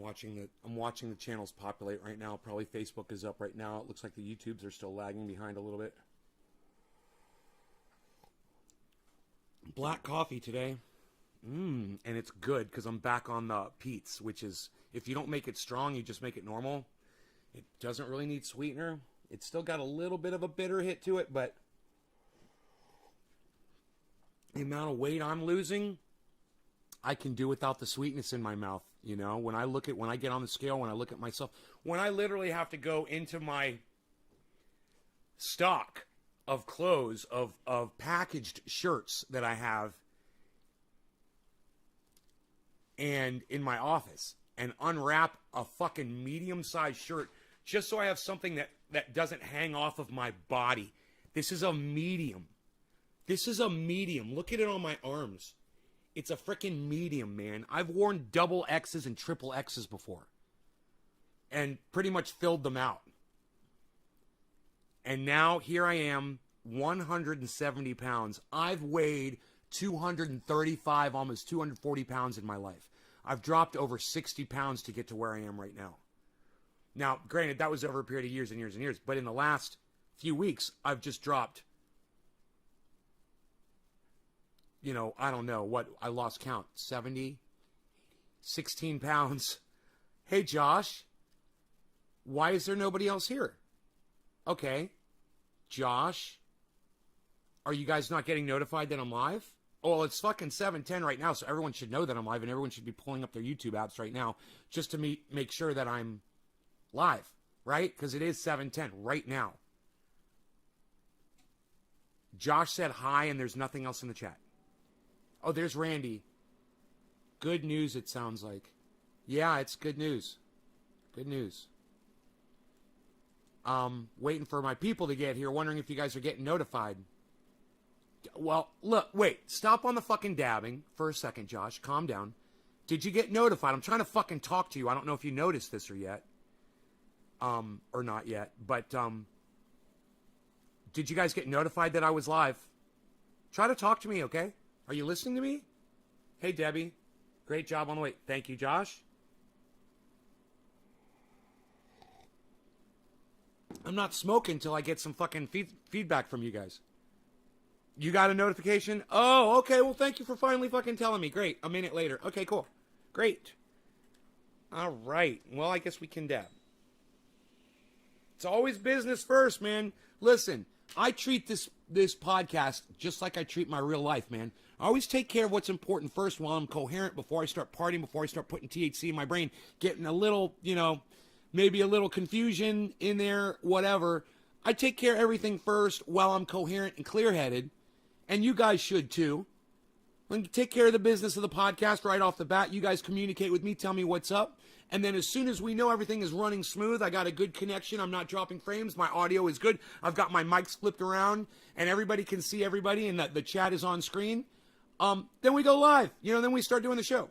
I'm watching the channels populate right now. Probably Facebook is up right now. It looks like the YouTubes are still lagging behind a little bit. Black coffee today. And it's good because I'm back on the Pete's, which is, if you don't make it strong, you just make it normal. It doesn't really need sweetener. It's still got a little bit of a bitter hit to it, but the amount of weight I'm losing, I can do without the sweetness in my mouth. You know, when I get on the scale, when I look at myself, when I literally have to go into my stock of clothes, of packaged shirts that I have, and in my office, and unwrap a fucking medium-sized shirt just so I have something that doesn't hang off of my body. This is a medium. This is a medium. Look at it on my arms. It's a freaking medium, man. I've worn double X's and triple X's before. And pretty much filled them out. And now here I am, 170 pounds. I've weighed 235, almost 240 pounds in my life. I've dropped over 60 pounds to get to where I am right now. Now, granted, that was over a period of years and years and years. But in the last few weeks, I've just dropped, you know, I don't know what, I lost count, 70, 16 pounds. Hey, Josh, why is there nobody else here? Okay, Josh, are you guys not getting notified that I'm live? Oh, well, it's fucking 7:10 right now, so everyone should know that I'm live, and everyone should be pulling up their YouTube apps right now just to make sure that I'm live, right? Because it is 7:10 right now. Josh said hi, and there's nothing else in the chat. Oh, there's Randy. Good news, it sounds like. Yeah, it's good news. Good news. Waiting for my people to get here, wondering if you guys are getting notified. Well, look, wait. Stop on the fucking dabbing for a second, Josh. Calm down. Did you get notified? I'm trying to fucking talk to you. I don't know if you noticed this or yet. Or not yet. But, did you guys get notified that I was live? Try to talk to me, okay? Are you listening to me? Hey, Debbie. Great job on the way. Thank you, Josh. I'm not smoking till I get some fucking feedback from you guys. You got a notification? Oh, okay. Well, thank you for finally fucking telling me. Great. A minute later. Okay, cool. Great. All right. Well, I guess we can dab. It's always business first, man. Listen, I treat this podcast just like I treat my real life, man. I always take care of what's important first while I'm coherent, before I start partying, before I start putting THC in my brain, getting a little, you know, maybe a little confusion in there, whatever. I take care of everything first while I'm coherent and clear-headed, and you guys should too. And take care of the business of the podcast right off the bat. You guys communicate with me, tell me what's up. And then as soon as we know everything is running smooth, I got a good connection, I'm not dropping frames, my audio is good, I've got my mics flipped around, and everybody can see everybody, and the chat is on screen, then we go live. You know, then we start doing the show.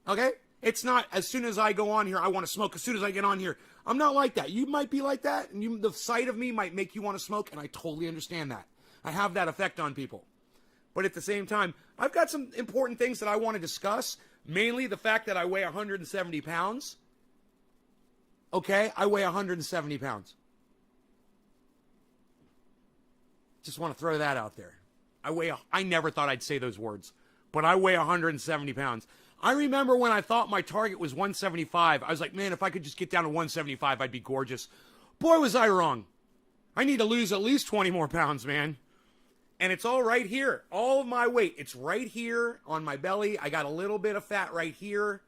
Okay? It's not as soon as I go on here, I want to smoke. As soon as I get on here, I'm not like that. You might be like that, and the sight of me might make you want to smoke, and I totally understand that. I have that effect on people. But at the same time, I've got some important things that I want to discuss. Mainly the fact that I weigh 170 pounds. Okay, I weigh 170 pounds. Just want to throw that out there. I never thought I'd say those words, but I weigh 170 pounds. I remember when I thought my target was 175. I was like, man, if I could just get down to 175, I'd be gorgeous. Boy, was I wrong. I need to lose at least 20 more pounds, man. And it's all right here. All of my weight, it's right here on my belly. I got a little bit of fat right here,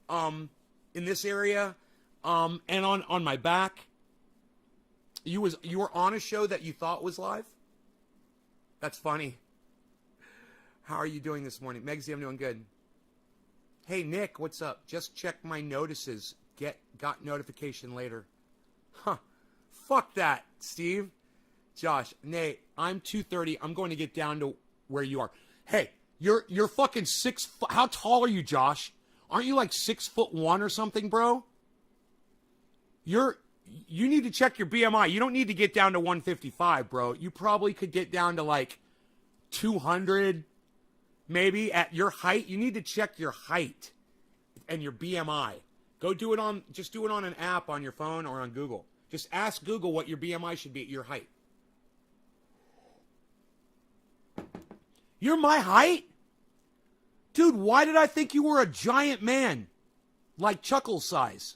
in this area, and on my back. You were on a show that you thought was live? That's funny. How are you doing this morning? Megsy, I'm doing good. Hey, Nick, what's up? Just check my notices. Got notification later. Huh. Fuck that, Steve. Josh, Nate, I'm 230. I'm going to get down to where you are. Hey, you're fucking 6 foot. How tall are you, Josh? Aren't you like 6'1" or something, bro? You need to check your BMI. You don't need to get down to 155, bro. You probably could get down to like 200, maybe at your height. You need to check your height and your BMI, Go do it on, just do it on an app on your phone or on Google. Just ask Google what your BMI should be at your height. You're my height? Dude, why did I think you were a giant man? Like Chuckles size.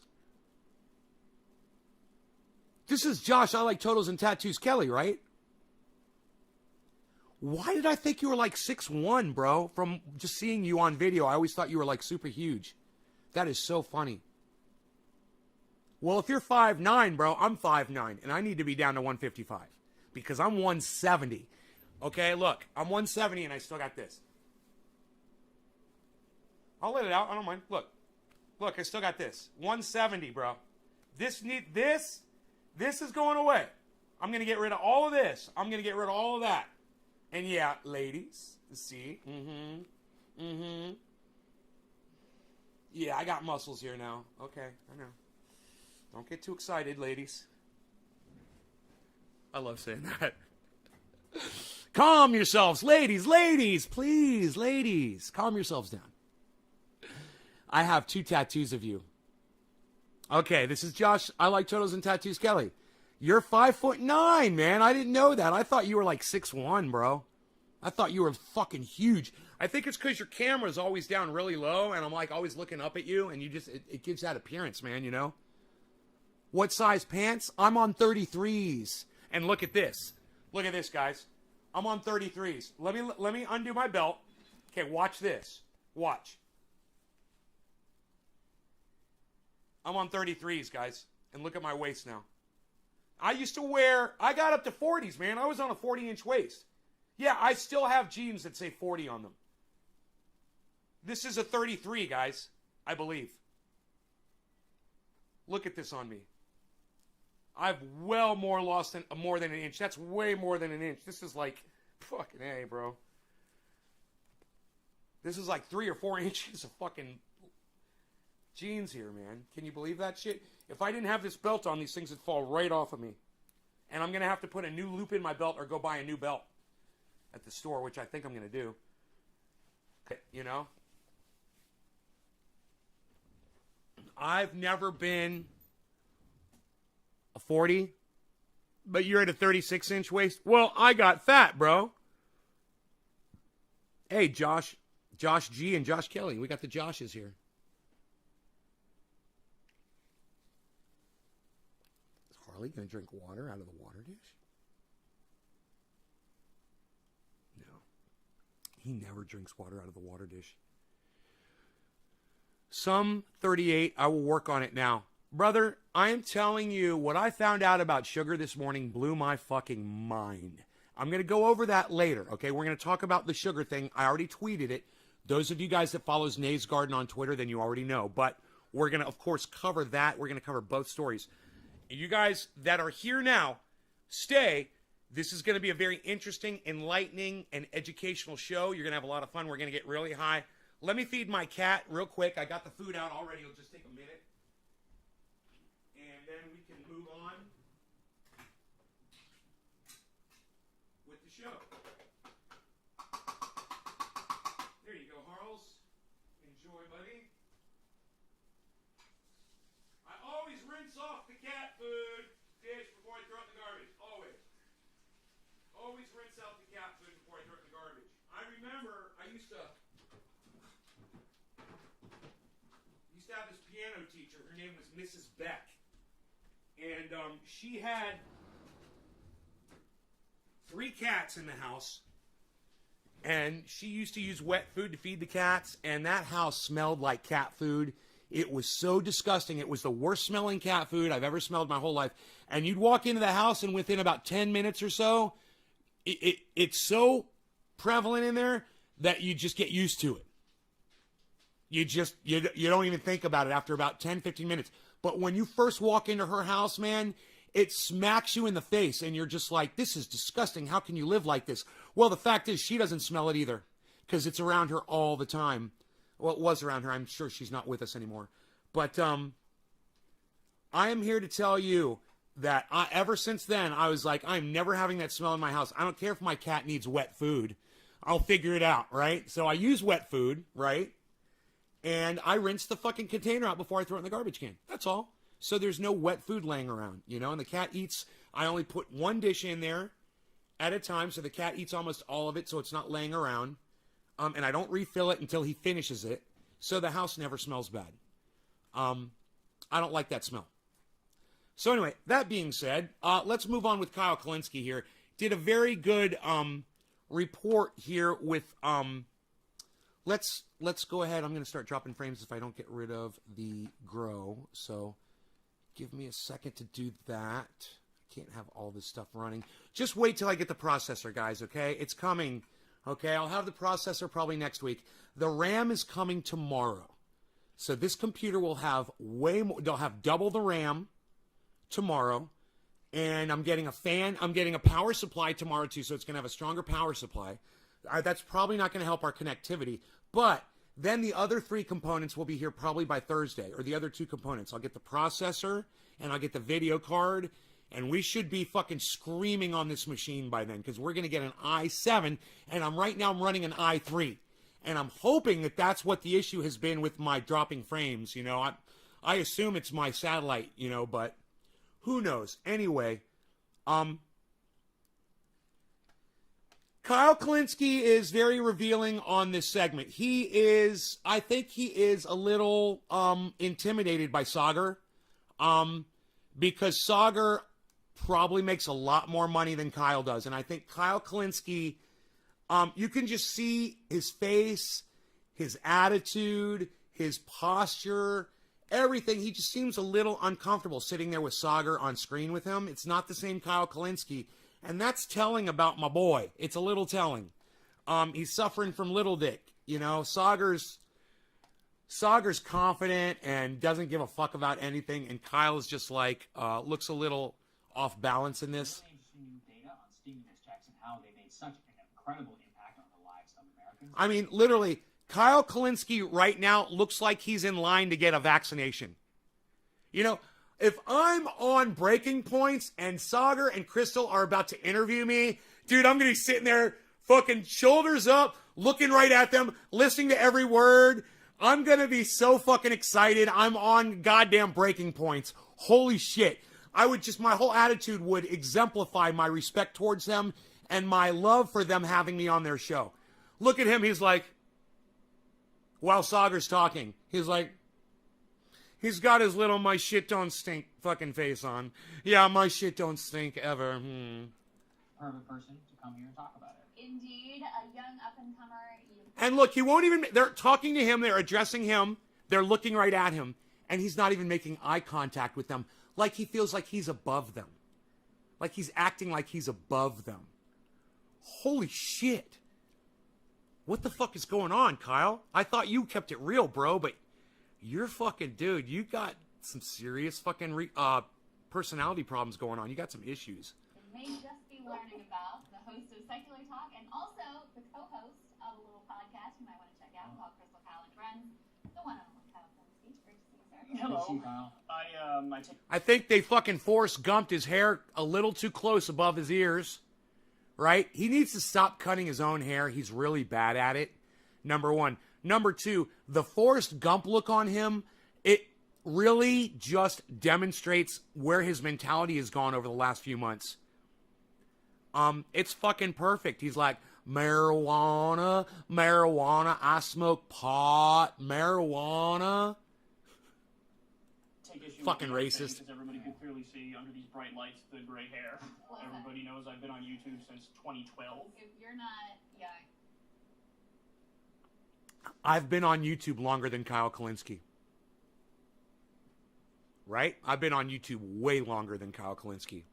This is Josh, I like Totals and Tattoos Kelly, right? Why did I think you were like 6'1", bro? From just seeing you on video, I always thought you were like super huge. That is so funny. Well, if you're 5'9", bro, I'm 5'9", and I need to be down to 155 because I'm 170. Okay, look, I'm 170 and I still got this. I'll let it out. I don't mind. Look, I still got this. 170, bro. This is going away. I'm gonna get rid of all of this. I'm gonna get rid of all of that. And yeah, ladies, see, yeah, I got muscles here now. Okay, I know. Don't get too excited, ladies. I love saying that. Calm yourselves, ladies, please, ladies. Calm yourselves down. I have 2 tattoos of you. Okay, this is Josh. I like Totals and Tattoos Kelly. You're 5'9", man. I didn't know that. I thought you were like 6'1", bro. I thought you were fucking huge. I think it's because your camera's always down really low, and I'm like always looking up at you, and you just, it gives that appearance, man, you know? What size pants? I'm on 33s. And look at this. Look at this, guys. I'm on 33s. Let me undo my belt. Okay, watch this. Watch. I'm on 33s, guys. And look at my waist now. I got up to 40s, man. I was on a 40-inch waist. Yeah, I still have jeans that say 40 on them. This is a 33, guys, I believe. Look at this on me. I've well more lost than more than an inch. That's way more than an inch. This is like fucking A, bro. This is like 3 or 4 inches of fucking jeans here, man. Can you believe that shit? If I didn't have this belt on, these things would fall right off of me. And I'm going to have to put a new loop in my belt or go buy a new belt at the store, which I think I'm going to do. Okay, you know? I've never been a 40, but you're at a 36-inch waist. Well, I got fat, bro. Hey, Josh G and Josh Kelly. We got the Joshes here. Is Harley going to drink water out of the water dish? No. He never drinks water out of the water dish. Some 38, I will work on it now. Brother, I am telling you, what I found out about sugar this morning blew my fucking mind. I'm going to go over that later, okay? We're going to talk about the sugar thing. I already tweeted it. Those of you guys that follows Nays Garden on Twitter, then you already know. But we're going to, of course, cover that. We're going to cover both stories. You guys that are here now, stay. This is going to be a very interesting, enlightening, and educational show. You're going to have a lot of fun. We're going to get really high. Let me feed my cat real quick. I got the food out already. It'll just take a minute. And then we can move on with the show. There you go, Harles. Enjoy, buddy. I always rinse off the cat food dish before I throw it in the garbage. Always. Always rinse out the cat food before I throw it in the garbage. I remember I used to have this piano teacher. Her name was Mrs. Beck. And she had 3 cats in the house. And she used to use wet food to feed the cats. And that house smelled like cat food. It was so disgusting. It was the worst smelling cat food I've ever smelled my whole life. And you'd walk into the house and within about 10 minutes or so, it's so prevalent in there that you just get used to it. You don't even think about it after about 10, 15 minutes. But when you first walk into her house, man, it smacks you in the face and you're just like, this is disgusting. How can you live like this? Well, the fact is she doesn't smell it either because it's around her all the time. Well, it was around her. I'm sure she's not with us anymore. But I am here to tell you that ever since then, I was like, I'm never having that smell in my house. I don't care if my cat needs wet food. I'll figure it out, right? So I use wet food, right? and I rinse the fucking container out before I throw it in the garbage can. That's all. So there's no wet food laying around, you know, and the cat eats. I only put one dish in there at a time, so the cat eats almost all of it, so it's not laying around. And I don't refill it until he finishes it, so the house never smells bad. I don't like that smell. So anyway, that being said, let's move on with Kyle Kullinski here. Did a very good report here with let's go ahead. I'm going to start dropping frames if I don't get rid of the grow. So give me a second to do that. I can't have all this stuff running. Just wait till I get the processor, guys, okay? It's coming. Okay, I'll have the processor probably next week. The RAM is coming tomorrow. So this computer will have way more. They'll have double the RAM tomorrow. And I'm getting a fan. I'm getting a power supply tomorrow, too. So it's going to have a stronger power supply. That's probably not going to help our connectivity. But then the other 3 components will be here probably by Thursday. Or the other 2 components. I'll get the processor. And I'll get the video card. And we should be fucking screaming on this machine by then. Because we're going to get an i7. And right now I'm running an i3. And I'm hoping that that's what the issue has been with my dropping frames. You know, I assume it's my satellite, you know, but who knows? Anyway, Kyle Kullinski is very revealing on this segment. I think he is a little intimidated by Sagar, because Sagar probably makes a lot more money than Kyle does. And I think Kyle Kullinski, you can just see his face, his attitude, his posture, everything. He just seems a little uncomfortable sitting there with Sagar on screen with him. It's not the same Kyle Kullinski. And that's telling about my boy. It's a little telling. He's suffering from little dick. You know, Sagar's confident and doesn't give a fuck about anything. And Kyle's just like, looks a little off balance in this. Data on stimulus checks and how they made such an incredible impact on the lives of Americans. I mean, literally, Kyle Kullinski right now looks like he's in line to get a vaccination. You know, if I'm on breaking points and Sagar and Crystal are about to interview me, dude, I'm going to be sitting there fucking shoulders up, looking right at them, listening to every word. I'm going to be so fucking excited. I'm on goddamn breaking points. Holy shit. My whole attitude would exemplify my respect towards them and my love for them having me on their show. Look at him. He's like, while Sagar's talking, he's like, he's got his little my shit don't stink fucking face on. Yeah, my shit don't stink ever. Perfect person to come here and talk about it. Indeed, a young up-and-comer. And look, he won't even, they're talking to him, they're addressing him, they're looking right at him, and he's not even making eye contact with them, like he feels like he's above them. Like he's acting like he's above them. Holy shit. What the fuck is going on, Kyle? I thought you kept it real, bro, but you're fucking, dude, you got some serious fucking personality problems going on. You got some issues. You may just be learning about the host of Secular Talk and also the co-host of a little podcast you might want to check out called Crystal, Kyle, and Friends. The one and only Kyle Kullinski. Great to see you, sir. Hello, Kyle. I think they fucking Forrest Gumped his hair a little too close above his ears. Right? He needs to stop cutting his own hair. He's really bad at it. Number one. Number two, the Forrest Gump look on him, it really just demonstrates where his mentality has gone over the last few months. It's fucking perfect. He's like, marijuana, I smoke pot, marijuana. Fucking racist. Everybody could clearly see under these bright lights the gray hair. Everybody knows I've been on YouTube since 2012. If you're not young. I've been on YouTube longer than Kyle Kullinski. Right? I've been on YouTube way longer than Kyle Kullinski.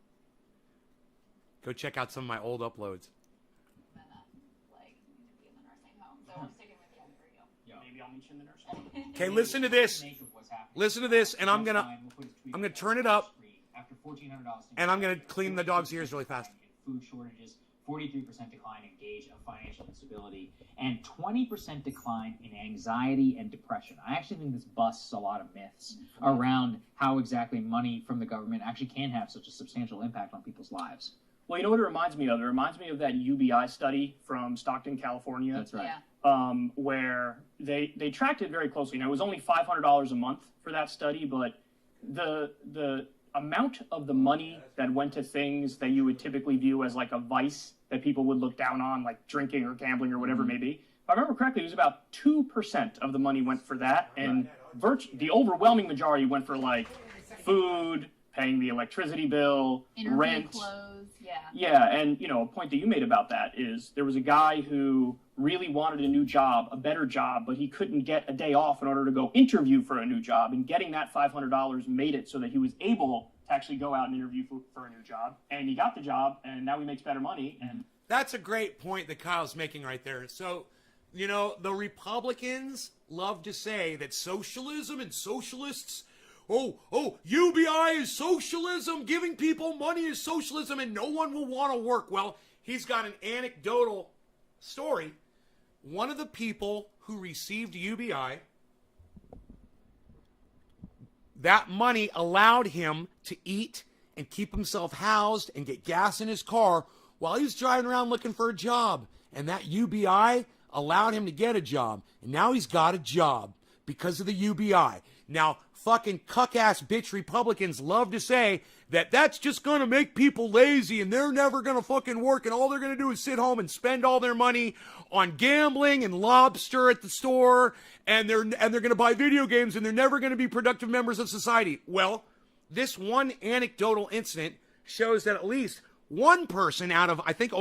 Go check out some of my old uploads. Like, you need to be in the nursing home, so we're sticking with you for you. Yeah. Maybe I'll meet you in the nursing home. Okay, listen to this. Listen to this, and I'm gonna turn it up, and I'm gonna clean the dog's ears really fast. Food shortages, 43% decline in gauge of financial instability, and 20% decline in anxiety and depression. I actually think this busts a lot of myths around how exactly money from the government actually can have such a substantial impact on people's lives. Well, you know what it reminds me of? It reminds me of that UBI study from Stockton, California. That's right. Yeah. where they tracked it very closely. Now, it was only $500 a month for that study, but the amount of the money that went to things that you would typically view as like a vice that people would look down on, like drinking or gambling or whatever it may be. If I remember correctly, it was about 2% of the money went for that, and the overwhelming majority went for like food, paying the electricity bill, Interview rent. clothes, yeah. Yeah, and a point that you made about that is there was a guy who really wanted a new job, a better job, but he couldn't get a day off in order to go interview for a new job, and getting that $500 made it so that he was able to actually go out and interview for a new job, and he got the job, and now he makes better money. And That's a great point that Kyle's making right there. So, the Republicans love to say that socialism and socialists, UBI is socialism, giving people money is socialism, and no one will want to work. Well, he's got an anecdotal story. One of the people who received UBI, that money allowed him to eat and keep himself housed and get gas in his car while he was driving around looking for a job. And that UBI allowed him to get a job. And now he's got a job because of the UBI. Now, fucking cuck-ass bitch Republicans love to say that that's just going to make people lazy and they're never going to fucking work and all they're going to do is sit home and spend all their money on gambling and lobster at the store and they're going to buy video games and they're never going to be productive members of society. Well, this one anecdotal incident shows that at least one person out of, I think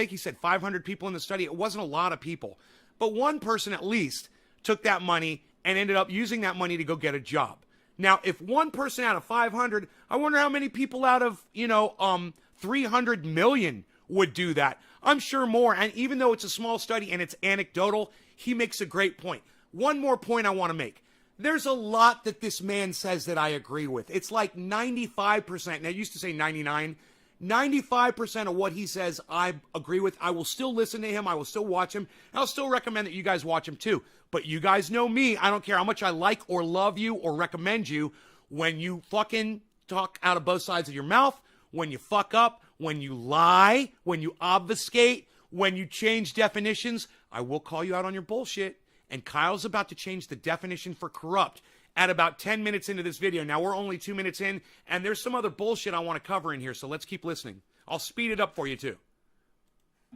he said 500 people in the study. It wasn't a lot of people, but one person at least took that money and ended up using that money to go get a job. Now, if one person out of 500, I wonder how many people out of, 300 million would do that. I'm sure more. And even though it's a small study and it's anecdotal, he makes a great point. One more point I want to make. There's a lot that this man says that I agree with. It's like 95%. And I used to say 99. 95% of what he says I agree with. I will still listen to him. I will still watch him. And I'll still recommend that you guys watch him too. But you guys know me. I don't care how much I like or love you or recommend you. When you fucking talk out of both sides of your mouth, when you fuck up, when you lie, when you obfuscate, when you change definitions, I will call you out on your bullshit. And Kyle's about to change the definition for corrupt at about 10 minutes into this video. Now, we're only 2 minutes in, and there's some other bullshit I want to cover in here, so let's keep listening. I'll speed it up for you, too.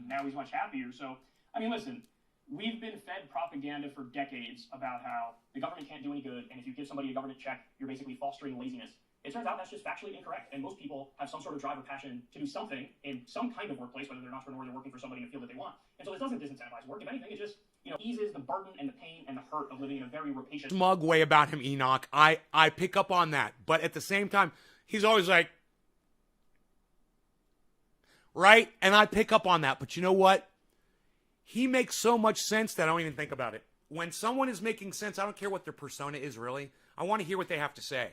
now he's much happier. So, I mean, listen, we've been fed propaganda for decades about how the government can't do any good, and if you give somebody a government check, you're basically fostering laziness. It turns out that's just factually incorrect, and most people have some sort of drive or passion to do something in some kind of workplace, whether they're an entrepreneur or they're working for somebody in a field that they want. And so this doesn't disincentivize work. If anything, it just, eases the burden and the pain and the hurt of living in a very rapacious... Smug way about him, Enoch. I pick up on that. But at the same time, he's always like... Right? And I pick up on that. But you know what? He makes so much sense that I don't even think about it. When someone is making sense, I don't care what their persona is, really. I want to hear what they have to say.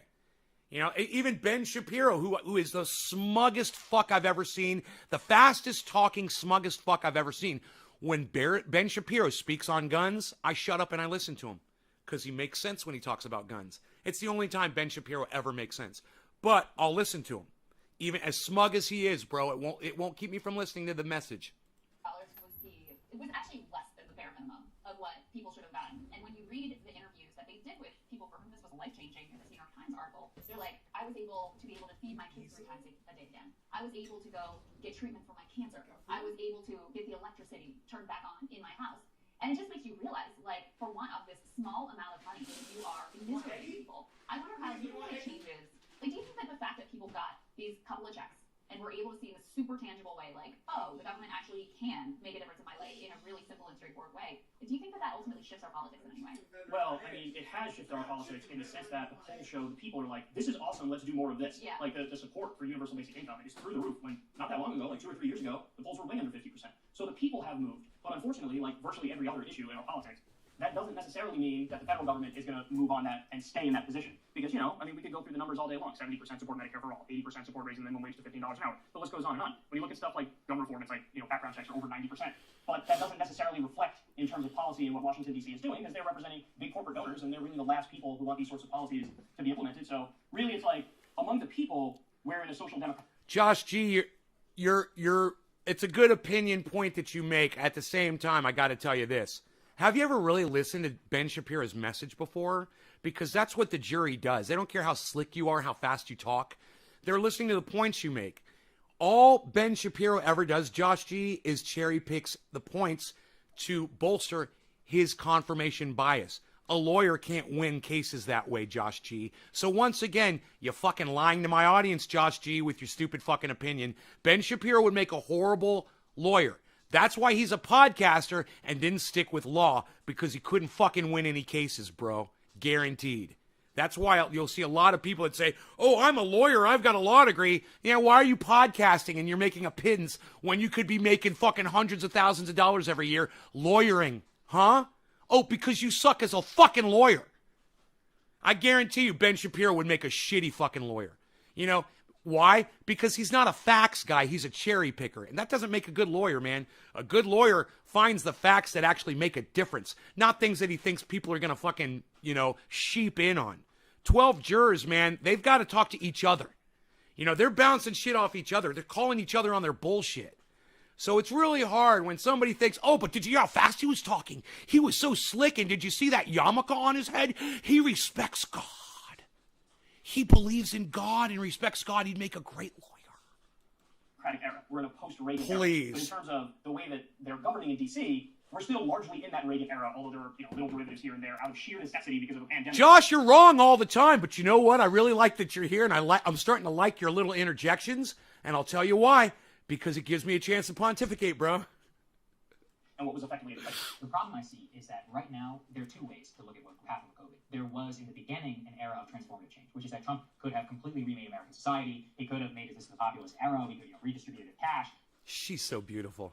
Even Ben Shapiro, who is the smuggest fuck I've ever seen, the fastest talking, smuggest fuck I've ever seen. When Ben Shapiro speaks on guns, I shut up and I listen to him because he makes sense when he talks about guns. It's the only time Ben Shapiro ever makes sense. But I'll listen to him. Even as smug as he is, bro, it won't keep me from listening to the message. It was actually less than the bare minimum of what people should have gotten. And when you read the interviews that they did with people for whom this was life-changing in this New York Times article, they're like, I was able to feed my kids 3 times a day again. I was able to go get treatment for my cancer. I was able to get the electricity turned back on in my house. And it just makes you realize, for one of this small amount of money, you are miserable people. I wonder how you think it changes. Do you think that the fact that people got these couple of checks and we're able to see in a super tangible way, the government actually can make a difference in my life in a really simple and straightforward way. Do you think that ultimately shifts our politics in any way? Well, I mean, it has shifted our politics in the sense that the polls show the people are like, this is awesome, let's do more of this. Yeah. The support for universal basic income is through the roof. When not that long ago, 2 or 3 years ago, the polls were way under 50%. So the people have moved. But unfortunately, virtually every other issue in our politics, that doesn't necessarily mean that the federal government is going to move on that and stay in that position. Because, we could go through the numbers all day long. 70% support Medicare for all, 80% support raising the minimum wage to $15 an hour. The list goes on and on. When you look at stuff like gun reform, it's background checks are over 90%. But that doesn't necessarily reflect in terms of policy and what Washington, D.C. is doing, because they're representing big corporate donors, and they're really the last people who want these sorts of policies to be implemented. So really, it's among the people, we're in a social democracy. Josh G, you're it's a good opinion point that you make. At the same time, I got to tell you this. Have you ever really listened to Ben Shapiro's message before? Because that's what the jury does. They don't care how slick you are, how fast you talk. They're listening to the points you make. All Ben Shapiro ever does, Josh G, is cherry picks the points to bolster his confirmation bias. A lawyer can't win cases that way, Josh G. So once again, you're fucking lying to my audience, Josh G, with your stupid fucking opinion. Ben Shapiro would make a horrible lawyer. That's why he's a podcaster and didn't stick with law, because he couldn't fucking win any cases, bro. Guaranteed. That's why you'll see a lot of people that say, oh, I'm a lawyer, I've got a law degree. Yeah, why are you podcasting and you're making a pittance when you could be making fucking hundreds of thousands of dollars every year lawyering? Huh? Oh, because you suck as a fucking lawyer. I guarantee you Ben Shapiro would make a shitty fucking lawyer. You know, why? Because he's not a facts guy, he's a cherry picker. And that doesn't make a good lawyer, man. A good lawyer finds the facts that actually make a difference, not things that he thinks people are going to fucking, you know, sheep in on. 12 jurors, man, they've got to talk to each other. You know, they're bouncing shit off each other. They're calling each other on their bullshit. So it's really hard when somebody thinks, oh, but did you hear how fast he was talking? He was so slick, and did you see that yarmulke on his head? He respects God. He believes in God and respects God. He'd make a great lawyer. Era. We're in a post-Reagan era. Please. But in terms of the way that they're governing in D.C., we're still largely in that Reagan era, although there are little derivatives here and there out of sheer necessity because of the pandemic. Josh, you're wrong all the time, but you know what? I really like that you're here, and I'm starting to like your little interjections, and I'll tell you why. Because it gives me a chance to pontificate, bro. And what was effectively the problem I see is that right now there are two ways to look at what happened with COVID. There was in the beginning an era of transformative change, which is that Trump could have completely remade American society. He could have made this the populist era. We could have redistributed cash. She's so beautiful.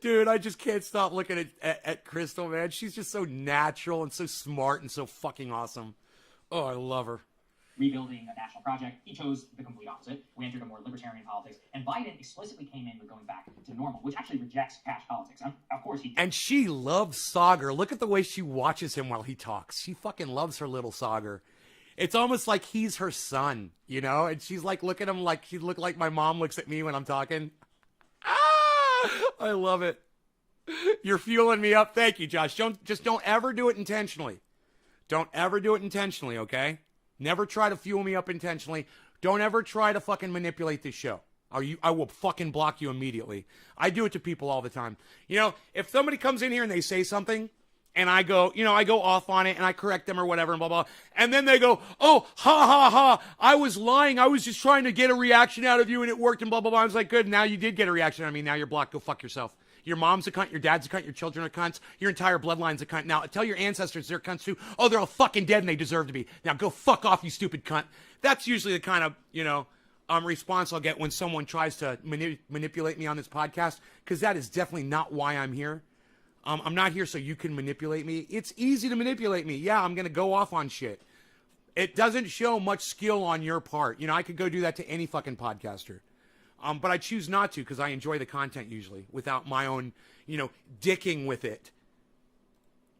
Dude, I just can't stop looking at Crystal, man. She's just so natural and so smart and so fucking awesome. Oh, I love her. Rebuilding a national project. He chose the complete opposite. We entered a more libertarian politics. And Biden explicitly came in with going back to normal, which actually rejects cash politics. Of course, he did. And she loves Sagar. Look at the way she watches him while he talks. She fucking loves her little Sagar. It's almost like he's her son, you know? And she's like, look at him like he look like my mom looks at me when I'm talking. Ah! I love it. You're fueling me up. Thank you, Josh. Don't ever do it intentionally. Don't ever do it intentionally, okay? Never try to fuel me up intentionally. Don't ever try to fucking manipulate this show. I will fucking block you immediately. I do it to people all the time. You know, if somebody comes in here and they say something, and I go off on it, and I correct them or whatever, and blah, blah, and then they go, oh, ha, ha, ha, I was lying. I was just trying to get a reaction out of you, and it worked, and blah, blah, blah. I was like, good, now you did get a reaction out of me. Now you're blocked. Go fuck yourself. Your mom's a cunt, your dad's a cunt, your children are cunts, your entire bloodline's a cunt. Now, tell your ancestors they're cunts too. Oh, they're all fucking dead and they deserve to be. Now, go fuck off, you stupid cunt. That's usually the kind of, response I'll get when someone tries to manipulate me on this podcast, because that is definitely not why I'm here. I'm not here so you can manipulate me. It's easy to manipulate me. Yeah, I'm going to go off on shit. It doesn't show much skill on your part. You know, I could go do that to any fucking podcaster. But I choose not to because I enjoy the content usually without my own, dicking with it.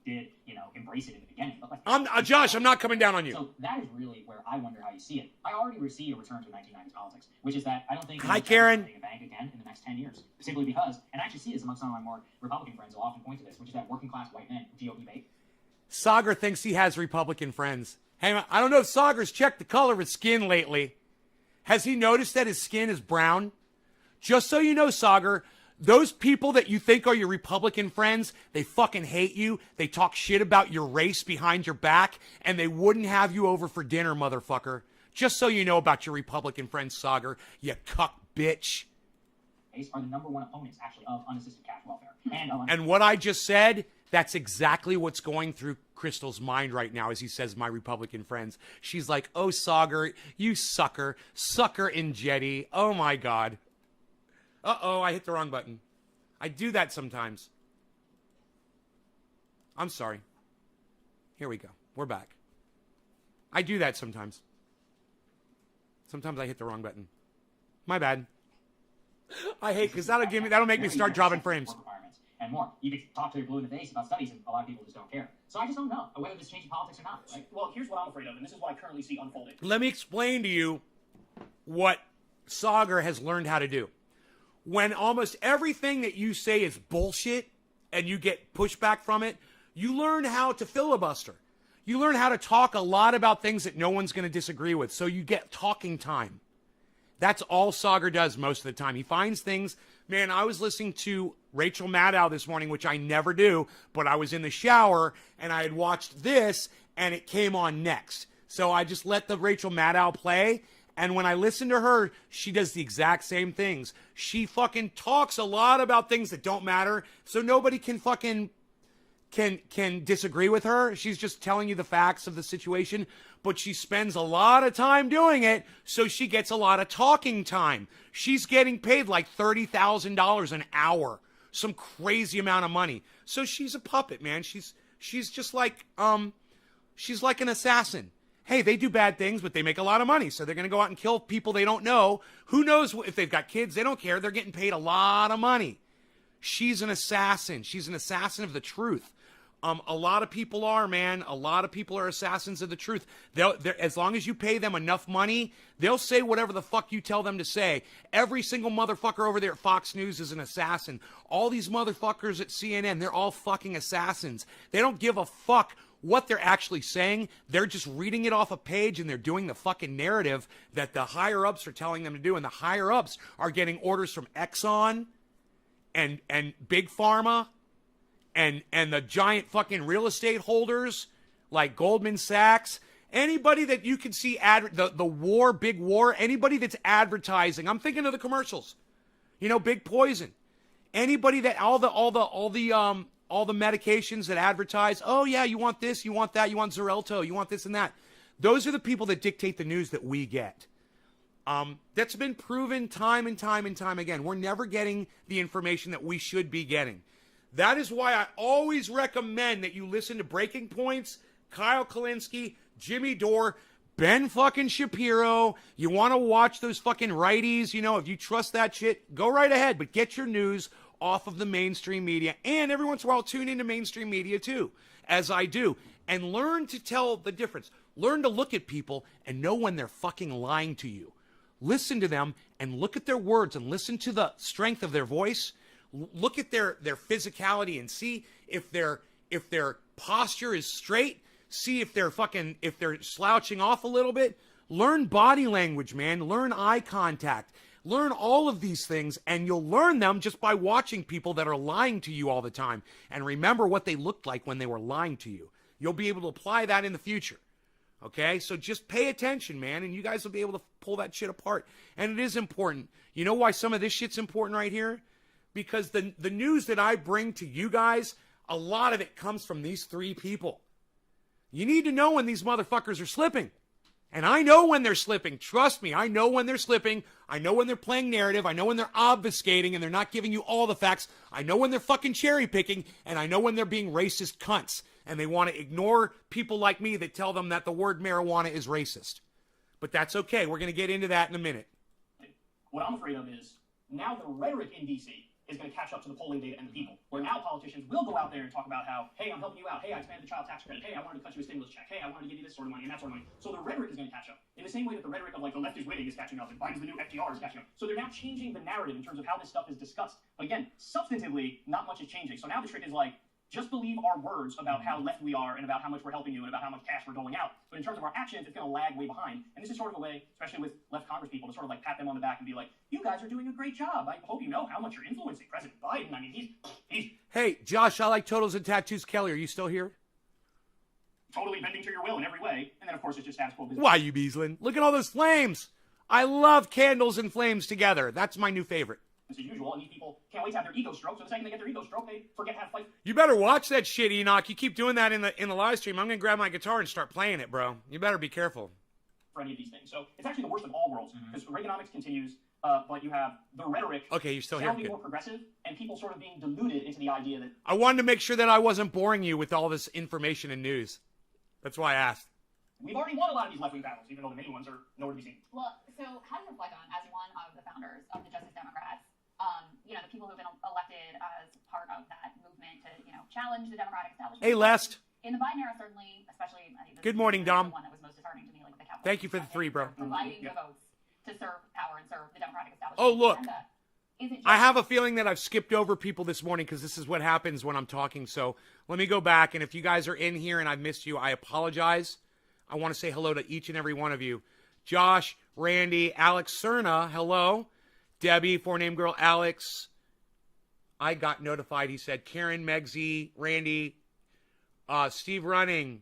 Did, embrace it in the beginning. But Josh, I'm not coming down on you. So that is really where I wonder how you see it. I already see a return to 1990s politics, which is that I don't think... Hi, Karen. ...a bank again in the next 10 years. Simply because, and I actually see this among some of my more Republican friends who often point to this, which is that working class white men, GOP bait. Sagar thinks he has Republican friends. Hey, I don't know if Sagar's checked the color of his skin lately. Has he noticed that his skin is brown? Just so you know, Sagar, those people that you think are your Republican friends, they fucking hate you. They talk shit about your race behind your back, and they wouldn't have you over for dinner, motherfucker. Just so you know about your Republican friends, Sagar, you cuck bitch. Are the number one opponents, actually, of unassisted cash welfare. And what I just said, that's exactly what's going through Crystal's mind right now as he says my Republican friends. She's like, oh, Sagar, you sucker. Sucker in Jetty. Oh, my God. Uh-oh, I hit the wrong button. I do that sometimes. I'm sorry. Here we go. We're back. I do that sometimes. Sometimes I hit the wrong button. My bad. I hate because that'll make me start dropping frames. And more. You can talk to your blue in the face about studies, and a lot of people just don't care. So I just don't know whether this is changing politics or not. Right? Well, here's what I'm afraid of, and this is what I currently see unfolding. Let me explain to you what Sagar has learned how to do. when almost everything that you say is bullshit and you get pushback from it, you learn how to filibuster. You learn how to talk a lot about things that no one's going to disagree with. So you get talking time. That's all Sauger does most of the time. He finds things. Man, I was listening to Rachel Maddow this morning, which I never do, but I was in the shower and I had watched this and it came on next. So I just let the Rachel Maddow play. And when I listen to her, she does the exact same things. She fucking talks a lot about things that don't matter. So nobody can fucking can disagree with her. She's just telling you the facts of the situation, but she spends a lot of time doing it, so she gets a lot of talking time. She's getting paid like $30,000 an hour, some crazy amount of money. So she's a puppet, man. She's just like she's like an assassin. Hey, they do bad things, but they make a lot of money, so they're going to go out and kill people they don't know. Who knows if they've got kids? They don't care. They're getting paid a lot of money. She's an assassin. She's an assassin of the truth. A lot of people are, man. A lot of people are assassins of the truth. As long as you pay them enough money, they'll say whatever the fuck you tell them to say. Every single motherfucker over there at Fox News is an assassin. All these motherfuckers at CNN, they're all fucking assassins. They don't give a fuck what they're actually saying. They're just reading it off a page and they're doing the fucking narrative that the higher-ups are telling them to do. And the higher-ups are getting orders from Exxon and Big Pharma and the giant fucking real estate holders like Goldman Sachs. Anybody that you can see the war, big war, anybody that's advertising. I'm thinking of the commercials. You know, Big Poison. Anybody that all the medications that advertise, oh yeah, you want this, you want that, you want Xarelto, you want this and that. Those are the people that dictate the news that we get. That's been proven time and time and time again. We're never getting the information that we should be getting. That is why I always recommend that you listen to Breaking Points, Kyle Kullinski, Jimmy Dore, Ben fucking Shapiro. You want to watch those fucking righties, you know, if you trust that shit, go right ahead, but get your news off of the mainstream media. And every once in a while, tune into mainstream media too, as I do, and learn to tell the difference. Learn to look at people and know when they're fucking lying to you. Listen to them and look at their words and listen to the strength of their voice. Look at their physicality and see if their posture is straight. See if they're slouching off a little bit. Learn body language, man. Learn eye contact. Learn all of these things, and you'll learn them just by watching people that are lying to you all the time. And remember what they looked like when they were lying to you. You'll be able to apply that in the future. Okay? So just pay attention, man, and you guys will be able to pull that shit apart. And it is important. You know why some of this shit's important right here? Because the news that I bring to you guys, a lot of it comes from these three people. You need to know when these motherfuckers are slipping. And I know when they're slipping. Trust me, I know when they're slipping. I know when they're playing narrative. I know when they're obfuscating and they're not giving you all the facts. I know when they're fucking cherry picking. And I know when they're being racist cunts. And they want to ignore people like me that tell them that the word marijuana is racist. But that's okay. We're going to get into that in a minute. What I'm afraid of is now the rhetoric in D.C. is going to catch up to the polling data and the people. Where now politicians will go out there and talk about how, hey, I'm helping you out. Hey, I expanded the child tax credit. Hey, I wanted to cut you a stimulus check. Hey, I wanted to give you this sort of money and that sort of money. So the rhetoric is going to catch up. In the same way that the rhetoric of like the left is winning is catching up and Biden's the new FDR is catching up. So they're now changing the narrative in terms of how this stuff is discussed. But again, substantively, not much is changing. So now the trick is like, just believe our words about how left we are and about how much we're helping you and about how much cash we're doling out. But in terms of our actions, it's going to lag way behind. And this is sort of a way, especially with left Congress people, to sort of like pat them on the back and be like, you guys are doing a great job. I hope you know how much you're influencing President Biden. I mean, he's Hey, Josh, I like Totals and Tattoos. Kelly, are you still here? totally bending to your will in every way. And then, of course, it's just status quo business. Why, you Beaslin? Look at all those flames. I love candles and flames together. That's my new favorite. As usual, and these people can't wait to have their ego stroke. So the second they get their ego stroke, they forget how to fight You better watch that shit, Enoch. You keep doing that in the live stream. I'm going to grab my guitar and start playing it, bro. You better be careful. for any of these things. So it's actually the worst of all worlds because Reaganomics continues, but you have the rhetoric Okay, you're still here. sounding Good. more progressive and people sort of being deluded into the idea that I wanted to make sure that I wasn't boring you with all this information and news. That's why I asked. we've already won a lot of these left-wing battles, even though the main ones are nowhere to be seen. Well, so how do you reflect on, as one of the founders of the Justice Democrats, the people who've been elected as part of that movement to, challenge the Democratic establishment? Hey, Lest. In the Biden era, certainly, especially, I think this Good is morning, the Dom. one that was most disheartening to me, like the Capitol. Thank you for the 3, bro. Providing the votes to serve power and serve the Democratic establishment. Oh, look. agenda. isn't just... I have a feeling that I've skipped over people this morning because this is what happens when I'm talking. So let me go back. And if you guys are in here and I've missed you, I apologize. I want to say hello to each and every one of you. Josh, Randy, Alex Cerna, hello. Debbie, four-name girl, Alex. I got notified, he said. Karen, Megsy, Randy, Steve Running,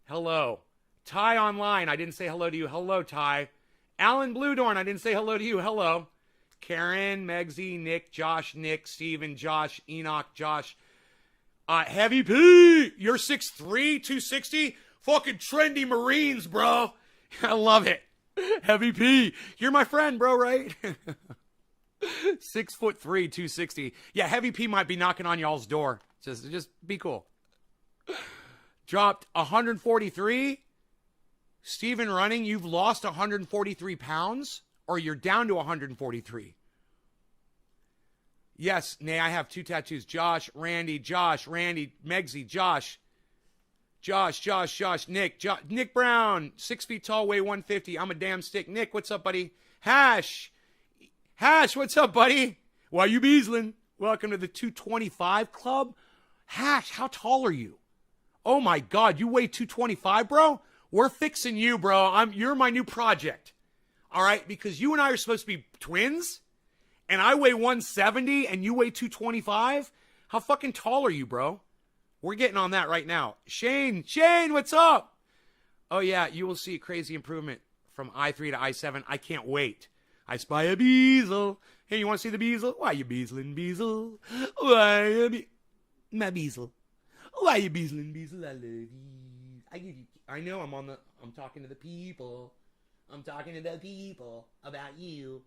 hello. Ty online, I didn't say hello to you. Hello, Ty. Alan Bluedorn, I didn't say hello to you. Hello. Karen, Megsy, Nick, Josh, Nick, Steven, Josh, Enoch, Josh. Heavy P, you're 6'3", 260? Fucking trendy Marines, bro. I love it. Heavy P, you're my friend, bro, right? 6'3", 260. Yeah, Heavy P might be knocking on y'all's door. Just be cool. Dropped 143. Steven Running, you've lost 143 pounds, or you're down to 143. Yes, Nay, I have 2 tattoos. Josh, Randy, Megsy, Josh, Nick Brown, 6 feet tall, weigh 150. I'm a damn stick. Nick, what's up, buddy? Hash, what's up, buddy? Why you beasling? Welcome to the 225 club. Hash, how tall are you? Oh my God, you weigh 225, bro? We're fixing you, bro. You're my new project. All right, because you and I are supposed to be twins, and I weigh 170 and you weigh 225. How fucking tall are you, bro? We're getting on that right now. Shane, what's up? Oh yeah, you will see a crazy improvement from I3 to I7. I can't wait. I spy a beazle. Hey, you want to see the beazle? Why you beazling, beazle? Why you my beazle? Why you beazling, beazle? I love you. I give you. I know I'm talking to the people. I'm talking to the people about you.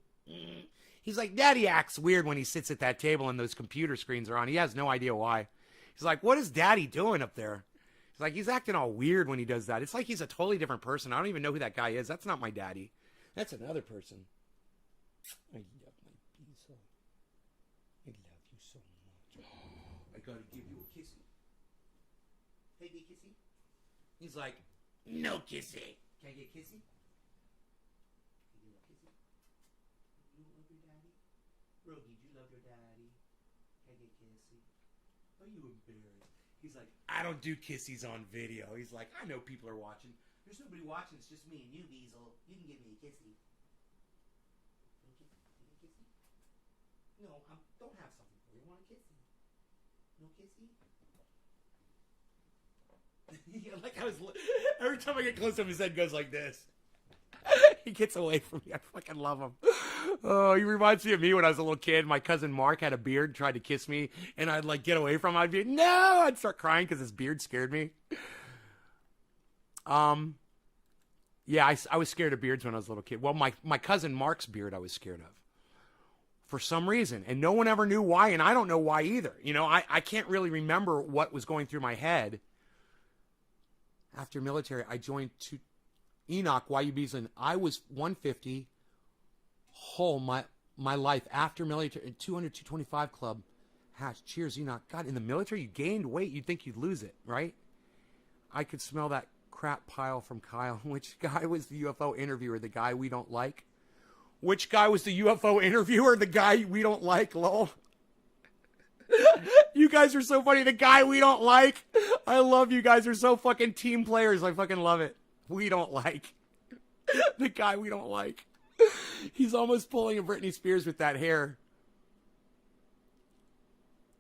He's like, Daddy acts weird when he sits at that table and those computer screens are on. He has no idea why. He's like, what is Daddy doing up there? He's like, he's acting all weird when he does that. It's like he's a totally different person. I don't even know who that guy is. That's not my daddy. That's another person. I love my pizza. I love you so much. I gotta give you a kissy. Hey, big kissy. He's like, no kissy. Can I get a kissy? Can I get a kissy? You love your daddy? Rogie, do you love your daddy? Can I get a kissy? Are you embarrassed? He's like, I don't do kissies on video. He's like, I know people are watching. There's nobody watching. It's just me and you, Weasel. You can give me a kissy. No, don't have something for you. I want a kissy. No kissy? Yeah, like every time I get close to him, his head goes like this. He gets away from me. I fucking love him. Oh, he reminds me of me when I was a little kid. My cousin Mark had a beard, tried to kiss me, and I'd like get away from him. I'd be, no! I'd start crying because his beard scared me. Yeah, I was scared of beards when I was a little kid. Well, my cousin Mark's beard I was scared of. For some reason. And no one ever knew why, and I don't know why either. You know, I can't really remember what was going through my head. After military, I joined Enoch, YU Beaslin. I was 150 whole my life after military, 200, 225 club. Hash, cheers, Enoch. God, in the military, you gained weight. You'd think you'd lose it, right? I could smell that crap pile from Kyle. Which guy was the UFO interviewer? The guy we don't like? Which guy was the UFO interviewer? The guy we don't like, lol. You guys are so funny. The guy we don't like. I love you guys. Are so fucking team players. I fucking love it. We don't like. The guy we don't like. He's almost pulling a Britney Spears with that hair.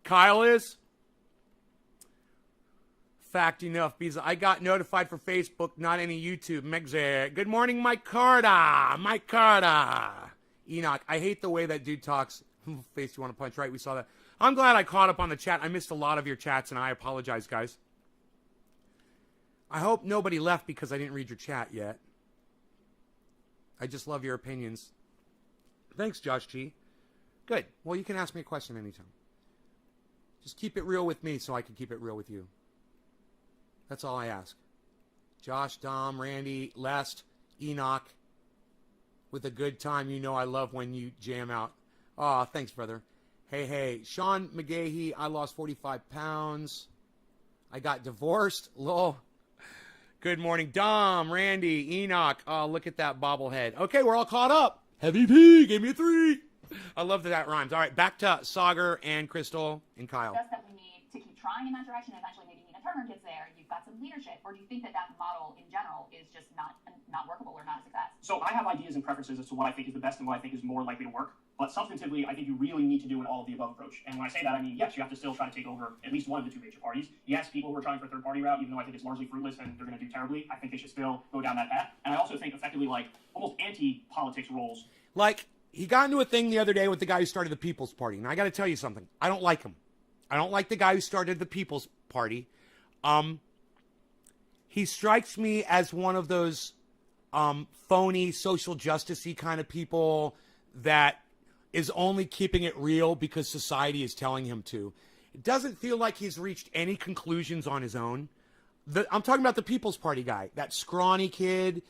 Kyle is? Fact enough, because I got notified for Facebook, not any YouTube. Megze. Good morning, Mike Carter. Mike Carter. Enoch, I hate the way that dude talks. Face you want to punch, right? We saw that. I'm glad I caught up on the chat. I missed a lot of your chats, and I apologize, guys. I hope nobody left because I didn't read your chat yet. I just love your opinions. Thanks, Josh G. Good. Well, you can ask me a question anytime. Just keep it real with me so I can keep it real with you. That's all I ask. Josh, Dom, Randy, Lest, Enoch. With a good time, you know I love when you jam out. Aw, thanks, brother. Hey. Sean McGahee, I lost 45 pounds. I got divorced. Lol. Good morning, Dom, Randy, Enoch. Oh, look at that bobblehead. Okay, we're all caught up. Heavy P gave me a 3. I love that rhymes. All right, back to Sagar and Crystal and Kyle. Just that we need to keep trying in that direction. Eventually, maybe Nina Turner gets there. You've got some leadership, or do you think that model in general is just not workable or not a success? So I have ideas and preferences as to what I think is the best and what I think is more likely to work. But substantively, I think you really need to do an all-of-the-above approach. And when I say that, I mean, yes, you have to still try to take over at least one of the two major parties. Yes, people who are trying for a third-party route, even though I think it's largely fruitless and they're going to do terribly, I think they should still go down that path. And I also think effectively, like, almost anti-politics roles. Like, he got into a thing the other day with the guy who started the People's Party. And I got to tell you something. I don't like him. I don't like the guy who started the People's Party. He strikes me as one of those phony, social justice-y kind of people that is only keeping it real because society is telling him to. It doesn't feel like he's reached any conclusions on his own. I'm talking about the People's Party guy, that scrawny kid.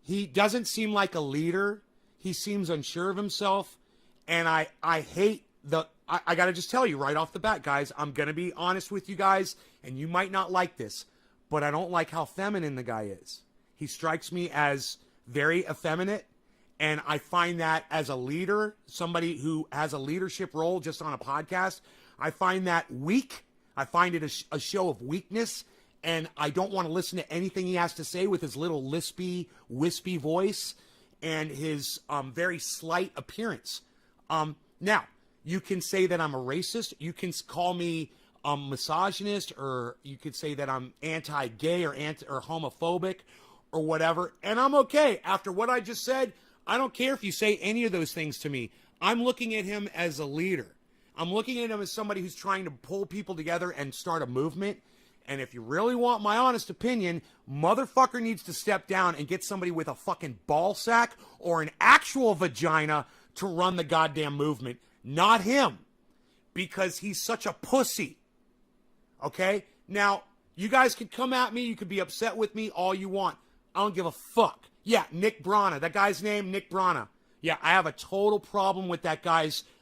He doesn't seem like a leader. He seems unsure of himself. And I hate I got to just tell you right off the bat, guys, I'm going to be honest with you guys, and you might not like this, but I don't like how feminine the guy is. He strikes me as very effeminate. And I find that as a leader, somebody who has a leadership role just on a podcast, I find that weak. I find it a show of weakness. And I don't want to listen to anything he has to say with his little lispy, wispy voice and his very slight appearance. Now, you can say that I'm a racist. You can call me misogynist, or you could say that I'm anti-gay or homophobic or whatever. And I'm okay. After what I just said, I don't care if you say any of those things to me. I'm looking at him as a leader. I'm looking at him as somebody who's trying to pull people together and start a movement. And if you really want my honest opinion, motherfucker needs to step down and get somebody with a fucking ball sack or an actual vagina to run the goddamn movement. Not him. Because he's such a pussy. Okay? Now, you guys could come at me. You could be upset with me all you want. I don't give a fuck. Yeah, Nick Brana. That guy's name, Nick Brana. Yeah, I have a total problem with that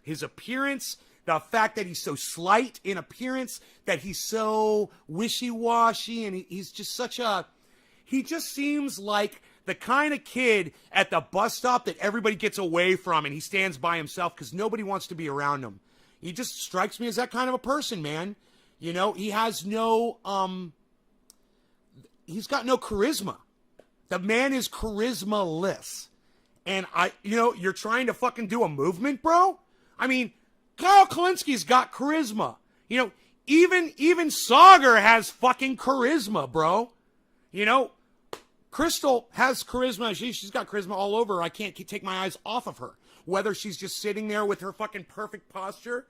his appearance, the fact that he's so slight in appearance, that he's so wishy-washy, and he's just he just seems like the kind of kid at the bus stop that everybody gets away from, and he stands by himself because nobody wants to be around him. He just strikes me as that kind of a person, man. You know, he has no, he's got no charisma. The man is charisma-less. And you're trying to fucking do a movement, bro? I mean, Kyle Kullinski's got charisma. You know, even Sagar has fucking charisma, bro. You know, Crystal has charisma. She's got charisma all over her. I can't take my eyes off of her. Whether she's just sitting there with her fucking perfect posture,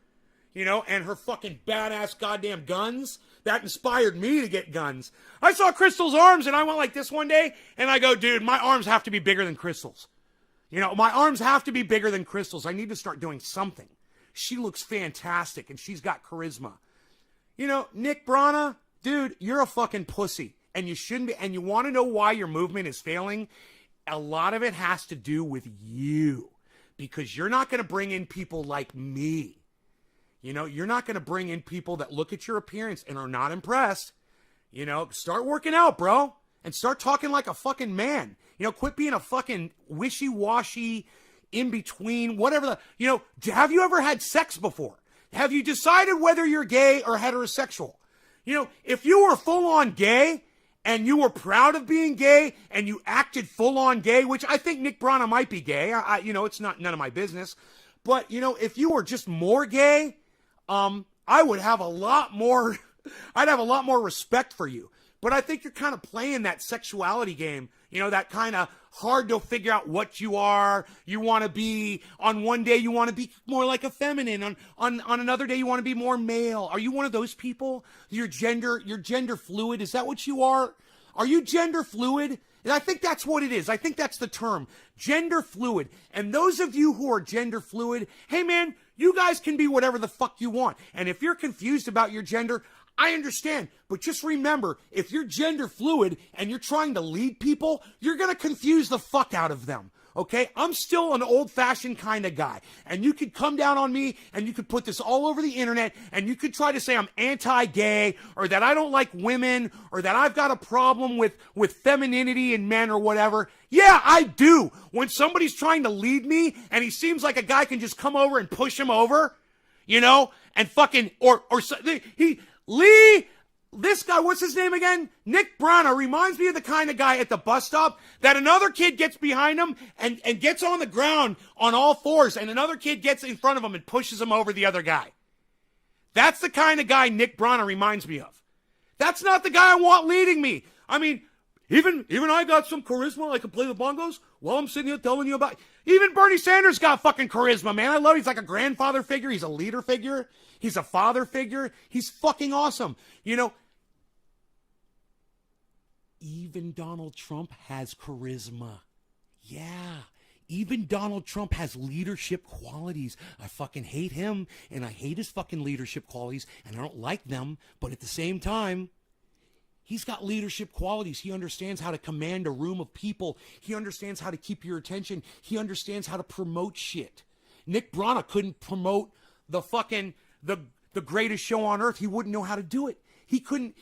you know, and her fucking badass goddamn guns. That inspired me to get guns. I saw Crystal's arms and I went like this one day and I go, dude, my arms have to be bigger than Crystal's. You know, my arms have to be bigger than Crystal's. I need to start doing something. She looks fantastic and she's got charisma. You know, Nick Brana, dude, you're a fucking pussy and you shouldn't be. And you want to know why your movement is failing? A lot of it has to do with you, because you're not going to bring in people like me. You know, you're not going to bring in people that look at your appearance and are not impressed. You know, start working out, bro. And start talking like a fucking man. You know, quit being a fucking wishy-washy, in-between, whatever. Have you ever had sex before? Have you decided whether you're gay or heterosexual? You know, if you were full-on gay and you were proud of being gay and you acted full-on gay, which I think Nick Brana might be gay. It's none of my business. But, you know, if you were just more gay, I would have a lot more, I'd have a lot more respect for you. But I think you're kind of playing that sexuality game, you know, that kind of hard to figure out what you are. You want to be, on one day you want to be more like a feminine. On another day you want to be more male. Are you one of those people? You're gender fluid. Is that what you are? Are you gender fluid? And I think that's what it is. I think that's the term. Gender fluid. And those of you who are gender fluid, hey man, you guys can be whatever the fuck you want. And if you're confused about your gender, I understand. But just remember, if you're gender fluid and you're trying to lead people, you're going to confuse the fuck out of them. Okay, I'm still an old-fashioned kind of guy, and you could come down on me, and you could put this all over the internet, and you could try to say I'm anti-gay, or that I don't like women, or that I've got a problem with femininity in men or whatever. Yeah, I do. When somebody's trying to lead me, and he seems like a guy can just come over and push him over, you know, and fucking, this guy, what's his name again? Nick Brana reminds me of the kind of guy at the bus stop that another kid gets behind him and gets on the ground on all fours, and another kid gets in front of him and pushes him over the other guy. That's the kind of guy Nick Brana reminds me of. That's not the guy I want leading me. I mean, even I got some charisma. I can play the bongos while I'm sitting here telling you about. Even Bernie Sanders got fucking charisma, man. I love it. He's like a grandfather figure. He's a leader figure. He's a father figure. He's fucking awesome. You know, even Donald Trump has charisma. Yeah. Even Donald Trump has leadership qualities. I fucking hate him, and I hate his fucking leadership qualities, and I don't like them, but at the same time, he's got leadership qualities. He understands how to command a room of people. He understands how to keep your attention. He understands how to promote shit. Nick Brana couldn't promote the fucking, the greatest show on earth. He wouldn't know how to do it. He couldn't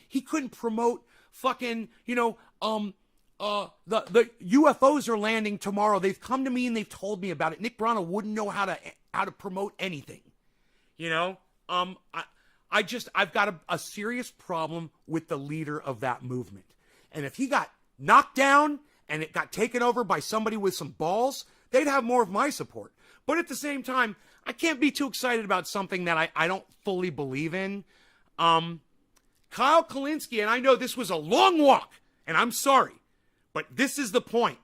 promote fucking, you know, the UFOs are landing tomorrow. They've come to me and they've told me about it. Nick Brana wouldn't know how to promote anything. You know, I've got a serious problem with the leader of that movement. And if he got knocked down and it got taken over by somebody with some balls, they'd have more of my support. But at the same time, I can't be too excited about something that I don't fully believe in. Kyle Kullinski, and I know this was a long walk, and I'm sorry, but this is the point.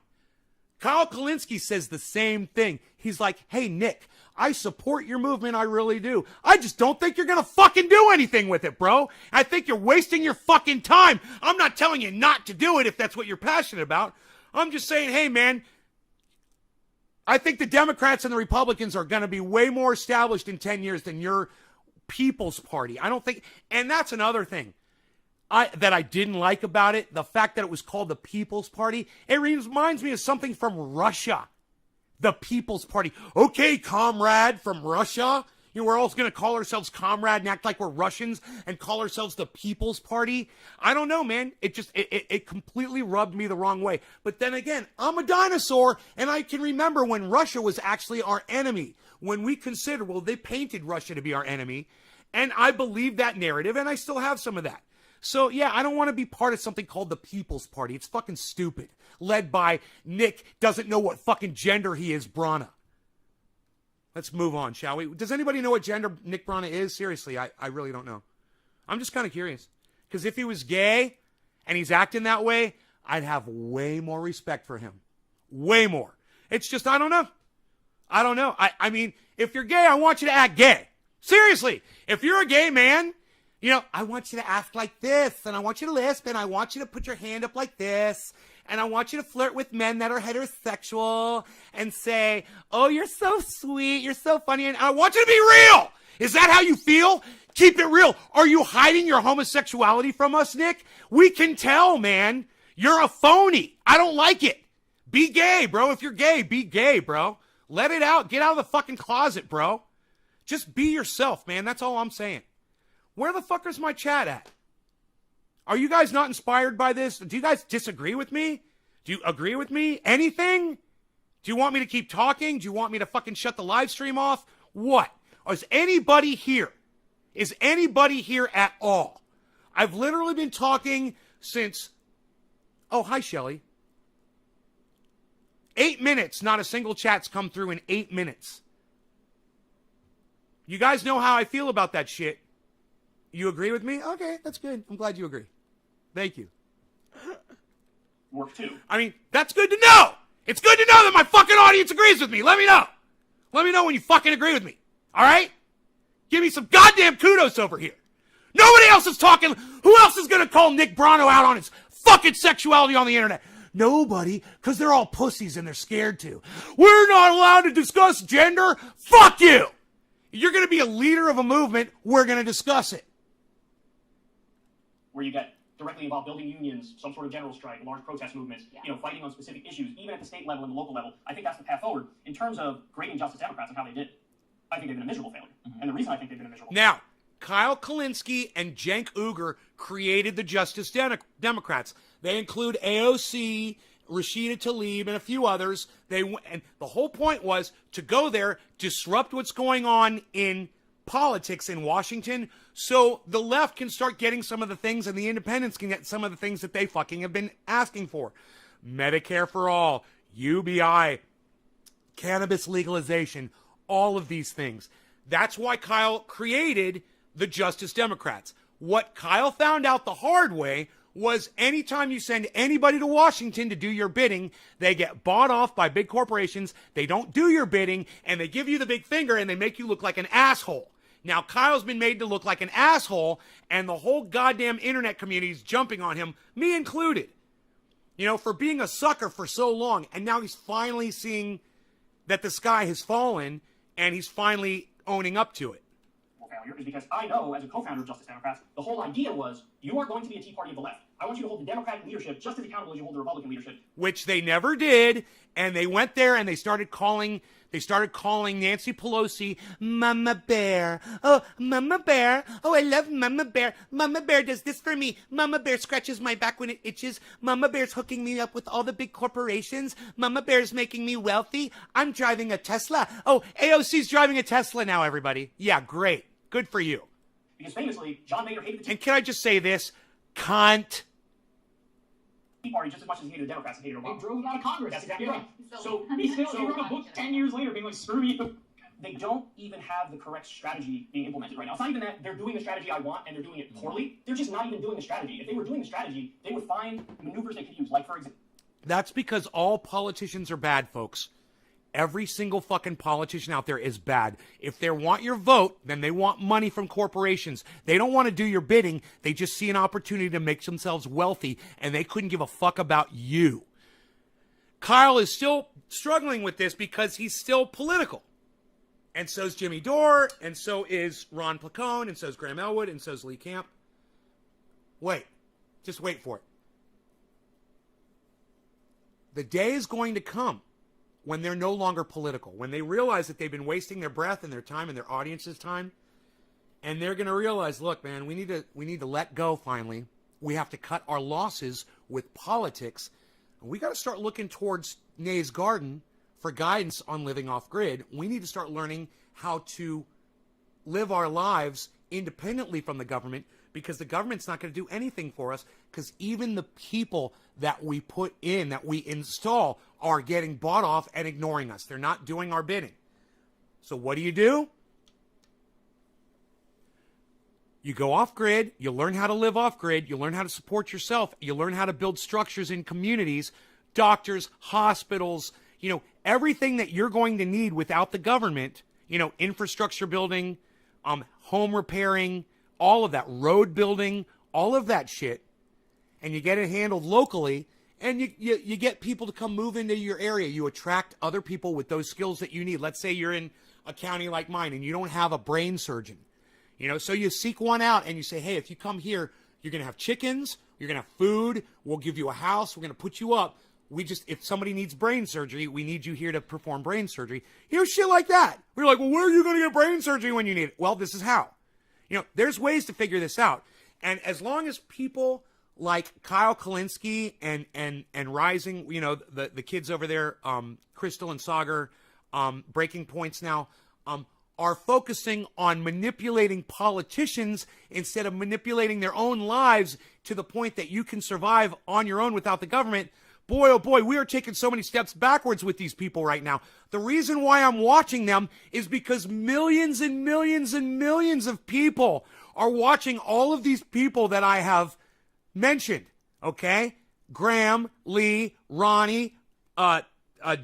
Kyle Kullinski says the same thing. He's like, hey, Nick, I support your movement, I really do. I just don't think you're going to fucking do anything with it, bro. I think you're wasting your fucking time. I'm not telling you not to do it if that's what you're passionate about. I'm just saying, hey, man, I think the Democrats and the Republicans are going to be way more established in 10 years than your People's Party. I don't think, and that's another thing that I didn't like about it, the fact that it was called the People's Party. It reminds me of something from Russia. The People's Party. Okay, comrade from Russia. You know, we're all going to call ourselves comrade and act like we're Russians and call ourselves the People's Party. I don't know, man. It completely rubbed me the wrong way. But then again, I'm a dinosaur, and I can remember when Russia was actually our enemy. When we considered, well, they painted Russia to be our enemy, and I believe that narrative, and I still have some of that. So, yeah, I don't want to be part of something called the People's Party. It's fucking stupid. Led by Nick, doesn't know what fucking gender he is, Brana. Let's move on, shall we? Does anybody know what gender Nick Brana is? Seriously, I really don't know. I'm just kind of curious. Because if he was gay and he's acting that way, I'd have way more respect for him. Way more. It's just, I don't know. I mean, if you're gay, I want you to act gay. Seriously. If you're a gay man, you know, I want you to act like this, and I want you to lisp, and I want you to put your hand up like this, and I want you to flirt with men that are heterosexual and say, oh, you're so sweet, you're so funny, and I want you to be real. Is that how you feel? Keep it real. Are you hiding your homosexuality from us, Nick? We can tell, man. You're a phony. I don't like it. Be gay, bro. If you're gay, be gay, bro. Let it out. Get out of the fucking closet, bro. Just be yourself, man. That's all I'm saying. Where the fuck is my chat at? Are you guys not inspired by this? Do you guys disagree with me? Do you agree with me? Anything? Do you want me to keep talking? Do you want me to fucking shut the live stream off? What? Is anybody here? Is anybody here at all? I've literally been talking since... Oh, hi, Shelly. 8 minutes. Not a single chat's come through in 8 minutes. You guys know how I feel about that shit. You agree with me? Okay, that's good. I'm glad you agree. Thank you. Work too. I mean, that's good to know. It's good to know that my fucking audience agrees with me. Let me know. Let me know when you fucking agree with me. All right? Give me some goddamn kudos over here. Nobody else is talking. Who else is going to call Nick Brano out on his fucking sexuality on the internet? Nobody, because they're all pussies and they're scared to. We're not allowed to discuss gender. Fuck you. You're going to be a leader of a movement. We're going to discuss it. Where you got directly involved building unions, some sort of general strike, large protest movements, fighting on specific issues, even at the state level and the local level. I think that's the path forward. In terms of grading Justice Democrats and how they did, I think they've been a miserable failure. And the reason I think they've been a miserable Now, Kyle Kullinski and Cenk Uygur created the Justice Democrats. They include AOC, Rashida Tlaib, and a few others. And the whole point was to go there, disrupt what's going on in politics in Washington, so the left can start getting some of the things and the independents can get some of the things that they fucking have been asking for. Medicare for all, UBI, cannabis legalization, all of these things. That's why Kyle created the Justice Democrats. What Kyle found out the hard way was anytime you send anybody to Washington to do your bidding, they get bought off by big corporations, they don't do your bidding, and they give you the big finger and they make you look like an asshole. Now, Kyle's been made to look like an asshole, and the whole goddamn internet community is jumping on him, me included, for being a sucker for so long. And now he's finally seeing that the sky has fallen, and he's finally owning up to it. failure is because I know, as a co-founder of Justice Democrats, the whole idea was you are going to be a Tea Party of the left. I want you to hold the Democratic leadership just as accountable as you hold the Republican leadership. Which they never did, and they went there and they started calling Nancy Pelosi Mama Bear. Oh, Mama Bear. Oh, I love Mama Bear. Mama Bear does this for me. Mama Bear scratches my back when it itches. Mama Bear's hooking me up with all the big corporations. Mama Bear's making me wealthy. I'm driving a Tesla. Oh, AOC's driving a Tesla now, everybody. Yeah, great. Good for you. Because famously, John Mayer hated the And can I just say this? Cunt. Tea Party just as much as he hated the Democrats and hated Obama. They drove him out of Congress. That's exactly right. So He wrote a book 10 years later being like, screw you. They don't even have the correct strategy being implemented right now. It's not even that they're doing the strategy I want and they're doing it poorly. They're just not even doing the strategy. If they were doing the strategy, they would find maneuvers they could use. Like, for example... That's because all politicians are bad, folks. Every single fucking politician out there is bad. If they want your vote, then they want money from corporations. They don't want to do your bidding. They just see an opportunity to make themselves wealthy, and they couldn't give a fuck about you. Kyle is still struggling with this because he's still political. And so's Jimmy Dore, and so is Ron Placone, and so's Graham Elwood, and so's Lee Camp. Wait. Just wait for it. The day is going to come when they're no longer political, when they realize that they've been wasting their breath and their time and their audience's time, and they're going to realize, look, man, we need to let go finally. We have to cut our losses with politics. And we got to start looking towards Nay's Garden for guidance on living off grid. We need to start learning how to live our lives independently from the government, because the government's not going to do anything for us, because even the people that we put in, that we install, are getting bought off and ignoring us. They're not doing our bidding. So what do? You go off grid, you learn how to live off grid, you learn how to support yourself, you learn how to build structures in communities, doctors, hospitals, everything that you're going to need without the government, infrastructure building, home repairing, all of that, road building, all of that shit, and you get it handled locally, and you get people to come move into your area. You attract other people with those skills that you need. Let's say you're in a county like mine and you don't have a brain surgeon, so you seek one out and you say, hey, if you come here, you're going to have chickens, you're going to have food, we'll give you a house, we're going to put you up. If somebody needs brain surgery, we need you here to perform brain surgery. Shit like that. We're like, well, where are you going to get brain surgery when you need it? Well, this is how. There's ways to figure this out. And as long as people like Kyle Kullinski and Rising, the kids over there, Crystal and Sagar, Breaking Points now, are focusing on manipulating politicians instead of manipulating their own lives to the point that you can survive on your own without the government, boy, oh boy, we are taking so many steps backwards with these people right now. The reason why I'm watching them is because millions and millions and millions of people are watching all of these people that I have mentioned, okay? Graham, Lee, Ronnie,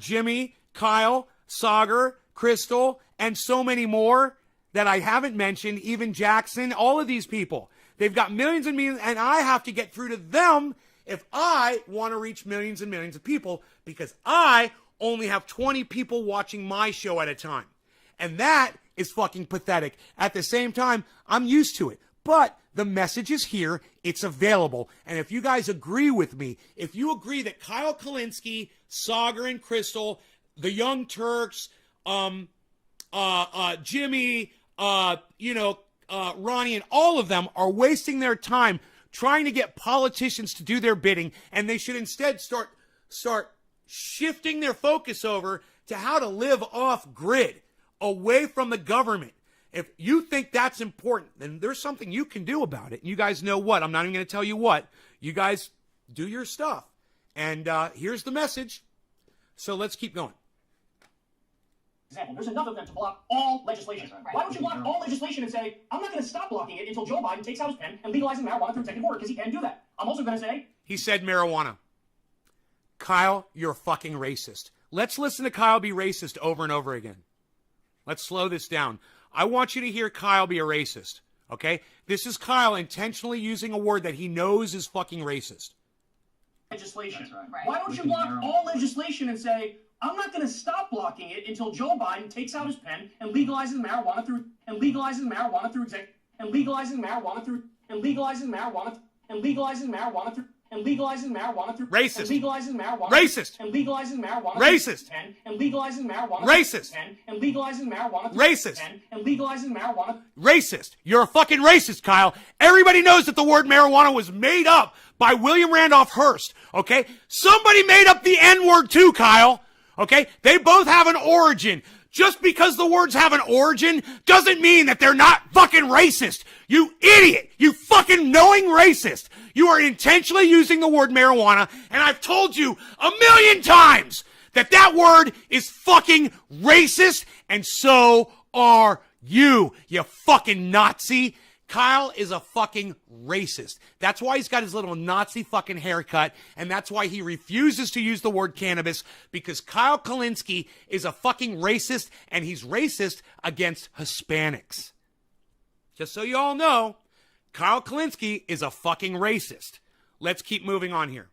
Jimmy, Kyle, Sagar, Crystal, and so many more that I haven't mentioned, even Jackson, all of these people. They've got millions and millions, and I have to get through to them if I want to reach millions and millions of people, because I only have 20 people watching my show at a time. And that is fucking pathetic. At the same time, I'm used to it. But The message is here. It's available. And if you guys agree with me, if you agree that Kyle Kullinski, Sagar and Crystal, the Young Turks, Jimmy, Ronnie, and all of them are wasting their time trying to get politicians to do their bidding, and they should instead start shifting their focus over to how to live off grid, away from the government. If you think that's important, then there's something you can do about it. And you guys know what. I'm not even going to tell you what. You guys do your stuff. And here's the message. So let's keep going. Example, there's enough of them to block all legislation. Right. Why don't you block all legislation and say, I'm not going to stop blocking it until Joe Biden takes out his pen and legalizes marijuana through executive order, because he can do that. I'm also going to say... He said marijuana. Kyle, you're a fucking racist. Let's listen to Kyle be racist over and over again. Let's slow this down. I want you to hear Kyle be a racist, okay? This is Kyle intentionally using a word that he knows is fucking racist. Legislation. Right. Why don't you block all legislation and say, I'm not going to stop blocking it until Joe Biden takes out his pen and legalizes marijuana through Racist. And legalizing marijuana. Racist. And legalizing marijuana. Racist. And legalizing marijuana. Racist. And legalizing marijuana. Racist. And legalizing marijuana. Racist. You're a fucking racist, Kyle. Everybody knows that the word marijuana was made up by William Randolph Hearst, okay? Somebody made up the N-word too, Kyle, okay? They both have an origin. Just because the words have an origin doesn't mean that they're not fucking racist. You idiot. You fucking knowing racist. You are intentionally using the word marijuana, and I've told you a million times that that word is fucking racist, and so are you fucking Nazi. Kyle is a fucking racist. That's why he's got his little Nazi fucking haircut, and that's why he refuses to use the word cannabis, because Kyle Kullinski is a fucking racist, and he's racist against Hispanics. Just so you all know, Kyle Kullinski is a fucking racist. Let's keep moving on here.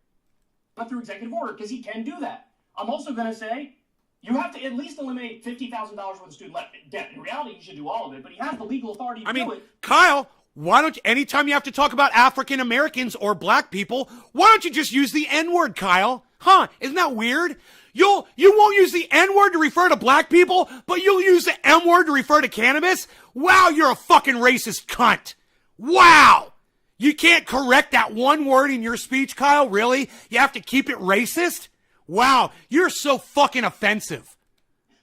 Not through executive order, because he can do that. I'm also going to say, you have to at least eliminate $50,000 worth of student debt. In reality, you should do all of it, but he has the legal authority to do it. Kyle, why don't you, anytime you have to talk about African Americans or black people, why don't you just use the N-word, Kyle? Huh? Isn't that weird? You won't use the N-word to refer to black people, but you'll use the M-word to refer to cannabis? Wow, you're a fucking racist cunt. Wow. You can't correct that one word in your speech, Kyle? Really? You have to keep it racist? Wow, you're so fucking offensive.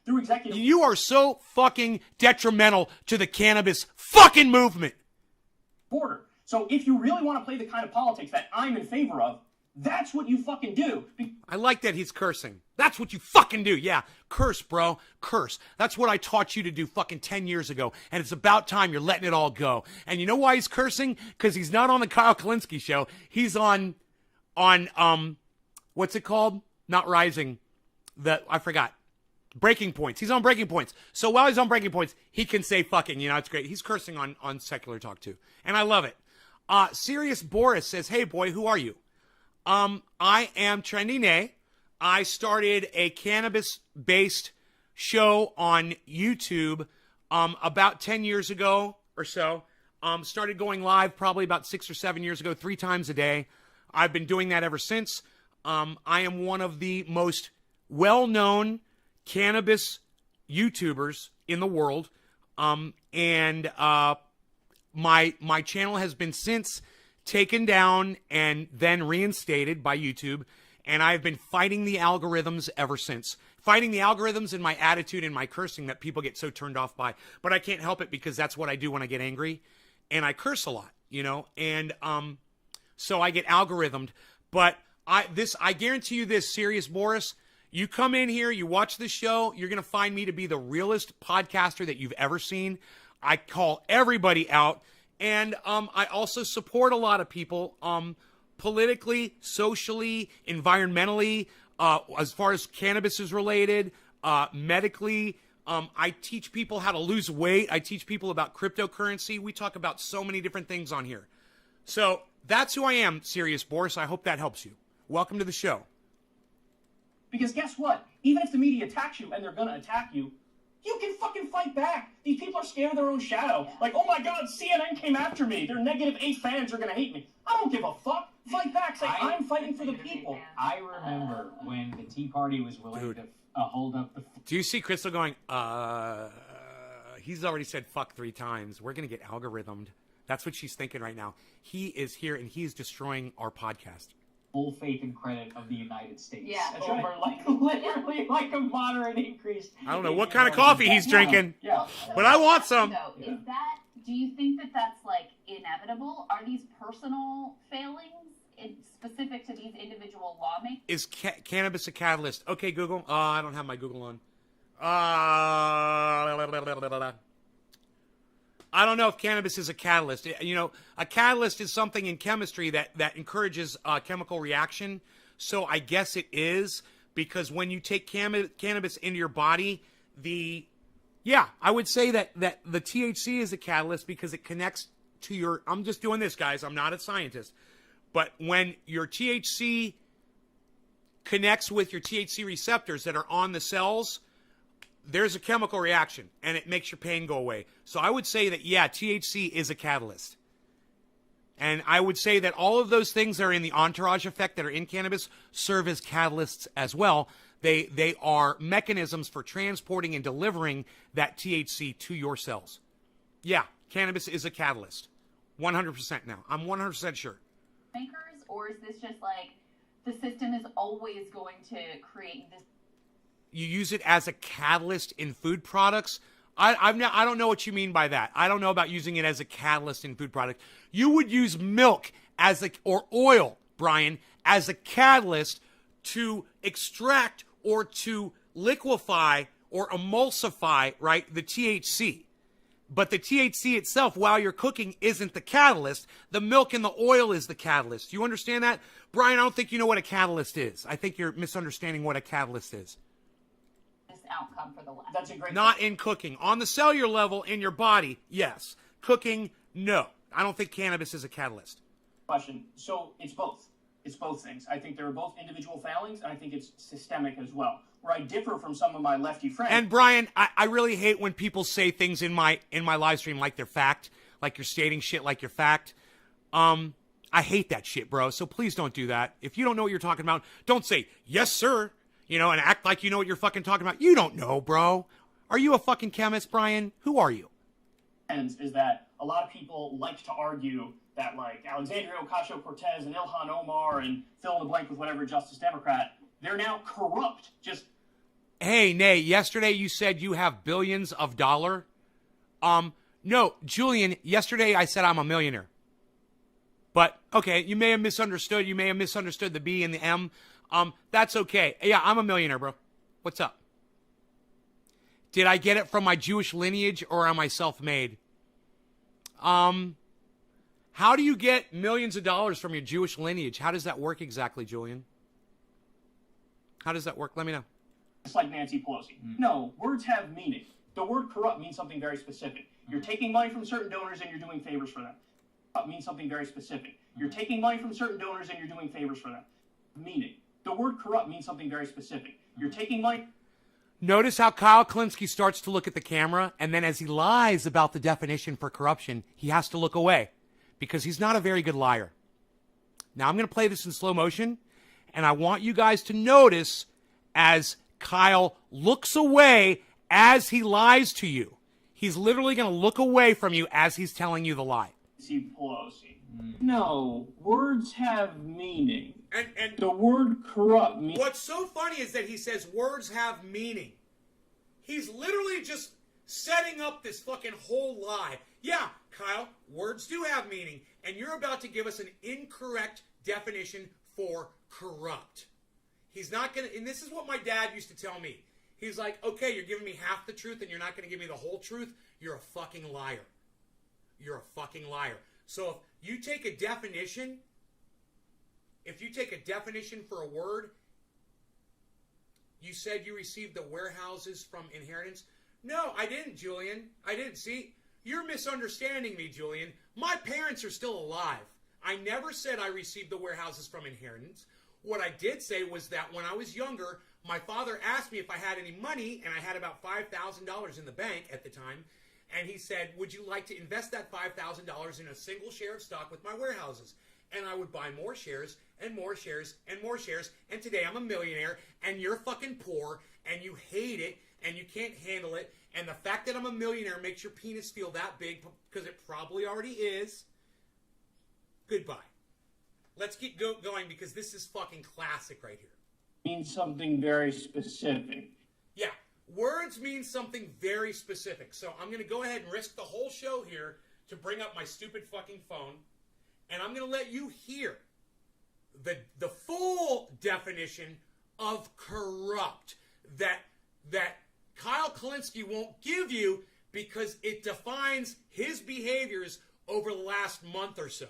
Through executive You are so fucking detrimental to the cannabis fucking movement. order. So if you really want to play the kind of politics that I'm in favor of, that's what you fucking do. I like that he's cursing. That's what you fucking do. Yeah, curse, bro. Curse. That's what I taught you to do fucking 10 years ago. And it's about time you're letting it all go. And you know why he's cursing? Because he's not on the Kyle Kullinski show. He's on what's it called? Not Rising. I forgot. Breaking Points. He's on Breaking Points. So while he's on Breaking Points, he can say fucking, it's great. He's cursing on Secular Talk too. And I love it. Serious Boris says, hey boy, who are you? I am Trendy Nay. I started a cannabis-based show on YouTube about 10 years ago or so. Started going live probably about 6 or 7 years ago, 3 times a day. I've been doing that ever since. I am one of the most well-known cannabis YouTubers in the world. And my channel has been since taken down and then reinstated by YouTube, and I've been fighting the algorithms ever since. Fighting the algorithms and my attitude and my cursing that people get so turned off by. But I can't help it because that's what I do when I get angry, and I curse a lot, and so I get algorithmed. But I guarantee you this, Serious Boris, you come in here, you watch this show, you're going to find me to be the realest podcaster that you've ever seen. I call everybody out. And I also support a lot of people politically, socially, environmentally, as far as cannabis is related, medically. I teach people how to lose weight. I teach people about cryptocurrency. We talk about so many different things on here. So that's who I am, Serious Boris. I hope that helps you. Welcome to the show. Because guess what? Even if the media attacks you, and they're going to attack you, you can fucking fight back. These people are scared of their own shadow. Like, oh my God, CNN came after me. Their -8 fans are gonna hate me. I don't give a fuck. Fight back. Say, I'm fighting for the people. I remember when the Tea Party was willing to hold up the... Do you see Crystal going, he's already said fuck 3 times. We're going to get algorithmed. That's what she's thinking right now. He is here and he's destroying our podcast. Full faith and credit of the United States. Yeah. That's over literally like a moderate increase. I don't know what kind of coffee he's drinking, Yeah. but I want some. Is that, do you think that that's like inevitable? Are these personal failings specific to these individual lawmakers? Is cannabis a catalyst? Okay, Google. I don't have my Google on. I don't know if cannabis is a catalyst. You know, a catalyst is something in chemistry that encourages chemical reaction. So I guess it is, because when you take cannabis into your body, I would say that the THC is a catalyst because it connects to your, I'm just doing this, guys. I'm not a scientist. But when your THC connects with your THC receptors that are on the cells, there's a chemical reaction, and it makes your pain go away. So I would say that, yeah, THC is a catalyst. And I would say that all of those things that are in the entourage effect that are in cannabis serve as catalysts as well. They are mechanisms for transporting and delivering that THC to your cells. Yeah, cannabis is a catalyst. 100% now. I'm 100% sure. Makers, or is this just like the system is always going to create this? You use it as a catalyst in food products. I don't know what you mean by that. I don't know about using it as a catalyst in food products. You would use milk or oil, Brian, as a catalyst to extract or to liquefy or emulsify, right, the THC. But the THC itself, while you're cooking, isn't the catalyst. The milk and the oil is the catalyst. Do you understand that? Brian, I don't think you know what a catalyst is. I think you're misunderstanding what a catalyst is. Outcome for the left. That's a great Not in cooking. On the cellular level in your body, yes. Cooking, no. I don't think cannabis is a catalyst. question. So it's both. It's both things. I think there are both individual failings, and I think it's systemic as well. Where I differ from some of my lefty friends. And Brian, I really hate when people say things in my live stream like they're fact, like you're stating shit like you're fact. I hate that shit, bro. So please don't do that. If you don't know what you're talking about, don't say, yes, sir, you know, and act like you know what you're fucking talking about. You don't know, bro. Are you a fucking chemist, Brian? Who are you? Is that a lot of people like to argue that, like, Alexandria Ocasio-Cortez and Ilhan Omar and fill in the blank with whatever Justice Democrat, they're now corrupt. Just Hey, Nay, yesterday you said you have billions of dollars. No, Julian, yesterday I said I'm a millionaire. But, okay, you may have misunderstood. You may have misunderstood the B and the M. That's okay. Yeah, I'm a millionaire, bro. What's up? Did I get it from my Jewish lineage or am I self-made? How do you get millions of dollars from your Jewish lineage? How does that work exactly, Julian? How does that work? Let me know. it's like Nancy Pelosi. No, words have meaning. The word corrupt means something very specific. You're taking money from certain donors and you're doing favors for them. Corrupt means something very specific. You're taking money from certain donors and you're doing favors for them. Meaning. The word corrupt means something very specific. You're taking money. Notice how Kyle Kullinski starts to look at the camera, and then as he lies about the definition for corruption, he has to look away because he's not a very good liar. Now, I'm going to play this in slow motion, and I want you guys to notice as Kyle looks away as he lies to you. He's literally going to look away from you as he's telling you the lie. Nancy Pelosi. No, words have meaning. And The word corrupt means... what's so funny is that he says words have meaning. He's literally just setting up this fucking whole lie. Yeah, Kyle, words do have meaning, and you're about to give us an incorrect definition for corrupt. He's not going to, and this is what my dad used to tell me. He's like, okay, you're giving me half the truth and you're not going to give me the whole truth. You're a fucking liar. You're a fucking liar. So if you take a definition... If you take a definition for a word, you said you received the warehouses from inheritance. No, I didn't, Julian. I didn't. See, you're misunderstanding me, Julian. My parents are still alive. I never said I received the warehouses from inheritance. What I did say was that when I was younger, my father asked me if I had any money, and I had about $5,000 in the bank at the time, and he said, would you like to invest that $5,000 in a single share of stock with my warehouses? And I would buy more shares and more shares and more shares, and today I'm a millionaire, and you're fucking poor, and you hate it, and you can't handle it, and the fact that I'm a millionaire makes your penis feel that big, because it probably already is. Goodbye. Let's keep going, because this is fucking classic right here. Means something very specific. Yeah, words mean something very specific. So I'm going to go ahead and risk the whole show here to bring up my stupid fucking phone, and I'm going to let you hear the full definition of corrupt that Kyle Kullinski won't give you, because it defines his behaviors over the last month or so.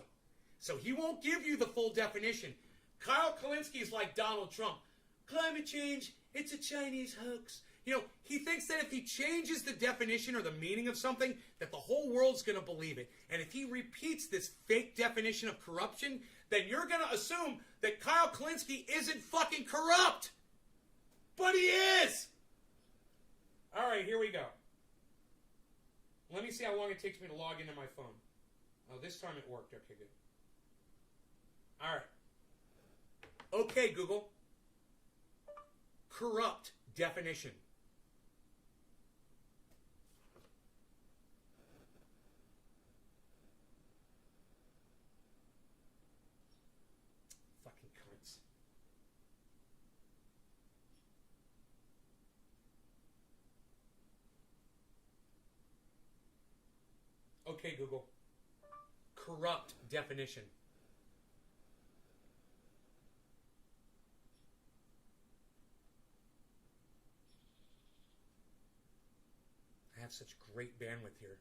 So he won't give you the full definition. Kyle Kullinski is like Donald Trump. Climate change, it's a Chinese hoax. You know, he thinks that if he changes the definition or the meaning of something, that the whole world's going to believe it. And if he repeats this fake definition of corruption, then you're going to assume that Kyle Kullinski isn't fucking corrupt. But he is! All right, here we go. Let me see how long it takes me to log into my phone. Oh, this time it worked. Okay, good. All right. Okay, Google. Corrupt definition. Fucking cunts. Okay, Google. Corrupt definition. I have such great bandwidth here.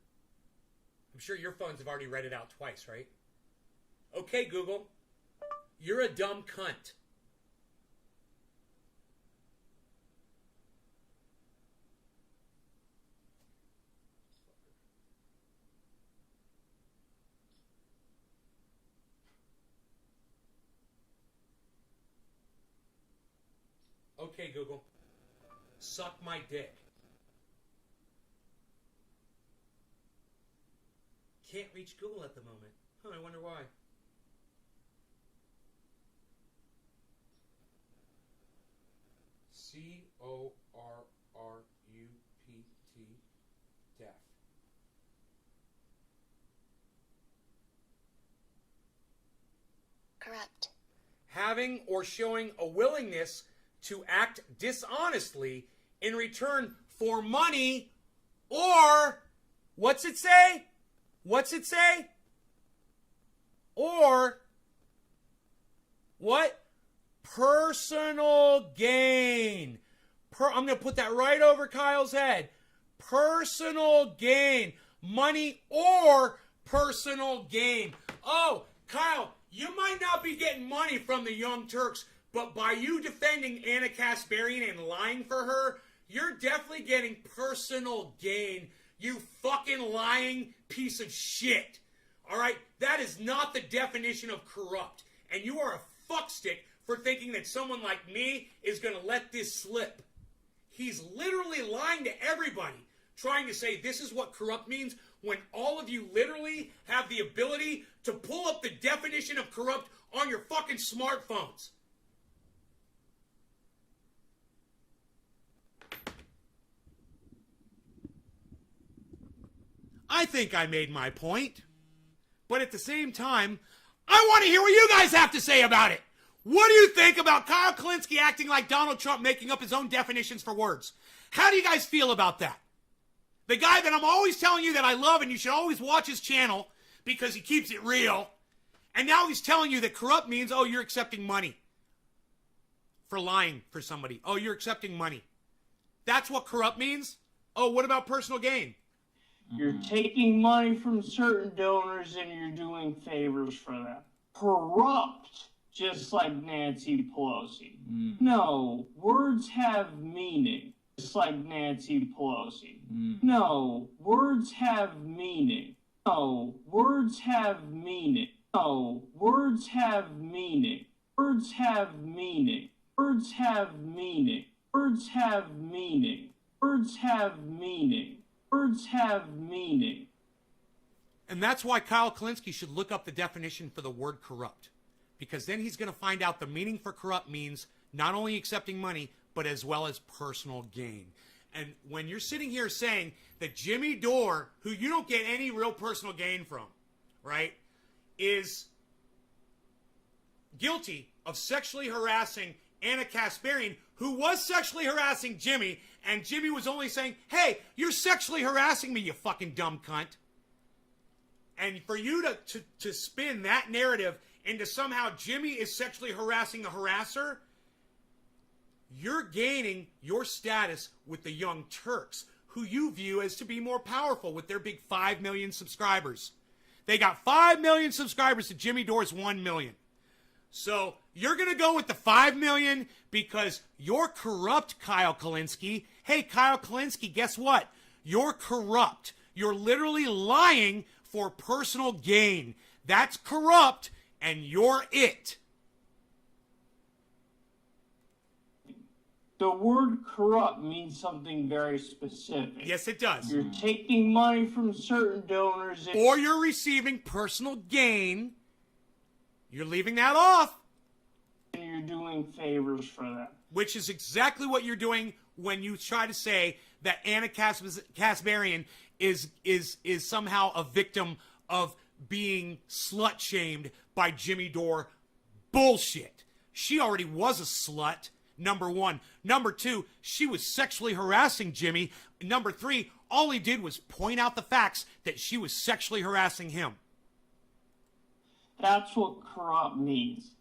I'm sure your phones have already read it out twice, right? Okay, Google. You're a dumb cunt. Okay, Google. Suck my dick. Can't reach Google at the moment. Huh, I wonder why. C-O-R-R-U-P-T, deaf. Corrupt. Having or showing a willingness to act dishonestly in return for money, or, what's it say? What's it say? Or, what? Personal gain. I'm going to put that right over Kyle's head. Personal gain. Money or personal gain. Oh, Kyle, you might not be getting money from the Young Turks, but by you defending Anna Kasparian and lying for her, you're definitely getting personal gain. You fucking lying piece of shit. All right? That is not the definition of corrupt. And you are a fuckstick for thinking that someone like me is going to let this slip. He's literally lying to everybody, trying to say this is what corrupt means, when all of you literally have the ability to pull up the definition of corrupt on your fucking smartphones. I think I made my point. But at the same time, I want to hear what you guys have to say about it. What do you think about Kyle Kullinski acting like Donald Trump, making up his own definitions for words? How do you guys feel about that? The guy that I'm always telling you that I love and you should always watch his channel because he keeps it real. And now he's telling you that corrupt means, oh, you're accepting money for lying for somebody. Oh, you're accepting money. That's what corrupt means? Oh, what about personal gain? You're taking money from certain donors and you're doing favors for them. Corrupt, just like Nancy Pelosi. No, words have meaning, just like Nancy Pelosi. No, words have meaning. No, words have meaning. No, words have meaning. Words have meaning. Words have meaning. Words have meaning. Words have meaning. Words have meaning. And that's why Kyle Kullinski should look up the definition for the word corrupt. Because then he's going to find out the meaning for corrupt means not only accepting money, but as well as personal gain. And when you're sitting here saying that Jimmy Dore, who you don't get any real personal gain from, right, is guilty of sexually harassing Anna Kasparian, who was sexually harassing Jimmy, and Jimmy was only saying, hey, you're sexually harassing me, you fucking dumb cunt. And for you to spin that narrative into somehow Jimmy is sexually harassing the harasser, you're gaining your status with the Young Turks, who you view as to be more powerful with their big 5 million subscribers. They got 5 million subscribers to Jimmy Dore's 1 million. So you're going to go with the 5 million because you're corrupt, Kyle Kullinski. Hey, Kyle Kullinski, guess what? You're corrupt. You're literally lying for personal gain. That's corrupt, and you're it. The word corrupt means something very specific. Yes, it does. You're taking money from certain donors. Or you're receiving personal gain. You're leaving that off. And you're doing favors for them. Which is exactly what you're doing when you try to say that Anna Kasparian is somehow a victim of being slut-shamed by Jimmy Dore. Bullshit. She already was a slut, number one. Number two, she was sexually harassing Jimmy. Number three, all he did was point out the facts that she was sexually harassing him. That's what corrupt means.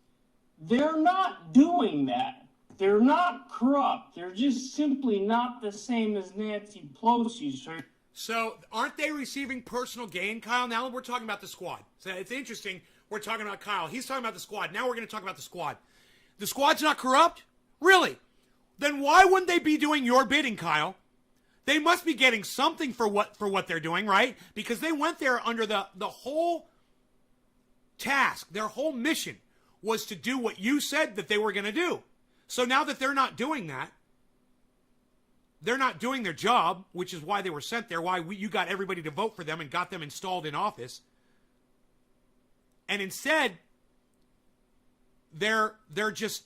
They're not doing that. They're not corrupt. They're just simply not the same as Nancy Pelosi, sir. So, aren't they receiving personal gain, Kyle? Now we're talking about the squad. So, it's interesting. We're talking about Kyle. He's talking about the squad. Now we're going to talk about the squad. The squad's not corrupt? Really? Then why wouldn't they be doing your bidding, Kyle? They must be getting something for what they're doing, right? Because they went there under the whole task. Their whole mission was to do what you said that they were going to do. So now that they're not doing that, they're not doing their job, which is why they were sent there, why you got everybody to vote for them and got them installed in office. And instead, they're just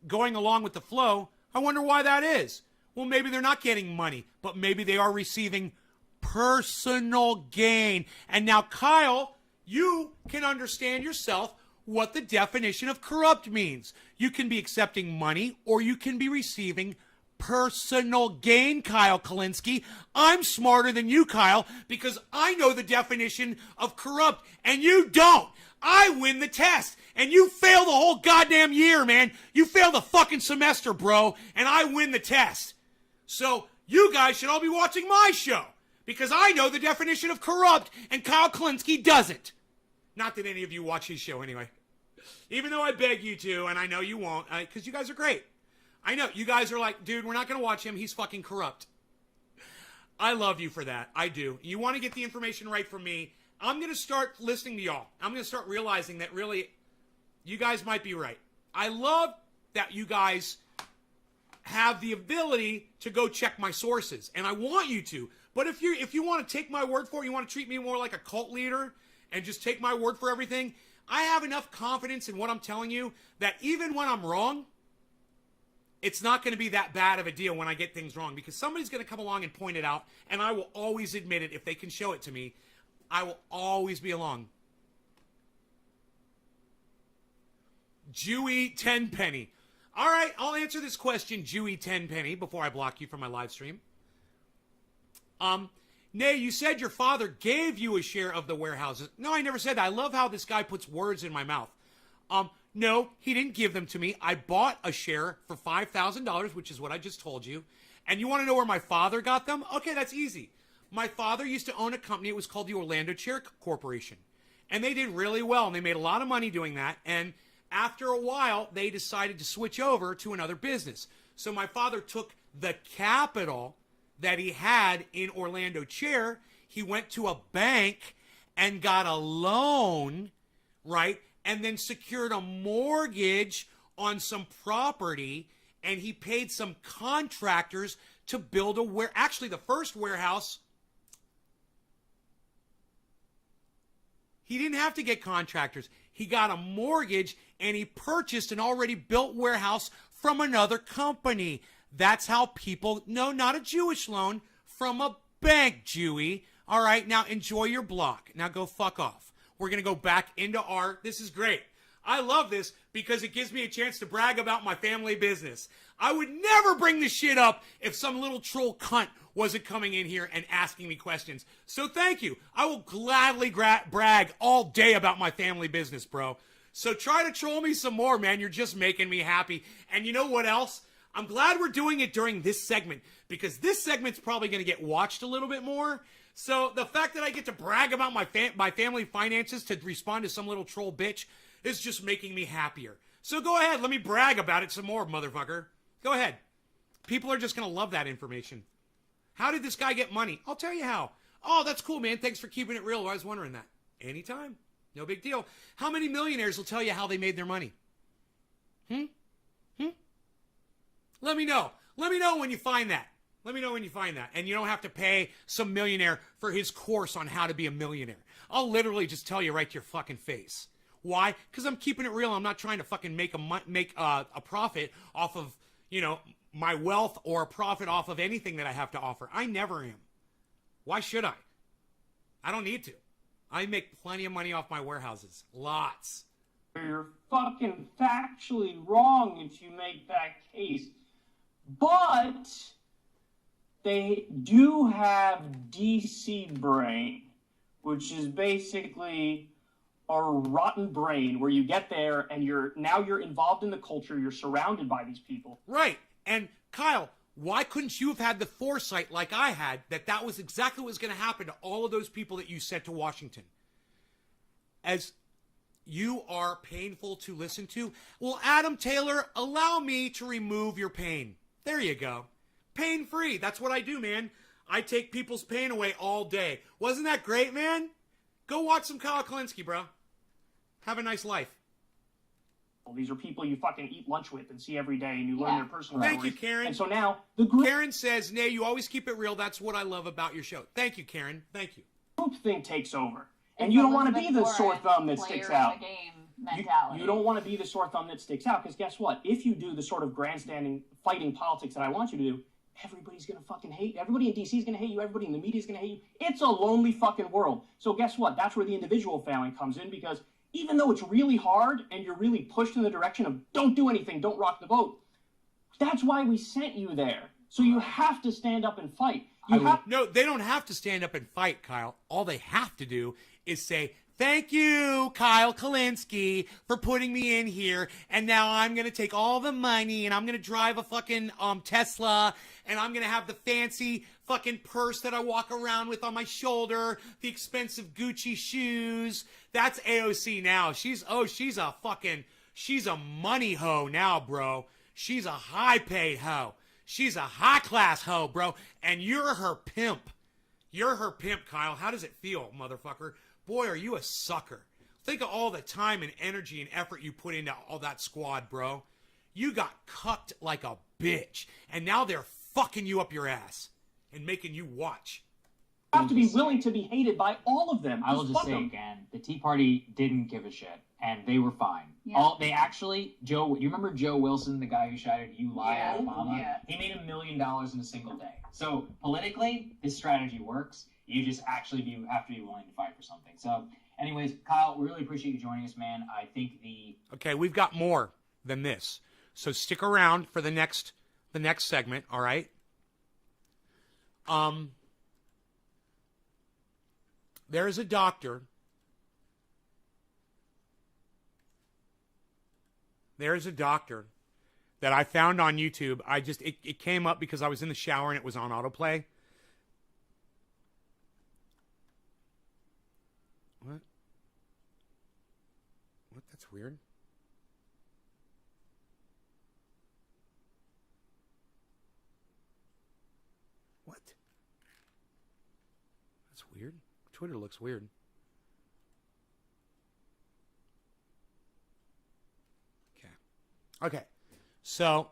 going along with the flow. I wonder why that is. Well, maybe they're not getting money, but maybe they are receiving personal gain. And now, Kyle, you can understand yourself what the definition of corrupt means. You can be accepting money or you can be receiving personal gain, Kyle Kullinski. I'm smarter than you, Kyle, because I know the definition of corrupt and you don't. I win the test and you fail the whole goddamn year, man. You fail the fucking semester, bro, and I win the test. So you guys should all be watching my show because I know the definition of corrupt and Kyle Kullinski doesn't. Not that any of you watch his show anyway. Even though I beg you to, and I know you won't, because you guys are great. I know, you guys are like, dude, we're not going to watch him. He's fucking corrupt. I love you for that. I do. You want to get the information right from me. I'm going to start listening to y'all. I'm going to start realizing that really, you guys might be right. I love that you guys have the ability to go check my sources, and I want you to. But if you want to take my word for it, you want to treat me more like a cult leader and just take my word for everything, I have enough confidence in what I'm telling you that even when I'm wrong, it's not going to be that bad of a deal when I get things wrong because somebody's going to come along and point it out, and I will always admit it if they can show it to me. I will always be along. Jewy Tenpenny. All right, I'll answer this question, Jewy Tenpenny, before I block you from my live stream. Nay, you said your father gave you a share of the warehouses. No, I never said that. I love how this guy puts words in my mouth. No, he didn't give them to me. I bought a share for $5,000, which is what I just told you. And you want to know where my father got them? Okay, that's easy. My father used to own a company. It was called the Orlando Chair Corporation. And they did really well, and they made a lot of money doing that. And after a while, they decided to switch over to another business. So my father took the capital that he had in Orlando Chair. He went to a bank and got a loan, right? and then secured a mortgage on some property, and he paid some contractors to build actually the first warehouse. He didn't have to get contractors. He got a mortgage and he purchased an already built warehouse from another company. That's how people, no, not a Jewish loan, from a bank, Jewy. All right, now enjoy your block. Now go fuck off. We're going to go back into art. This is great. I love this because it gives me a chance to brag about my family business. I would never bring this shit up if some little troll cunt wasn't coming in here and asking me questions. So thank you. I will gladly brag all day about my family business, bro. So try to troll me some more, man. You're just making me happy. And you know what else? I'm glad we're doing it during this segment because this segment's probably going to get watched a little bit more. So the fact that I get to brag about my family finances to respond to some little troll bitch is just making me happier. So go ahead. Let me brag about it some more, motherfucker. Go ahead. People are just going to love that information. How did this guy get money? I'll tell you how. Oh, that's cool, man. Thanks for keeping it real. I was wondering that. Anytime. No big deal. How many millionaires will tell you how they made their money? Let me know. Let me know when you find that. Let me know when you find that. And you don't have to pay some millionaire for his course on how to be a millionaire. I'll literally just tell you right to your fucking face. Why? Because I'm keeping it real. I'm not trying to fucking make a profit off of, you know, my wealth or a profit off of anything that I have to offer. I never am. Why should I? I don't need to. I make plenty of money off my warehouses. Lots. You're fucking factually wrong if you make that case. But they do have DC brain, which is basically a rotten brain where you get there and you're involved in the culture, you're surrounded by these people. Right. And Kyle, why couldn't you have had the foresight like I had that was exactly what was going to happen to all of those people that you sent to Washington? As you are painful to listen to, well, Adam Taylor, allow me to remove your pain. There you go. Pain-free. That's what I do, man. I take people's pain away all day. Wasn't that great, man? Go watch some Kyle Kullinski, bro. Have a nice life. These are people you fucking eat lunch with and see every day, and you learn their personal Thank stories. you, Karen. And so now, Karen says, Nay, you always keep it real. That's what I love about your show. Thank you, Karen. Thank you. group thing takes over. And you don't want to be the sore thumb that sticks out. You don't want to be the sore thumb that sticks out, because guess what? If you do the sort of grandstanding, fighting politics that I want you to do, everybody's going to fucking hate you. Everybody in D.C. is going to hate you. Everybody in the media is going to hate you. It's a lonely fucking world. So guess what? That's where the individual failing comes in, because even though it's really hard and you're really pushed in the direction of don't do anything, don't rock the boat, that's why we sent you there. So you have to stand up and fight. No, they don't have to stand up and fight, Kyle. All they have to do is say, thank you, Kyle Kullinski, for putting me in here. And now I'm going to take all the money and I'm going to drive a fucking Tesla, and I'm going to have the fancy fucking purse that I walk around with on my shoulder, the expensive Gucci shoes. That's AOC now. She's a money hoe now, bro. She's a high paid hoe. She's a high class hoe, bro. And you're her pimp. You're her pimp, Kyle. How does it feel, motherfucker? Boy, are you a sucker. Think of all the time and energy and effort you put into all that squad, bro. You got cucked like a bitch. And now they're fucking you up your ass and making you watch. You have to be willing to be hated by all of them. I will just say again, the Tea Party didn't give a shit, and they were fine. Yeah. Do you remember Joe Wilson, the guy who shouted, "You lie," at Obama? Yeah. He made $1 million in a single day. So politically, his strategy works. You just have to be willing to fight for something. So anyways, Kyle, we really appreciate you joining us, man. I think Okay, we've got more than this. So stick around for the next segment, all right? There is a doctor. There is a doctor that I found on YouTube. It came up because I was in the shower and it was on autoplay. What? That's weird. What? That's weird. Twitter looks weird. Okay. So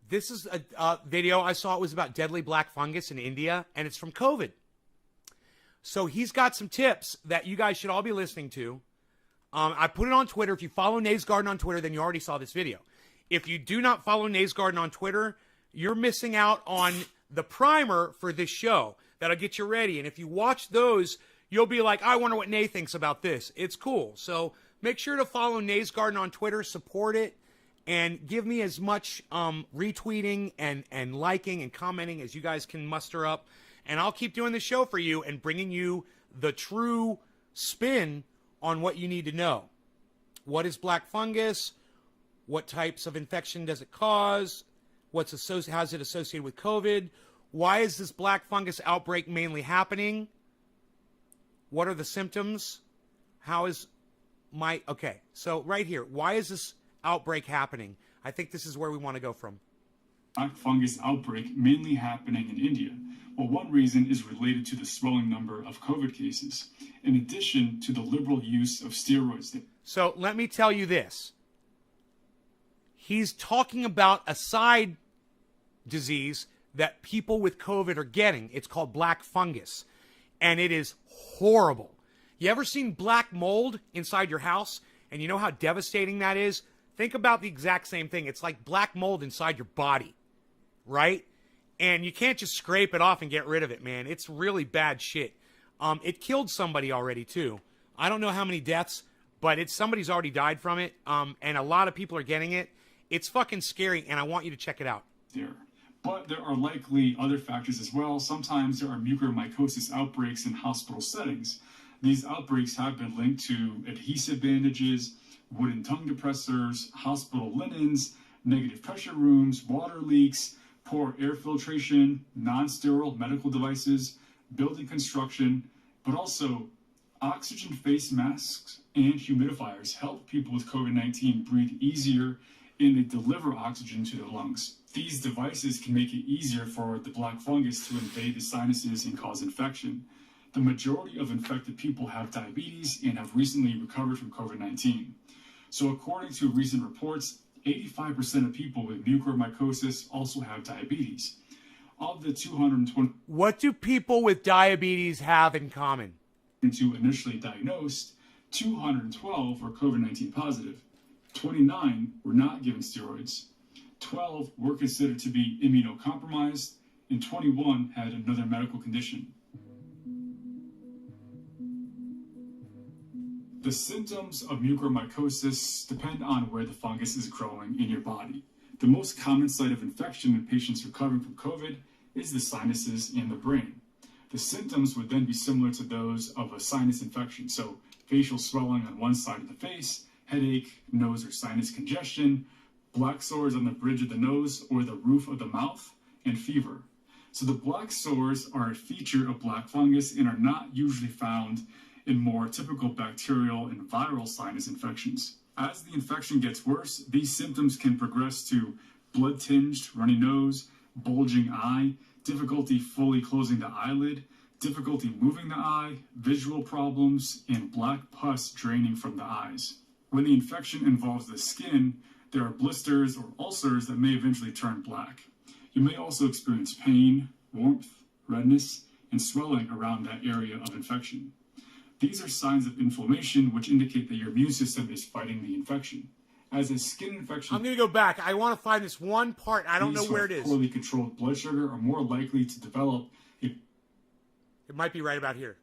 this is a video I saw. It was about deadly black fungus in India, and it's from COVID. So he's got some tips that you guys should all be listening to. I put it on Twitter. If you follow Nays Garden on Twitter, then you already saw this video. If you do not follow Nays Garden on Twitter, you're missing out on the primer for this show that'll get you ready. And if you watch those, you'll be like, I wonder what Nay thinks about this. It's cool. So make sure to follow Nays Garden on Twitter, support it, and give me as much retweeting and liking and commenting as you guys can muster up. And I'll keep doing the show for you and bringing you the true spin on what you need to know. What is black fungus? What types of infection does it cause? How's it associated with COVID? Why is this black fungus outbreak mainly happening? What are the symptoms? Okay, so right here, why is this outbreak happening? I think this is where we want to go from. Black fungus outbreak mainly happening in India. Well, one reason is related to the swelling number of COVID cases, in addition to the liberal use of steroids. So let me tell you this. He's talking about a side disease that people with COVID are getting. It's called black fungus, and it is horrible. You ever seen black mold inside your house, and you know how devastating that is? Think about the exact same thing. It's like black mold inside your body, right? And you can't just scrape it off and get rid of it, man. It's really bad shit. It killed somebody already, too. I don't know how many deaths, but somebody's already died from it, and a lot of people are getting it. It's fucking scary, and I want you to check it out. But there are likely other factors as well. Sometimes there are mucormycosis outbreaks in hospital settings. These outbreaks have been linked to adhesive bandages, wooden tongue depressors, hospital linens, negative pressure rooms, water leaks, poor air filtration, non-sterile medical devices, building construction, but also oxygen face masks and humidifiers help people with COVID-19 breathe easier, and they deliver oxygen to their lungs. These devices can make it easier for the black fungus to invade the sinuses and cause infection. The majority of infected people have diabetes and have recently recovered from COVID-19. So according to recent reports, 85% of people with mucormycosis also have diabetes. Of the 220... What do people with diabetes have in common? ...initially diagnosed, 212 were COVID-19 positive. 29 were not given steroids. 12 were considered to be immunocompromised, and 21 had another medical condition. The symptoms of mucormycosis depend on where the fungus is growing in your body. The most common site of infection in patients recovering from COVID is the sinuses and the brain. The symptoms would then be similar to those of a sinus infection, so facial swelling on one side of the face, headache, nose or sinus congestion, black sores on the bridge of the nose or the roof of the mouth, and fever. So the black sores are a feature of black fungus and are not usually found in more typical bacterial and viral sinus infections. As the infection gets worse, these symptoms can progress to blood-tinged runny nose, bulging eye, difficulty fully closing the eyelid, difficulty moving the eye, visual problems, and black pus draining from the eyes. When the infection involves the skin, there are blisters or ulcers that may eventually turn black. You may also experience pain, warmth, redness, and swelling around that area of infection. These are signs of inflammation which indicate that your immune system is fighting the infection. As a skin infection... I'm going to go back. I want to find this one part. I don't know where it is. Poorly controlled blood sugar are more likely to develop... It might be right about here.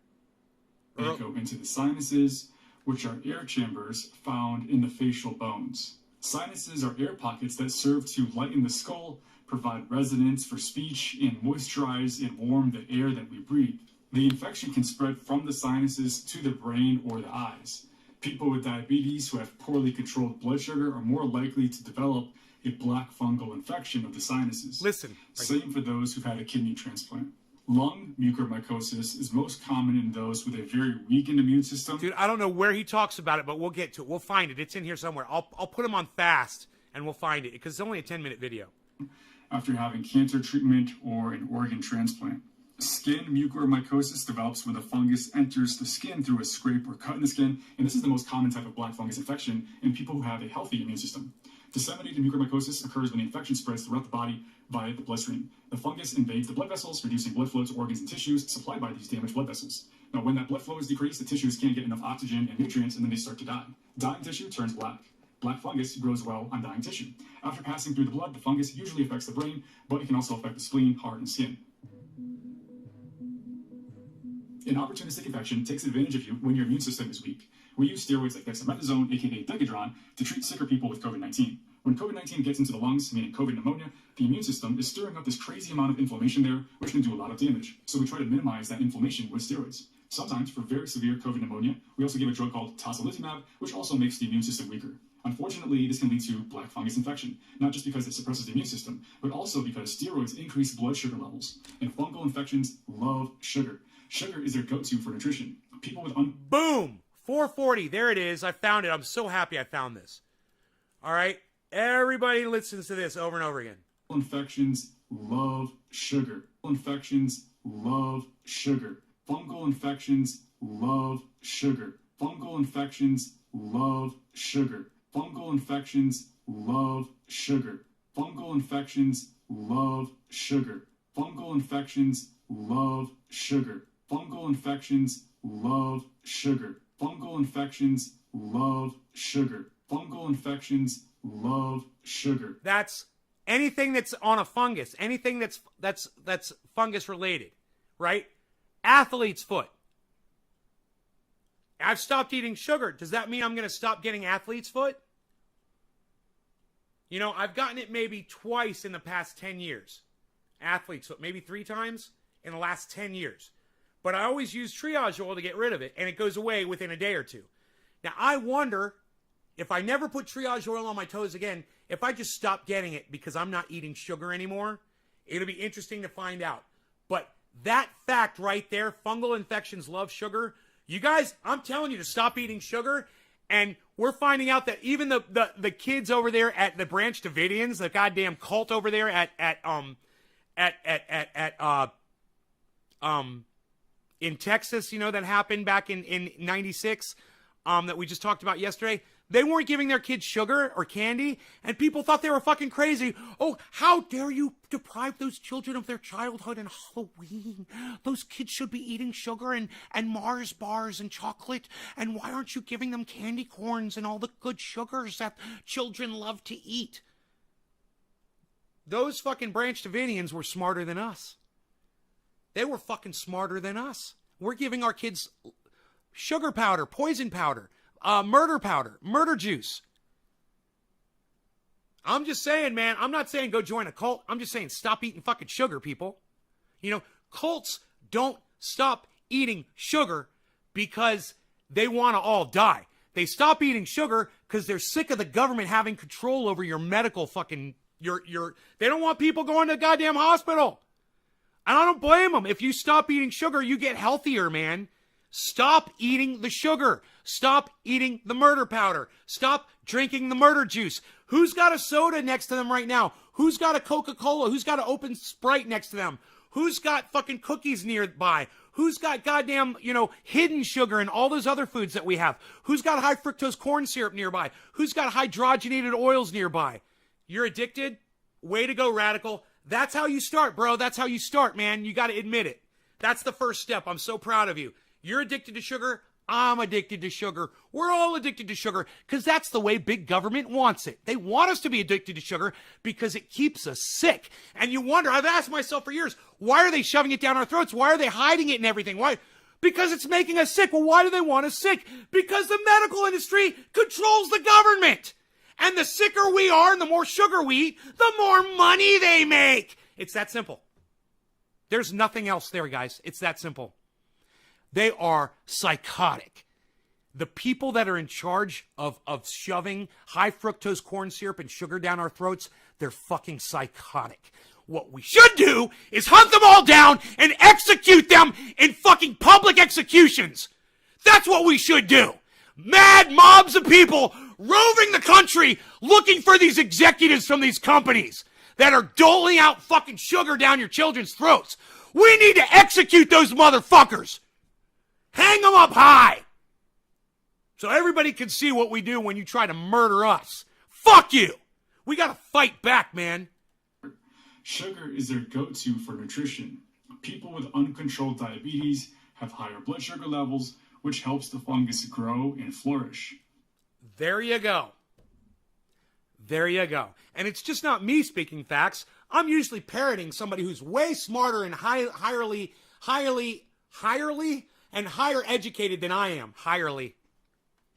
Go into the sinuses, which are air chambers found in the facial bones. Sinuses are air pockets that serve to lighten the skull, provide resonance for speech, and moisturize and warm the air that we breathe. The infection can spread from the sinuses to the brain or the eyes. People with diabetes who have poorly controlled blood sugar are more likely to develop a black fungal infection of the sinuses. Listen. Same for those who've had a kidney transplant. Lung mucormycosis is most common in those with a very weakened immune system. Dude, I don't know where he talks about it, but we'll get to it. We'll find it. It's in here somewhere. I'll put him on fast, and we'll find it, because it's only a 10-minute video. After having cancer treatment or an organ transplant. Skin mucormycosis develops when the fungus enters the skin through a scrape or cut in the skin, and this is the most common type of black fungus infection in people who have a healthy immune system. Disseminated mucormycosis occurs when the infection spreads throughout the body via the bloodstream. The fungus invades the blood vessels, reducing blood flow to organs and tissues supplied by these damaged blood vessels. Now, when that blood flow is decreased, the tissues can't get enough oxygen and nutrients, and then they start to die. Dying tissue turns black. Black fungus grows well on dying tissue. After passing through the blood, the fungus usually affects the brain, but it can also affect the spleen, heart, and skin. An opportunistic infection takes advantage of you when your immune system is weak. We use steroids like dexamethasone, aka Decadron, to treat sicker people with COVID-19. When COVID-19 gets into the lungs, meaning COVID pneumonia, the immune system is stirring up this crazy amount of inflammation there, which can do a lot of damage. So we try to minimize that inflammation with steroids. Sometimes, for very severe COVID pneumonia, we also give a drug called tocilizumab, which also makes the immune system weaker. Unfortunately, this can lead to black fungus infection, not just because it suppresses the immune system, but also because steroids increase blood sugar levels, and fungal infections love sugar. Sugar is their go-to for nutrition. People with Boom! 440. There it is. I found it. I'm so happy I found this. All right? Everybody listens to this over and over again. infections love sugar. Infections love sugar. Fungal infections love sugar. Fungal infections love sugar. Fungal infections love sugar. Fungal infections love sugar. Fungal infections love sugar. Fungal infections love sugar. Fungal infections love sugar. Fungal infections love sugar. That's anything that's on a fungus, anything that's fungus related, right? Athlete's foot. I've stopped eating sugar. Does that mean I'm going to stop getting athlete's foot? You know, I've gotten it maybe twice in the past 10 years. Athlete's foot, maybe 3 times in the last 10 years. But I always use triage oil to get rid of it, and it goes away within a day or two. Now, I wonder if I never put triage oil on my toes again, if I just stop getting it because I'm not eating sugar anymore, it'll be interesting to find out. But that fact right there, fungal infections love sugar. You guys, I'm telling you to stop eating sugar, and we're finding out that even the kids over there at the Branch Davidians, the goddamn cult over there in Texas, you know, that happened back in 96, that we just talked about yesterday. They weren't giving their kids sugar or candy, and people thought they were fucking crazy. Oh, how dare you deprive those children of their childhood and Halloween? Those kids should be eating sugar and Mars bars and chocolate, and why aren't you giving them candy corns and all the good sugars that children love to eat? Those fucking Branch Davidians were smarter than us. They were fucking smarter than us. We're giving our kids sugar powder, poison powder, murder powder, murder juice. I'm just saying, man, I'm not saying go join a cult. I'm just saying stop eating fucking sugar, people. You know, cults don't stop eating sugar because they want to all die. They stop eating sugar because they're sick of the government having control over your medical fucking, they don't want people going to the goddamn hospital. And I don't blame them. If you stop eating sugar, you get healthier, man. Stop eating the sugar. Stop eating the murder powder. Stop drinking the murder juice. Who's got a soda next to them right now? Who's got a Coca-Cola? Who's got an open Sprite next to them? Who's got fucking cookies nearby? Who's got goddamn, hidden sugar and all those other foods that we have? Who's got high fructose corn syrup nearby? Who's got hydrogenated oils nearby? You're addicted? Way to go, radical. That's how you start, bro. That's how you start, man. You got to admit it. That's the first step. I'm so proud of you. You're addicted to sugar. I'm addicted to sugar. We're all addicted to sugar because that's the way big government wants it. They want us to be addicted to sugar because it keeps us sick. And you wonder, I've asked myself for years, why are they shoving it down our throats? Why are they hiding it and everything? Why? Because it's making us sick. Well, why do they want us sick? Because the medical industry controls the government. And the sicker we are and the more sugar we eat, the more money they make. It's that simple. There's nothing else there, guys. It's that simple. They are psychotic. The people that are in charge of shoving high fructose corn syrup and sugar down our throats, they're fucking psychotic. What we should do is hunt them all down and execute them in fucking public executions. That's what we should do. Mad mobs of people roving the country looking for these executives from these companies that are doling out fucking sugar down your children's throats. We need to execute those motherfuckers. Hang them up high. So everybody can see what we do when you try to murder us. Fuck you. We gotta fight back, man. Sugar is their go-to for nutrition. People with uncontrolled diabetes have higher blood sugar levels, which helps the fungus grow and flourish. There you go. There you go. And it's just not me speaking facts. I'm usually parroting somebody who's way smarter and higher educated than I am. Hirely.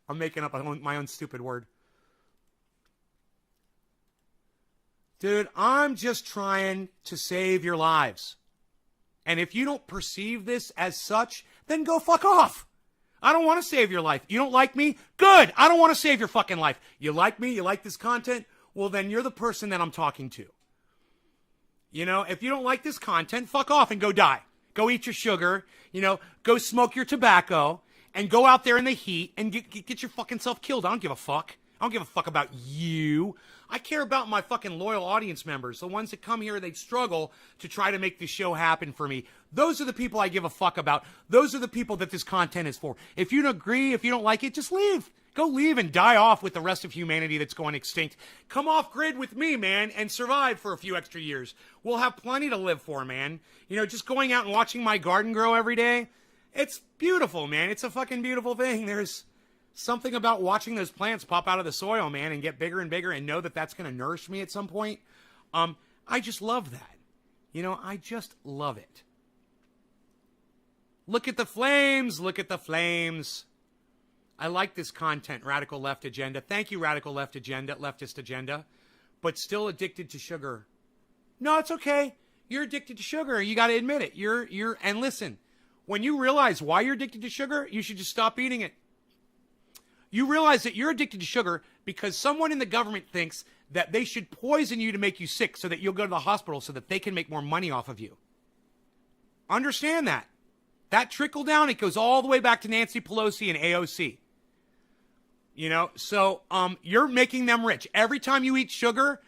I'm making up my own stupid word. Dude, I'm just trying to save your lives. And if you don't perceive this as such, then go fuck off. I don't want to save your life. You don't like me? Good. I don't want to save your fucking life. You like me? You like this content? Well, then you're the person that I'm talking to. You know, if you don't like this content, fuck off and go die. Go eat your sugar, you know, go smoke your tobacco, and go out there in the heat and get your fucking self killed. I don't give a fuck. I don't give a fuck about you. I care about my fucking loyal audience members, the ones that come here, they struggle to try to make this show happen for me. Those are the people I give a fuck about. Those are the people that this content is for. If you don't agree, if you don't like it, just leave. Go leave and die off with the rest of humanity that's going extinct. Come off grid with me, man, and survive for a few extra years. We'll have plenty to live for, man. You know, just going out and watching my garden grow every day, it's beautiful, man. It's a fucking beautiful thing. There's something about watching those plants pop out of the soil, man, and get bigger and bigger and know that that's going to nourish me at some point. I just love that. You know, I just love it. Look at the flames. Look at the flames. I like this content, Radical Left Agenda. Thank you, Radical Left Agenda, Leftist Agenda. But still addicted to sugar. No, it's okay. You're addicted to sugar. You got to admit it. And listen, when you realize why you're addicted to sugar, you should just stop eating it. You realize that you're addicted to sugar because someone in the government thinks that they should poison you to make you sick so that you'll go to the hospital so that they can make more money off of you. Understand that. That trickle down, it goes all the way back to Nancy Pelosi and AOC. You know, so you're making them rich. Every time you eat sugar,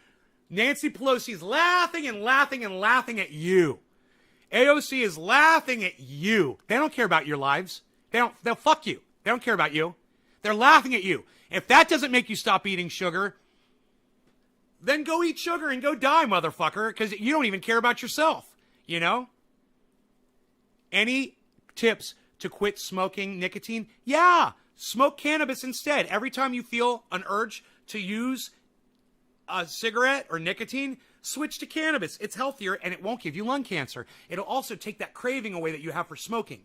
Nancy Pelosi is laughing and laughing and laughing at you. AOC is laughing at you. They don't care about your lives. They'll fuck you. They don't care about you. They're laughing at you. If that doesn't make you stop eating sugar, then go eat sugar and go die, motherfucker, because you don't even care about yourself, you know? Any tips to quit smoking nicotine? Yeah, smoke cannabis instead. Every time you feel an urge to use a cigarette or nicotine, switch to cannabis. It's healthier and it won't give you lung cancer. It'll also take that craving away that you have for smoking.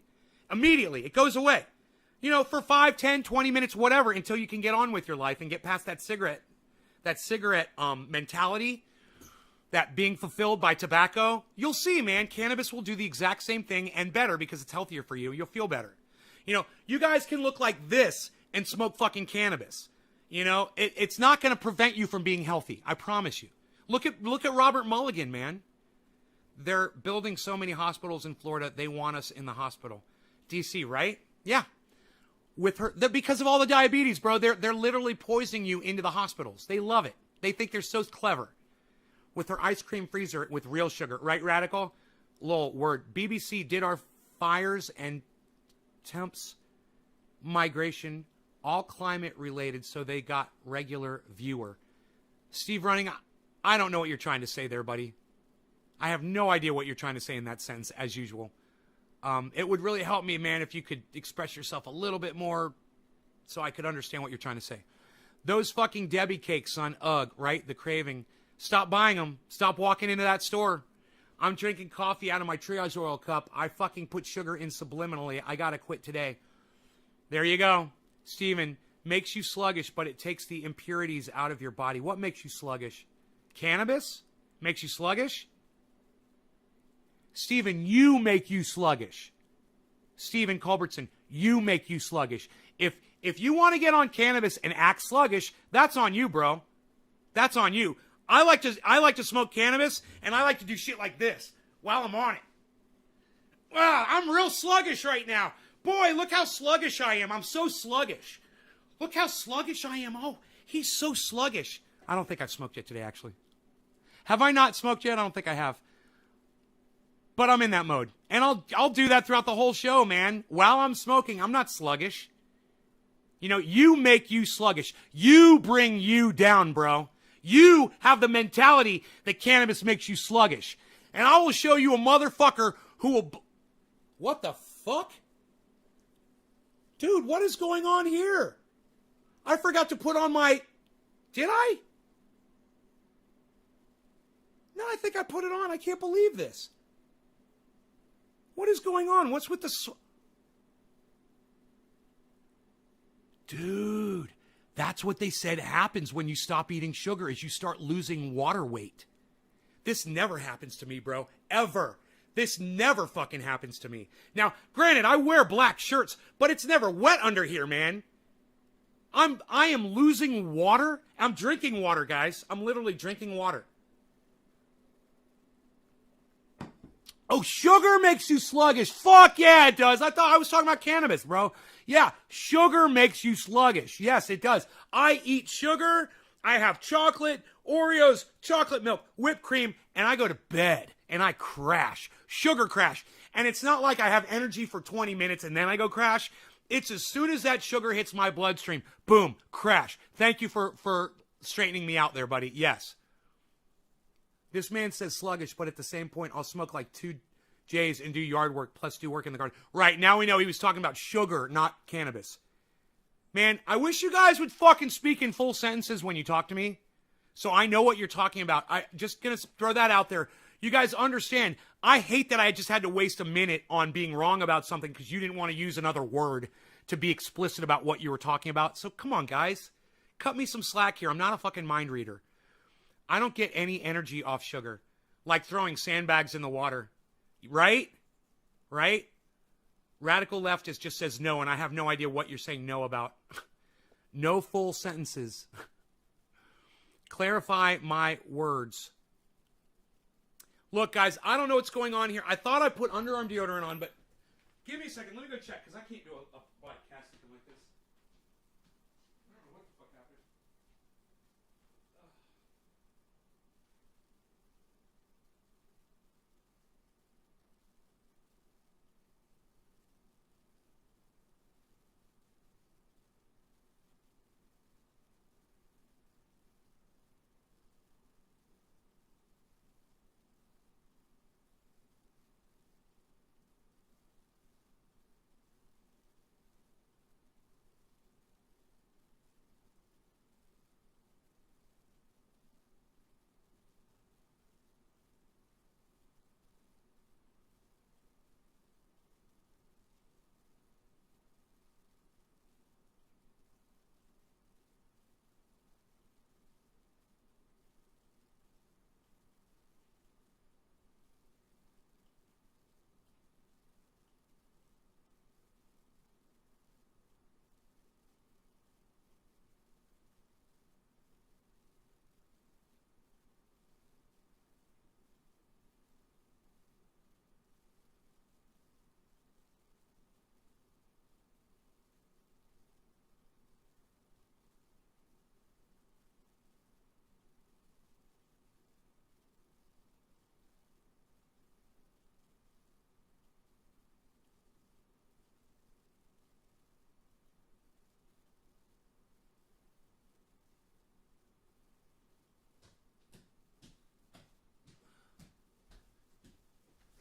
Immediately, it goes away. You know, for 5, 10, 20 minutes, whatever, until you can get on with your life and get past that cigarette mentality, that being fulfilled by tobacco. You'll see, man, cannabis will do the exact same thing and better because it's healthier for you. You'll feel better. You know, you guys can look like this and smoke fucking cannabis. You know, it's not going to prevent you from being healthy. I promise you. Look at Robert Mulligan, man. They're building so many hospitals in Florida. They want us in the hospital. DC, right? Yeah. With her, because of all the diabetes, bro, they're literally poisoning you into the hospitals. They love it. They think they're so clever. With her ice cream freezer with real sugar, right, Radical? Lol, word. BBC did our fires and temps migration, all climate related, so they got regular viewer. Steve Running, I don't know what you're trying to say there, buddy. I have no idea what you're trying to say in that sentence, as usual. It would really help me, man, if you could express yourself a little bit more so I could understand what you're trying to say. Those fucking Debbie cakes, son, ugh, right? The craving. Stop buying them. Stop walking into that store. I'm drinking coffee out of my triage oil cup. I fucking put sugar in subliminally. I gotta quit today. There you go. Steven, makes you sluggish, but it takes the impurities out of your body. What makes you sluggish? Cannabis? Makes you sluggish? Stephen, you make you sluggish. Stephen Culbertson, you make you sluggish. If you want to get on cannabis and act sluggish, that's on you, bro. That's on you. I like to smoke cannabis and I like to do shit like this while I'm on it. Wow, I'm real sluggish right now. Boy, look how sluggish I am. I'm so sluggish. Look how sluggish I am. Oh, he's so sluggish. I don't think I've smoked yet today, actually. Have I not smoked yet? I don't think I have. But I'm in that mode. And I'll do that throughout the whole show, man. While I'm smoking, I'm not sluggish. You know, you make you sluggish. You bring you down, bro. You have the mentality that cannabis makes you sluggish. And I will show you a motherfucker who will... What the fuck? Dude, what is going on here? I forgot to put on my... Did I? No, I think I put it on. I can't believe this. What is going on? What's with the... Dude, that's what they said happens when you stop eating sugar, is you start losing water weight. This never happens to me, bro. Ever. This never fucking happens to me. Now, granted, I wear black shirts, but it's never wet under here, man. I am losing water. I'm drinking water, guys. I'm literally drinking water. Oh, sugar makes you sluggish. Fuck yeah, it does. I thought I was talking about cannabis, bro. Yeah, sugar makes you sluggish. Yes, it does. I eat sugar. I have chocolate, Oreos, chocolate milk, whipped cream, and I go to bed and I crash. Sugar crash. And it's not like I have energy for 20 minutes and then I go crash. It's as soon as that sugar hits my bloodstream, boom, crash. Thank you for straightening me out there, buddy. Yes. This man says sluggish, but at the same point, I'll smoke like 2 J's and do yard work plus do work in the garden. Right, now we know he was talking about sugar, not cannabis. Man, I wish you guys would fucking speak in full sentences when you talk to me, so I know what you're talking about. I just gonna throw that out there. You guys understand, I hate that I just had to waste a minute on being wrong about something because you didn't want to use another word to be explicit about what you were talking about. So come on, guys. Cut me some slack here. I'm not a fucking mind reader. I don't get any energy off sugar. Like throwing sandbags in the water. Right? Right? Radical leftist just says no, and I have no idea what you're saying no about. No full sentences. Clarify my words. Look, guys, I don't know what's going on here. I thought I put underarm deodorant on, but give me a second. Let me go check, because I can't do a podcast like this. I don't know what the fuck happened.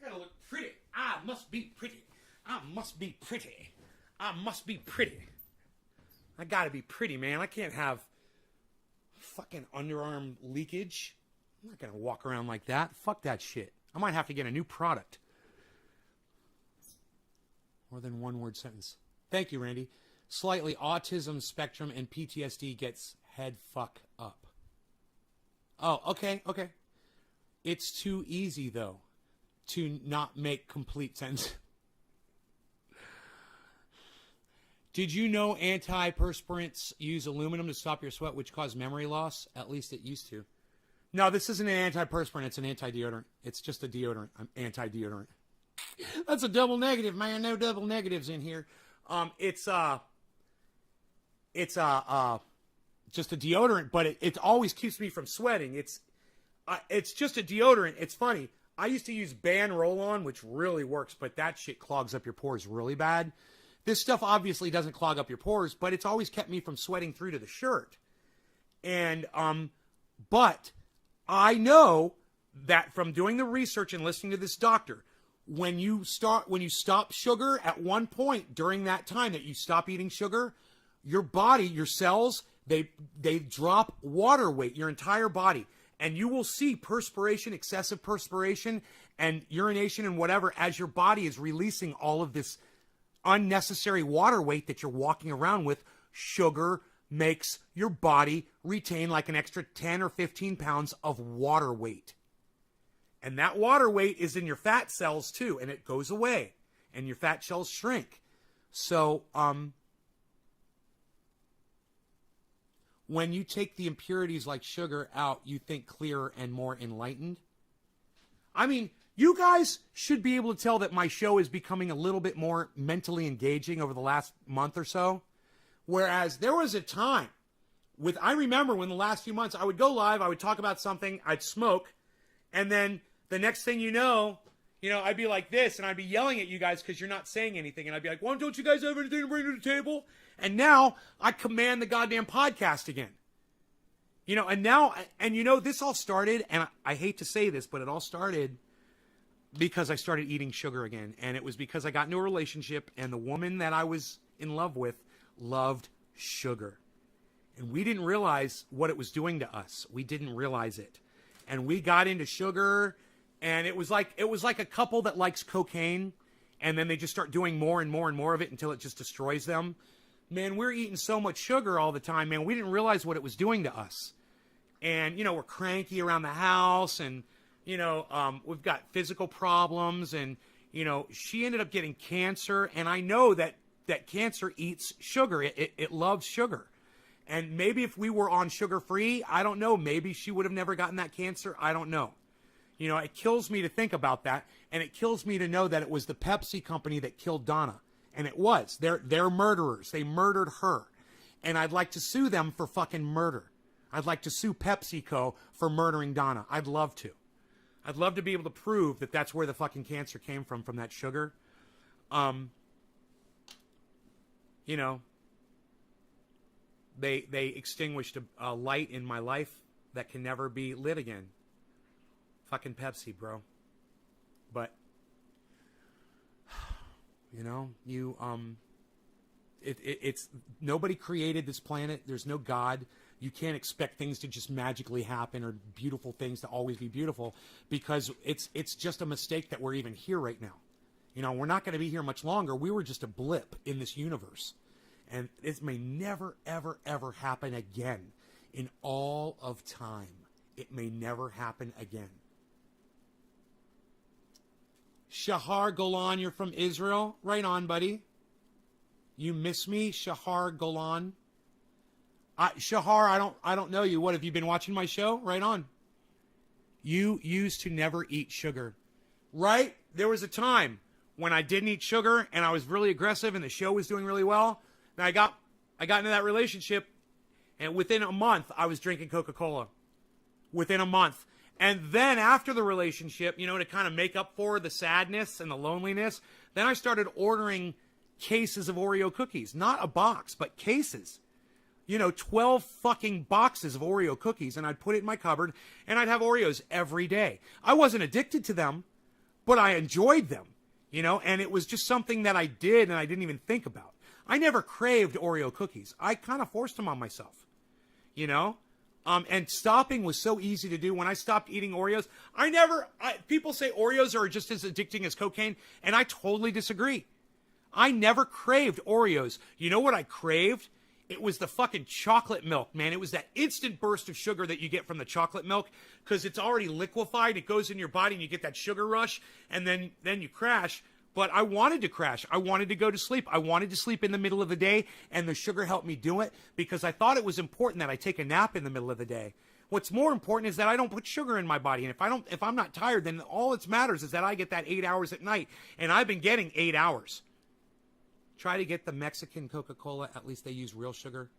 Gotta look pretty. I must be pretty. I must be pretty. I must be pretty. I gotta be pretty, man. I can't have fucking underarm leakage. I'm not gonna walk around like that. Fuck that shit. I might have to get a new product. More than one word sentence. Thank you, Randy. Slightly autism spectrum and PTSD gets head fuck up. Oh, okay, okay. It's too easy, though, to not make complete sense. Did you know antiperspirants use aluminum to stop your sweat, which cause memory loss? At least it used to. No, this isn't an antiperspirant. It's an anti-deodorant. It's just a deodorant. I'm anti-deodorant. That's a double negative, man. No double negatives in here. It's just a deodorant, but it always keeps me from sweating. It's just a deodorant. It's funny. I used to use Ban Roll-On, which really works, but that shit clogs up your pores really bad. This stuff obviously doesn't clog up your pores, but it's always kept me from sweating through to the shirt. And But I know that from doing the research and listening to this doctor, when you stop sugar at one point during that time that you stop eating sugar, your body, your cells, they drop water weight, your entire body. And you will see perspiration, excessive perspiration, and urination and whatever as your body is releasing all of this unnecessary water weight that you're walking around with. Sugar makes your body retain like an extra 10 or 15 pounds of water weight. And that water weight is in your fat cells too, and it goes away, and your fat cells shrink. So, when you take the impurities like sugar out, you think clearer and more enlightened. I mean, you guys should be able to tell that my show is becoming a little bit more mentally engaging over the last month or so. Whereas there was a time I remember when the last few months I would go live, I would talk about something, I'd smoke, and then the next thing you know, I'd be like this, and I'd be yelling at you guys because you're not saying anything, and I'd be like, "Well, don't you guys have anything to bring to the table?" And now I command the goddamn podcast again. This all started, and I hate to say this, but it all started because I started eating sugar again. And it was because I got into a relationship, and the woman that I was in love with loved sugar. And we didn't realize what it was doing to us. We didn't realize it. And we got into sugar, and it was like a couple that likes cocaine, and then they just start doing more and more and more of it until it just destroys them. Man, we're eating so much sugar all the time, man. We didn't realize what it was doing to us. And, we're cranky around the house, and, we've got physical problems, and, she ended up getting cancer, and I know that cancer eats sugar. It loves sugar. And maybe if we were on sugar-free, I don't know, maybe she would have never gotten that cancer. I don't know. It kills me to think about that, and it kills me to know that it was the Pepsi company that killed Donna. And it was. They're murderers. They murdered her. And I'd like to sue them for fucking murder. I'd like to sue PepsiCo for murdering Donna. I'd love to. I'd love to be able to prove that that's where the fucking cancer came from that sugar. They extinguished a light in my life that can never be lit again. Fucking Pepsi, bro. But it's nobody created this planet. There's no God. You can't expect things to just magically happen or beautiful things to always be beautiful, because it's just a mistake that we're even here right now. We're not going to be here much longer. We were just a blip in this universe. And this may never, ever, ever happen again in all of time. It may never happen again. Shahar Golan, you're from Israel. Right on, buddy. You miss me, Shahar Golan? Shahar, I don't know you. What, have you been watching my show? Right on. You used to never eat sugar. Right? There was a time when I didn't eat sugar and I was really aggressive and the show was doing really well. And I got into that relationship, and within a month I was drinking Coca-Cola. Within a month. And then after the relationship, to kind of make up for the sadness and the loneliness, then I started ordering cases of Oreo cookies. Not a box, but cases. 12 fucking boxes of Oreo cookies, and I'd put it in my cupboard, and I'd have Oreos every day. I wasn't addicted to them, but I enjoyed them, and it was just something that I did and I didn't even think about. I never craved Oreo cookies. I kind of forced them on myself, and stopping was so easy to do. When I stopped eating Oreos, people say Oreos are just as addicting as cocaine, and I totally disagree. I never craved Oreos. You know what I craved? It was the fucking chocolate milk, man. It was that instant burst of sugar that you get from the chocolate milk, because it's already liquefied. It goes in your body and you get that sugar rush, and then you crash. But I wanted to crash. I wanted to go to sleep. I wanted to sleep in the middle of the day, and the sugar helped me do it because I thought it was important that I take a nap in the middle of the day. What's more important is that I don't put sugar in my body. And if I'm not tired, then all that matters is that I get that 8 hours at night. And I've been getting 8 hours. Try to get the Mexican Coca-Cola. At least they use real sugar.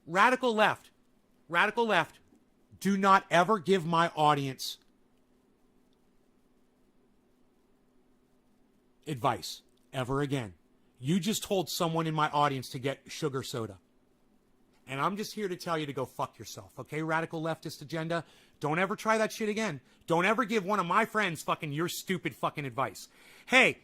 Radical left. Radical left. Do not ever give my audience advice ever again. You just told someone in my audience to get sugar soda. And I'm just here to tell you to go fuck yourself, okay, radical leftist agenda? Don't ever try that shit again. Don't ever give one of my friends fucking your stupid fucking advice. Hey,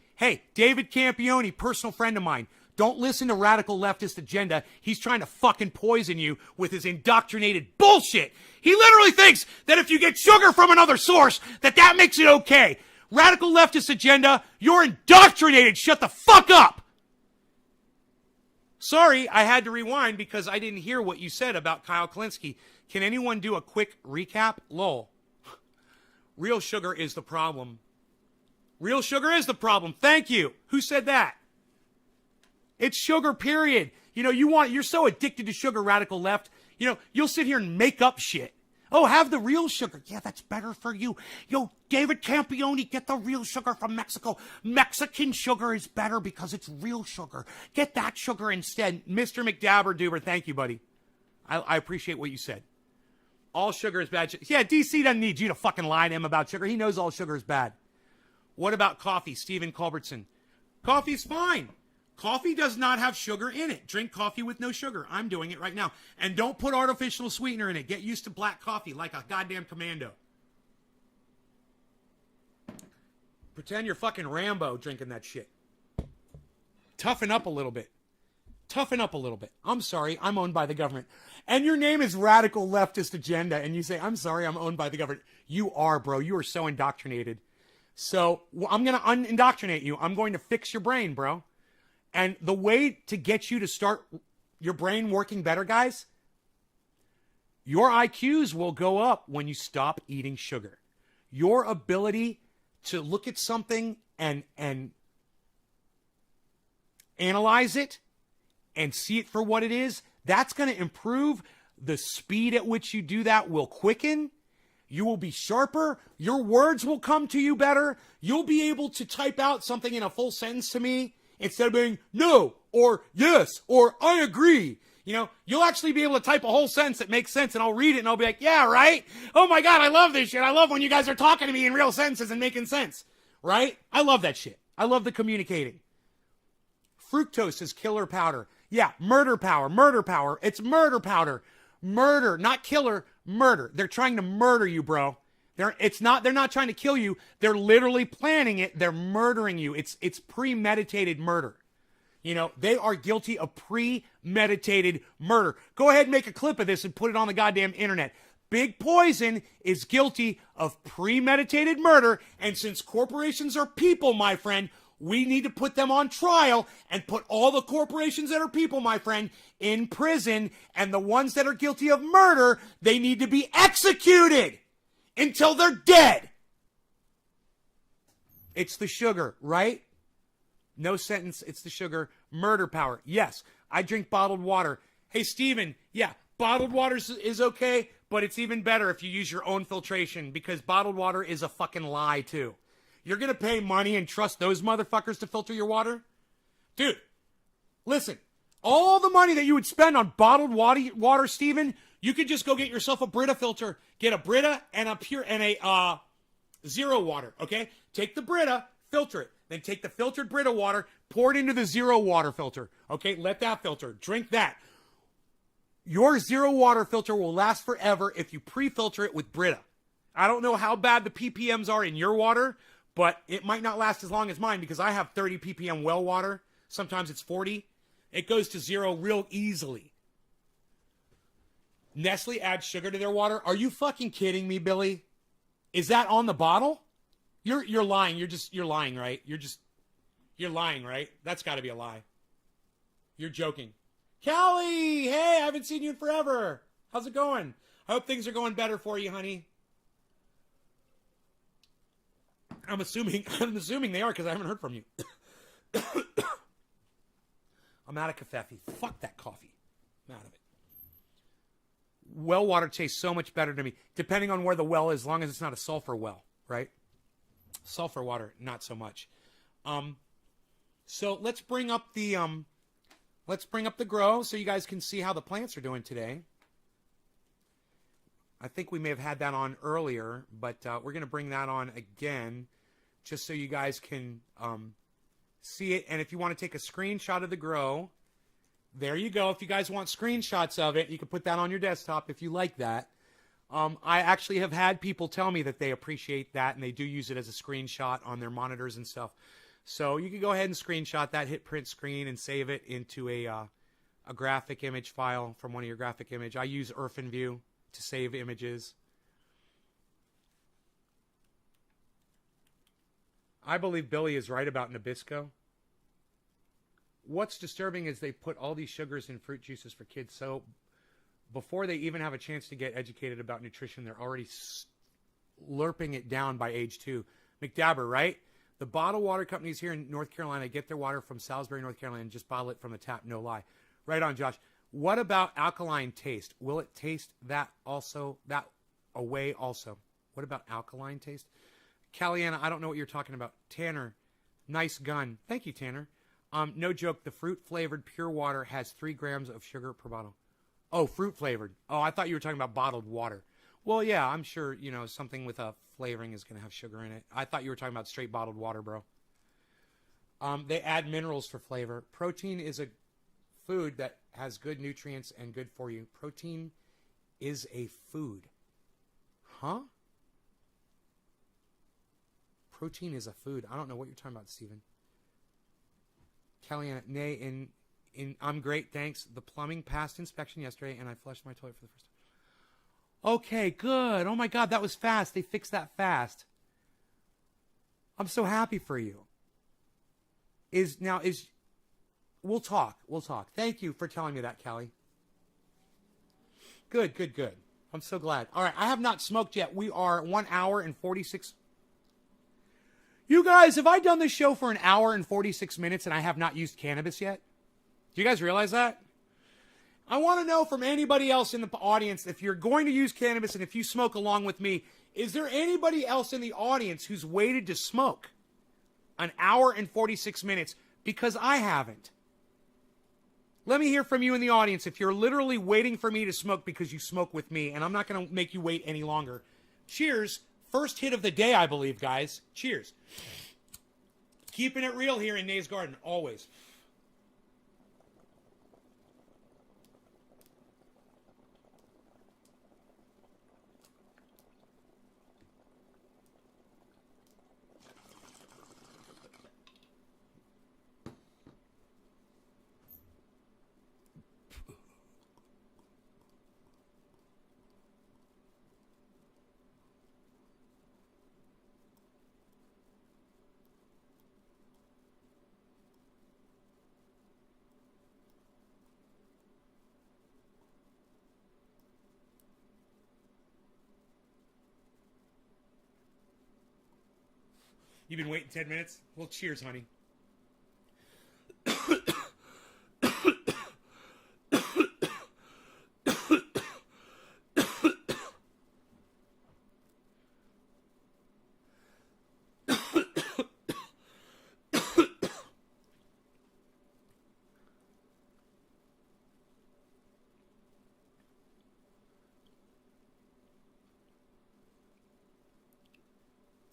David Campione, personal friend of mine. Don't listen to radical leftist agenda. He's trying to fucking poison you with his indoctrinated bullshit. He literally thinks that if you get sugar from another source, that makes it okay. Radical leftist agenda, you're indoctrinated. Shut the fuck up. Sorry, I had to rewind because I didn't hear what you said about Kyle Kullinski. Can anyone do a quick recap? Lol. Real sugar is the problem. Real sugar is the problem. Thank you. Who said that? It's sugar, period. You know, you're so addicted to sugar, radical left. You know, you'll sit here and make up shit. Oh, have the real sugar. Yeah, that's better for you. Yo, David Campione, get the real sugar from Mexico. Mexican sugar is better because it's real sugar. Get that sugar instead. Mr. McDabberduber, thank you, buddy. I appreciate what you said. All sugar is bad. Yeah, DC doesn't need you to fucking lie to him about sugar. He knows all sugar is bad. What about coffee? Stephen Culbertson. Coffee's fine. Coffee does not have sugar in it. Drink coffee with no sugar. I'm doing it right now. And don't put artificial sweetener in it. Get used to black coffee like a goddamn commando. Pretend you're fucking Rambo drinking that shit. Toughen up a little bit. Toughen up a little bit. I'm sorry, I'm owned by the government. And your name is Radical Leftist Agenda, and you say, I'm sorry, I'm owned by the government. You are, bro. You are so indoctrinated. So I'm going to unindoctrinate you. I'm going to fix your brain, bro. And the way to get you to start your brain working better, guys, your IQs will go up when you stop eating sugar. Your ability to look at something and analyze it and see it for what it is, that's going to improve. The speed at which you do that will quicken. You will be sharper. Your words will come to you better. You'll be able to type out something in a full sentence to me instead of being no or yes or I agree. You know, you'll actually be able to type a whole sentence that makes sense, and I'll read it and I'll be like, yeah, right? Oh my God, I love this shit. I love when you guys are talking to me in real sentences and making sense, right? I love that shit. I love the communicating. Fructose is killer powder. Yeah, murder power. It's murder powder. Murder, not killer, murder. They're trying to murder you, bro. They're not trying to kill you. They're literally planning it. They're murdering you. It's premeditated murder. You know, they are guilty of premeditated murder. Go ahead and make a clip of this and put it on the goddamn internet. Big Poison is guilty of premeditated murder, and since corporations are people, my friend, we need to put them on trial and put all the corporations that are people, my friend, in prison, and the ones that are guilty of murder, they need to be executed until they're dead. It's the sugar, right? No sentence, it's the sugar. Murder power. Yes, I drink bottled water. Hey, Steven, yeah, bottled water is okay, but it's even better if you use your own filtration, because bottled water is a fucking lie, too. You're going to pay money and trust those motherfuckers to filter your water? Dude, listen, all the money that you would spend on bottled water, Steven, you could just go get yourself a Brita filter. Get a Brita and a zero water, okay? Take the Brita, filter it. Then take the filtered Brita water, pour it into the zero water filter, okay? Let that filter. Drink that. Your zero water filter will last forever if you pre-filter it with Brita. I don't know how bad the ppms are in your water, but it might not last as long as mine because I have 30 ppm well water. Sometimes it's 40. It goes to zero real easily. Nestle adds sugar to their water. Are you fucking kidding me, Billy? Is that on the bottle? You're lying. You're lying, right? You're lying, right? That's got to be a lie. You're joking. Callie, hey, I haven't seen you in forever. How's it going? I hope things are going better for you, honey. I'm assuming they are because I haven't heard from you. I'm out of coffee. Fuck that coffee. I'm out of it. Well water tastes so much better to me, depending on where the well is, as long as it's not a sulfur well, right? Sulfur water, not so much. So let's bring up the grow so you guys can see how the plants are doing today. I think we may have had that on earlier, but we're going to bring that on again just so you guys can see it. And if you want to take a screenshot of the grow, There you go. If you guys want screenshots of it, you can put that on your desktop if you like that. I actually have had people tell me that they appreciate that, and they do use it as a screenshot on their monitors and stuff. So you can go ahead and screenshot that, hit print screen, and save it into a graphic image file from one of your graphic image. I use IrfanView to save images. I believe Billy is right about Nabisco. What's disturbing is they put all these sugars in fruit juices for kids, so before they even have a chance to get educated about nutrition, they're already slurping it down by age 2. McDabber, right? The bottled water companies here in North Carolina get their water from Salisbury, North Carolina, and just bottle it from the tap, no lie. Right on, Josh. What about alkaline taste? Will it taste that away also? What about alkaline taste? Caliana, I don't know what you're talking about. Tanner, nice gun. Thank you, Tanner. No joke, the fruit-flavored pure water has 3 grams of sugar per bottle. Oh, fruit-flavored. Oh, I thought you were talking about bottled water. Well, yeah, I'm sure, something with a flavoring is going to have sugar in it. I thought you were talking about straight bottled water, bro. They add minerals for flavor. Protein is a food that has good nutrients and good for you. Protein is a food. Huh? Protein is a food. I don't know what you're talking about, Steven. Kellyanne, nay, I'm great, thanks. The plumbing passed inspection yesterday, and I flushed my toilet for the first time. Okay, good. Oh, my God, that was fast. They fixed that fast. I'm so happy for you. We'll talk. Thank you for telling me that, Callie. Good. I'm so glad. All right, I have not smoked yet. We are 1 hour and 46. You guys, have I done this show for 1 hour and 46 minutes and I have not used cannabis yet? Do you guys realize that? I want to know from anybody else in the audience, if you're going to use cannabis and if you smoke along with me, is there anybody else in the audience who's waited to smoke 1 hour and 46 minutes? Because I haven't. Let me hear from you in the audience if you're literally waiting for me to smoke because you smoke with me, and I'm not going to make you wait any longer. Cheers. First hit of the day, I believe, guys. Cheers. Keeping it real here in Nay's Garden, always. You've been waiting 10 minutes? Well, cheers, honey.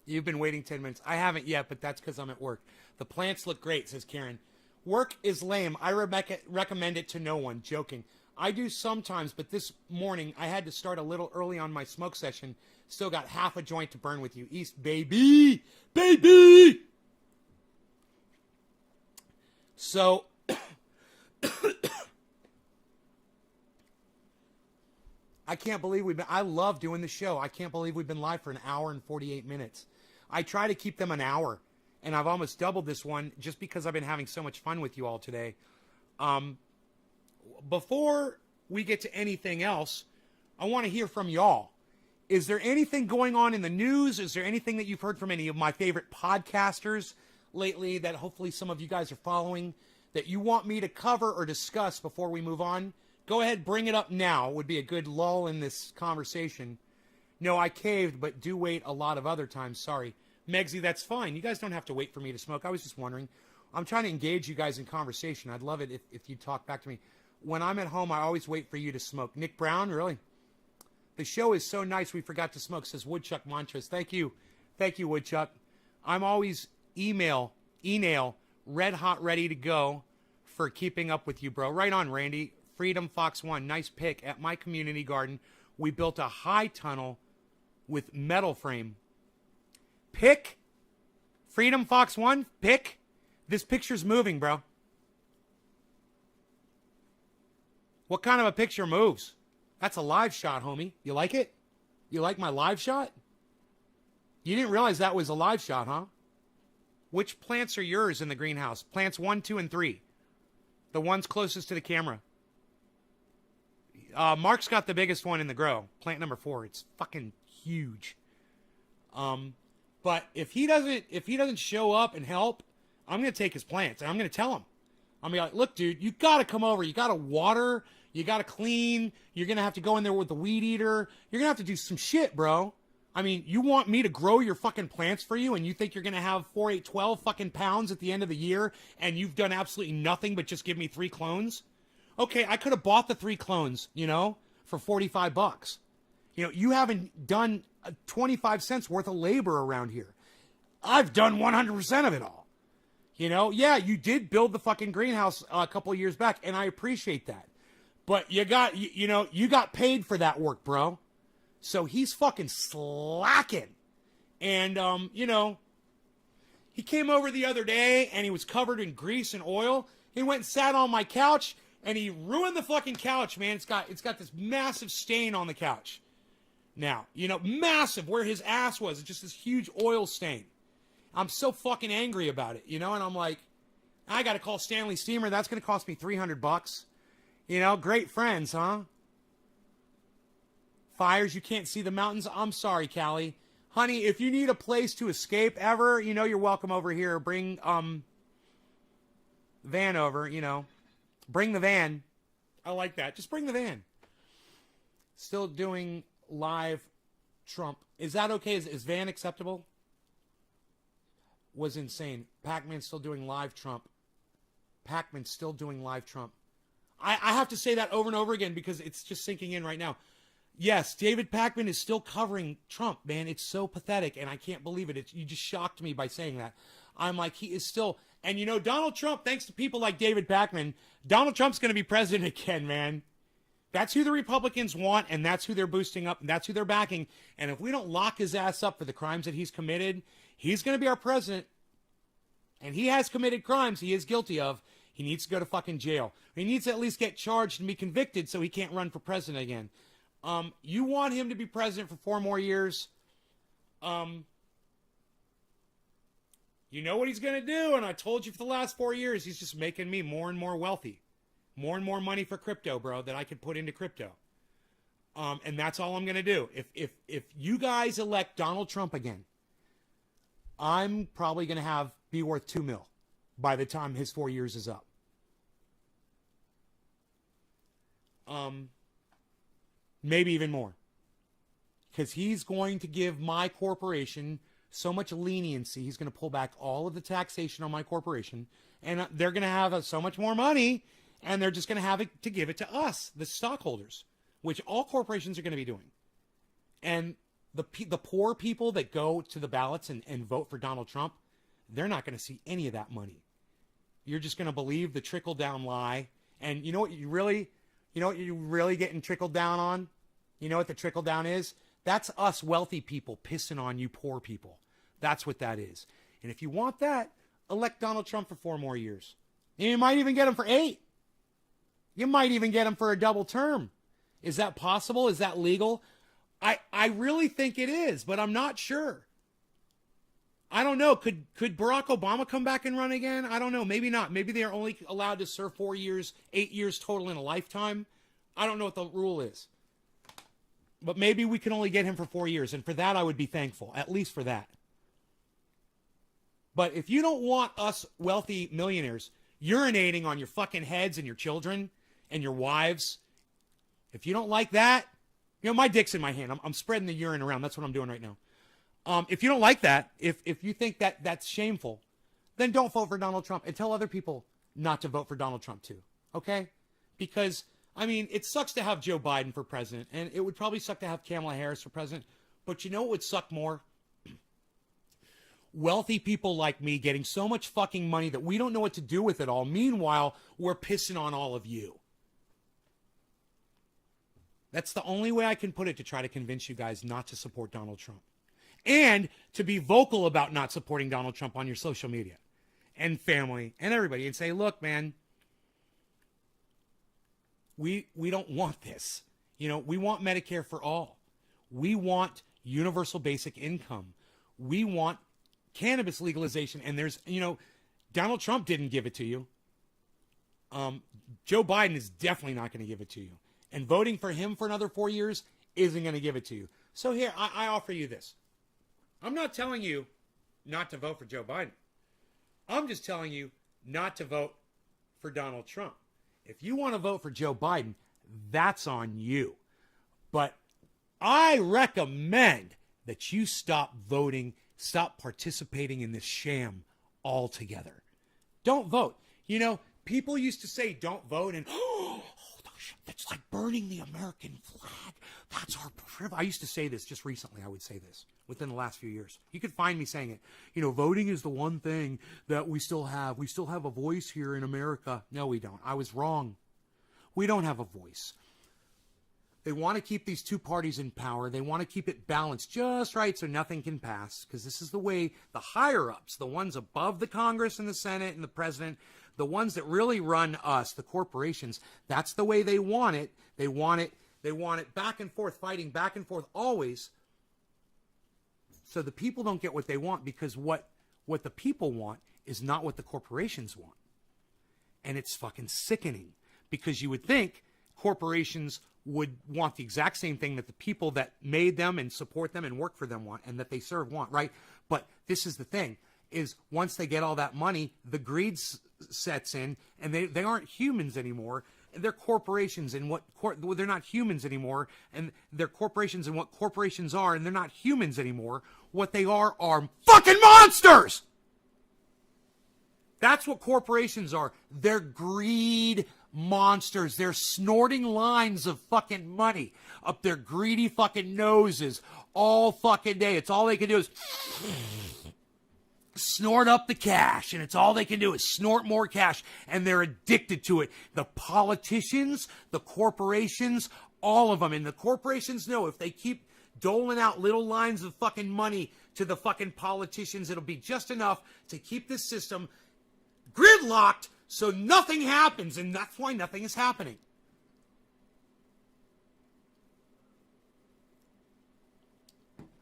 You've been waiting 10 minutes. I haven't yet, but that's because I'm at work. The plants look great, says Karen. Work is lame. I recommend it to no one. Joking. I do sometimes, but this morning I had to start a little early on my smoke session. Still got half a joint to burn with you. East, baby! Baby! So, I can't believe I love doing the show. I can't believe we've been live for 1 hour and 48 minutes. I try to keep them an hour, and I've almost doubled this one just because I've been having so much fun with you all today. Before we get to anything else, I want to hear from y'all. Is there anything going on in the news? Is there anything that you've heard from any of my favorite podcasters lately that hopefully some of you guys are following that you want me to cover or discuss before we move on? Go ahead, bring it up now. Would be a good lull in this conversation. No, I caved, but do wait a lot of other times. Sorry. Megsy, that's fine. You guys don't have to wait for me to smoke. I was just wondering. I'm trying to engage you guys in conversation. I'd love it if you talk back to me. When I'm at home, I always wait for you to smoke. Nick Brown, really? The show is so nice we forgot to smoke, says Woodchuck Mantras. Thank you. Thank you, Woodchuck. I'm always email, red hot, ready to go. for keeping up with you, bro. Right on, Randy. Freedom Fox 1, nice pick. At my community garden, we built a high tunnel with metal frame. Pick. Freedom Fox 1, pick. This picture's moving, bro. What kind of a picture moves? That's a live shot, homie. You like it? You like my live shot? You didn't realize that was a live shot, huh? Which plants are yours in the greenhouse? Plants 1, 2, and 3. The ones closest to the camera. Mark's got the biggest one in the grow. Plant number 4. It's fucking huge. But if he doesn't show up and help, I'm gonna take his plants and I'm gonna tell him. I'm gonna be like, look, dude, you gotta come over. You gotta water. You gotta clean. You're gonna have to go in there with the weed eater. You're gonna have to do some shit, bro. I mean, you want me to grow your fucking plants for you, and you think you're gonna have 4, 8, 12 fucking pounds at the end of the year, and you've done absolutely nothing but just give me 3 clones? Okay, I could have bought the 3 clones, for $45. You haven't done 25 cents worth of labor around here. I've done 100% of it all. Yeah, you did build the fucking greenhouse a couple of years back, and I appreciate that. But you got paid for that work, bro. So he's fucking slacking. And, he came over the other day and he was covered in grease and oil. He went and sat on my couch and he ruined the fucking couch, man. It's got this massive stain on the couch. Now, massive where his ass was. It's just this huge oil stain. I'm so fucking angry about it, and I'm like, I got to call Stanley Steamer. That's going to cost me $300. Great friends, huh? Fires, you can't see the mountains. I'm sorry, Callie. Honey, if you need a place to escape ever, you're welcome over here. Bring van over, Bring the van. I like that. Just bring the van. Still doing live Trump. Is that okay? Is van acceptable? Was insane. Pac-Man's still doing live Trump. Pac-Man's still doing live Trump. I have to say that over and over again because it's just sinking in right now. Yes, David Pac-Man is still covering Trump, man. It's so pathetic, and I can't believe it. You just shocked me by saying that. I'm like, he is still... And, Donald Trump, thanks to people like David Pac-Man, Donald Trump's going to be president again, man. That's who the Republicans want, and that's who they're boosting up, and that's who they're backing. And if we don't lock his ass up for the crimes that he's committed, he's going to be our president. And he has committed crimes he is guilty of. He needs to go to fucking jail. He needs to at least get charged and be convicted so he can't run for president again. You want him to be president for 4 more years. You know what he's going to do, and I told you for the last 4 years, he's just making me more and more wealthy. More and more money for crypto, bro, that I could put into crypto. And that's all I'm going to do. If you guys elect Donald Trump again, I'm probably going to be worth $2 million by the time his 4 years is up. Maybe even more. Because he's going to give my corporation so much leniency. He's going to pull back all of the taxation on my corporation. And they're going to have so much more money. And they're just going to have it to give it to us, the stockholders. Which all corporations are going to be doing. And the poor people that go to the ballots and vote for Donald Trump, they're not going to see any of that money. You're just going to believe the trickle-down lie. And you know what you're really getting trickled down on? You know what the trickle-down is? That's us wealthy people pissing on you poor people. That's what that is. And if you want that, elect Donald Trump for 4 more years. And you might even get him for 8. You might even get him for a double term. Is that possible? Is that legal? I really think it is, but I'm not sure. I don't know. Could Barack Obama come back and run again? I don't know. Maybe not. Maybe they are only allowed to serve 4 years, 8 years total in a lifetime. I don't know what the rule is. But maybe we can only get him for 4 years. And for that, I would be thankful. At least for that. But if you don't want us wealthy millionaires urinating on your fucking heads and your children and your wives, if you don't like that, my dick's in my hand. I'm spreading the urine around. That's what I'm doing right now. If you don't like that, if you think that that's shameful, then don't vote for Donald Trump and tell other people not to vote for Donald Trump too. Okay? Because, it sucks to have Joe Biden for president, and it would probably suck to have Kamala Harris for president. But you know what would suck more? wealthy people like me getting so much fucking money that we don't know what to do with it all. Meanwhile, we're pissing on all of you. That's the only way I can put it to try to convince you guys not to support Donald Trump. And to be vocal about not supporting Donald Trump on your social media and family and everybody and say, look, man, we don't want this. You know, we want Medicare for all. We want universal basic income. We want cannabis legalization. And there's, you know, Donald Trump didn't give it to you. Joe Biden is definitely not going to give it to you. And voting for him for another 4 years isn't going to give it to you. So here, I offer you this. I'm not telling you not to vote for Joe Biden. I'm just telling you not to vote for Donald Trump. If you want to vote for Joe Biden, that's on you. But I recommend that you stop voting, stop participating in this sham altogether. Don't vote. You know, people used to say don't vote and, oh, that's like burning the American flag. That's our privilege. I used to say this just recently. I would say this within the last few years. You could find me saying it. You know, voting is the one thing that we still have. We still have a voice here in America. No, we don't. I was wrong. We don't have a voice. They want to keep these two parties in power. They want to keep it balanced just right so nothing can pass, because this is the way the higher-ups, the ones above the Congress and the Senate and the president, the ones that really run us, the corporations, that's the way they want it. They want it back and forth, fighting back and forth always. So the people don't get what they want, because what the people want is not what the corporations want. And it's fucking sickening, because you would think corporations would want the exact same thing that the people that made them and support them and work for them want and that they serve want, right? But this is the thing, is once they get all that money, the greed sets in, and they aren't humans anymore. They're corporations, and they're not humans anymore, and they're corporations, and what corporations are, and they're not humans anymore. What they are fucking monsters! That's what corporations are. They're greed monsters. They're snorting lines of fucking money up their greedy fucking noses all fucking day. It's all they can do is snort up the cash, and it's all they can do is snort more cash, and they're addicted to it. The politicians, the corporations, all of them. And the corporations know if they keep doling out little lines of fucking money to the fucking politicians, it'll be just enough to keep this system gridlocked so nothing happens, and that's why nothing is happening.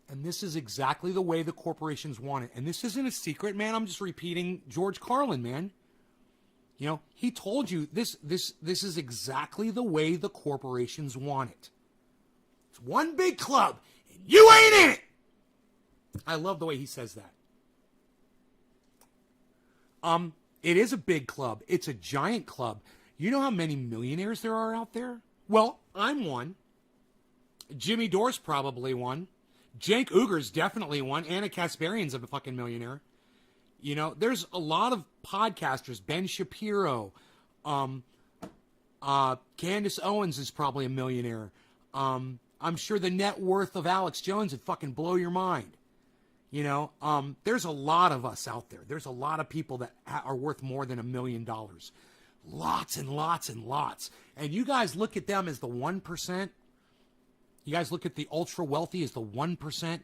And this is exactly the way the corporations want it. And this isn't a secret, man. I'm just repeating George Carlin, man. You know, he told you this is exactly the way the corporations want it. It's one big club, and you ain't in it. I love the way he says that. It is a big club. It's a giant club. You know how many millionaires there are out there? Well, I'm one. Jimmy Dore's probably one. Cenk Uygur's definitely one. Anna Kasparian's a fucking millionaire. You know, there's a lot of podcasters. Ben Shapiro. Candace Owens is probably a millionaire. I'm sure the net worth of Alex Jones would fucking blow your mind. You know, there's a lot of us out there. There's a lot of people that are worth more than $1 million. Lots and lots and lots. And you guys look at them as the 1%. You guys look at the ultra wealthy as the 1%.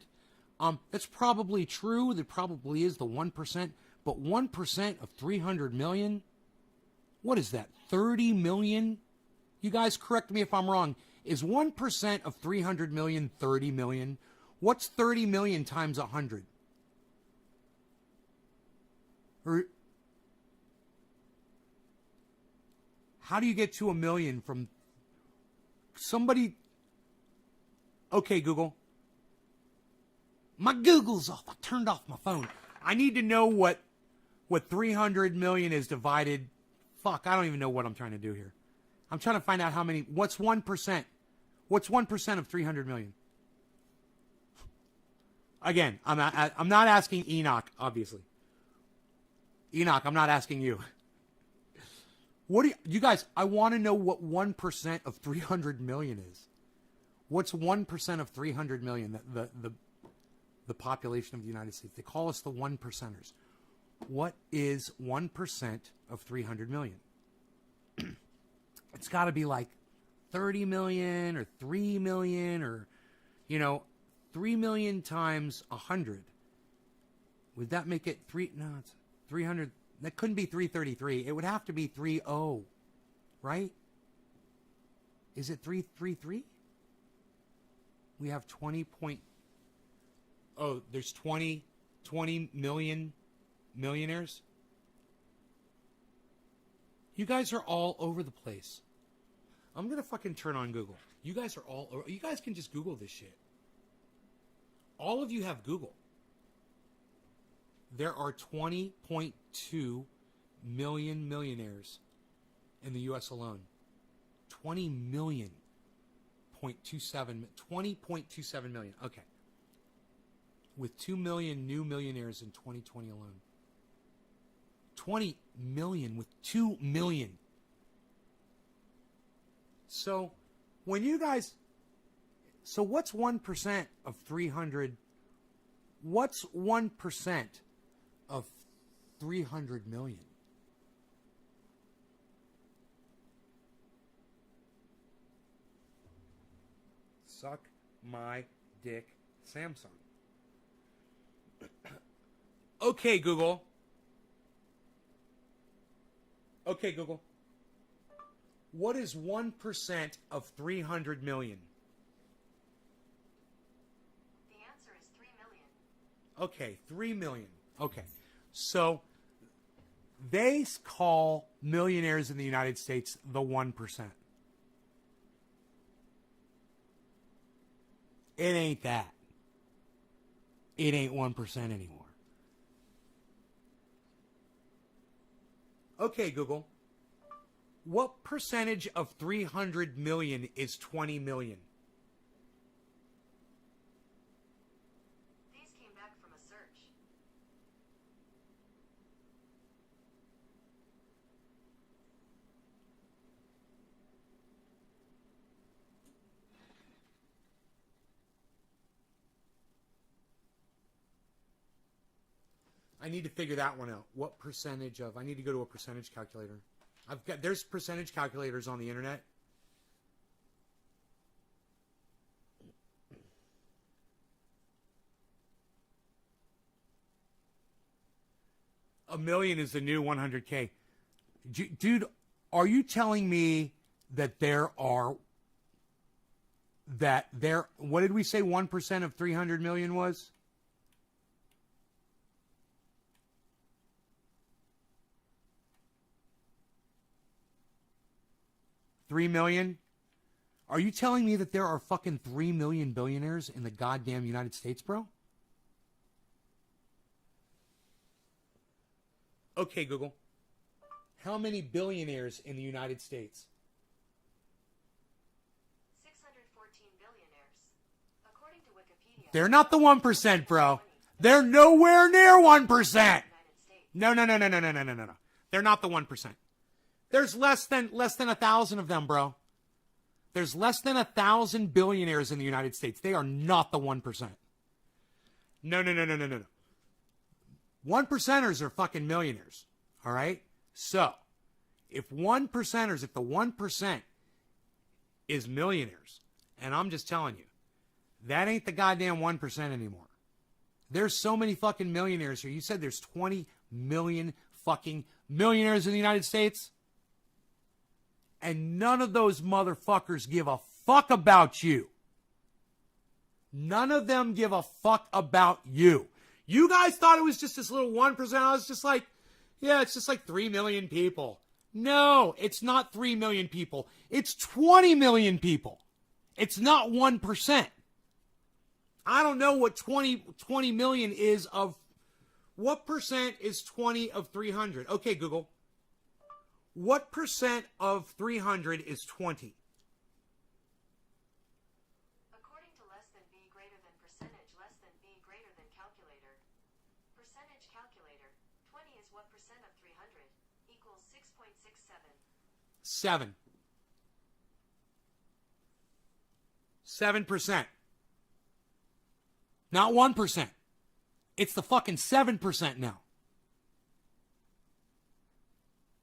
That's probably true. There probably is the 1%. But 1% of 300 million? What is that? 30 million? You guys correct me if I'm wrong. Is 1% of 300 million 30 million? What's 30 million times 100? Or how do you get to 1 million from somebody? Okay, Google. My Google's off. I turned off my phone. I need to know what 300 million is divided. Fuck, I don't even know what I'm trying to do here. I'm trying to find out how many. What's 1%? What's 1% of 300 million? Again, I'm not asking Enoch, obviously. Enoch, I'm not asking you. What do you guys? I want to know what 1% of 300 million is. What's 1% of 300 million? the population of the United States. They call us the 1%ers. What is 1% of 300 million? It's got to be like 30 million or 3 million or, 3 million times 100. Would that make it no, it's 300. That couldn't be 333. It would have to be 30, right? Is it 333? We have 20 point. Oh, there's 20 million millionaires. You guys are all over the place. I'm going to fucking turn on Google. You guys are all over. You guys can just Google this shit. All of you have Google. There are 20.2 million millionaires in the U.S. alone. 20.27 million. Okay. With 2 million new millionaires in 2020 alone. 20 million with 2 million. So, when you guys... So, what's 1% of 300... What's 1% of 300 million? Suck my dick, Samsung. Okay, Google. Okay, Google. What is 1% of 300 million? The answer is 3 million. Okay, 3 million. Okay. So, they call millionaires in the United States the 1%. It ain't that. It ain't 1% anymore. Okay, Google. What percentage of 300 million is 20 million? These came back from a search. I need to figure that one out. What percentage of... I need to go to a percentage calculator. There's percentage calculators on the internet. A million is the new 100K. Dude, are you telling me that what did we say 1% of 300 million was? $3 million? Are you telling me that there are fucking 3 million billionaires in the goddamn United States, bro? Okay, Google. How many billionaires in the United States? 614 billionaires. According to Wikipedia... They're not the 1%, bro. They're nowhere near 1%. No. They're not the 1%. There's less than 1,000 of them, bro. There's less than 1,000 billionaires in the United States. They are not the 1%. No. 1%ers are fucking millionaires. All right? So, if the 1% is millionaires, and I'm just telling you, that ain't the goddamn 1% anymore. There's so many fucking millionaires here. You said there's 20 million fucking millionaires in the United States? And none of those motherfuckers give a fuck about you. None of them give a fuck about you. You guys thought it was just this little 1%. I was just like, yeah, it's just like 3 million people. No, it's not 3 million people. It's 20 million people. It's not 1%. I don't know what 20 million is of... What percent is 20 of 300? Okay, Google. What percent of 300 is 20? According to less than B greater than percentage less than B greater than calculator. Percentage calculator. 20 is what percent of 300? Equals 6.67. 7. 7%. Not 1%. It's the fucking 7% now.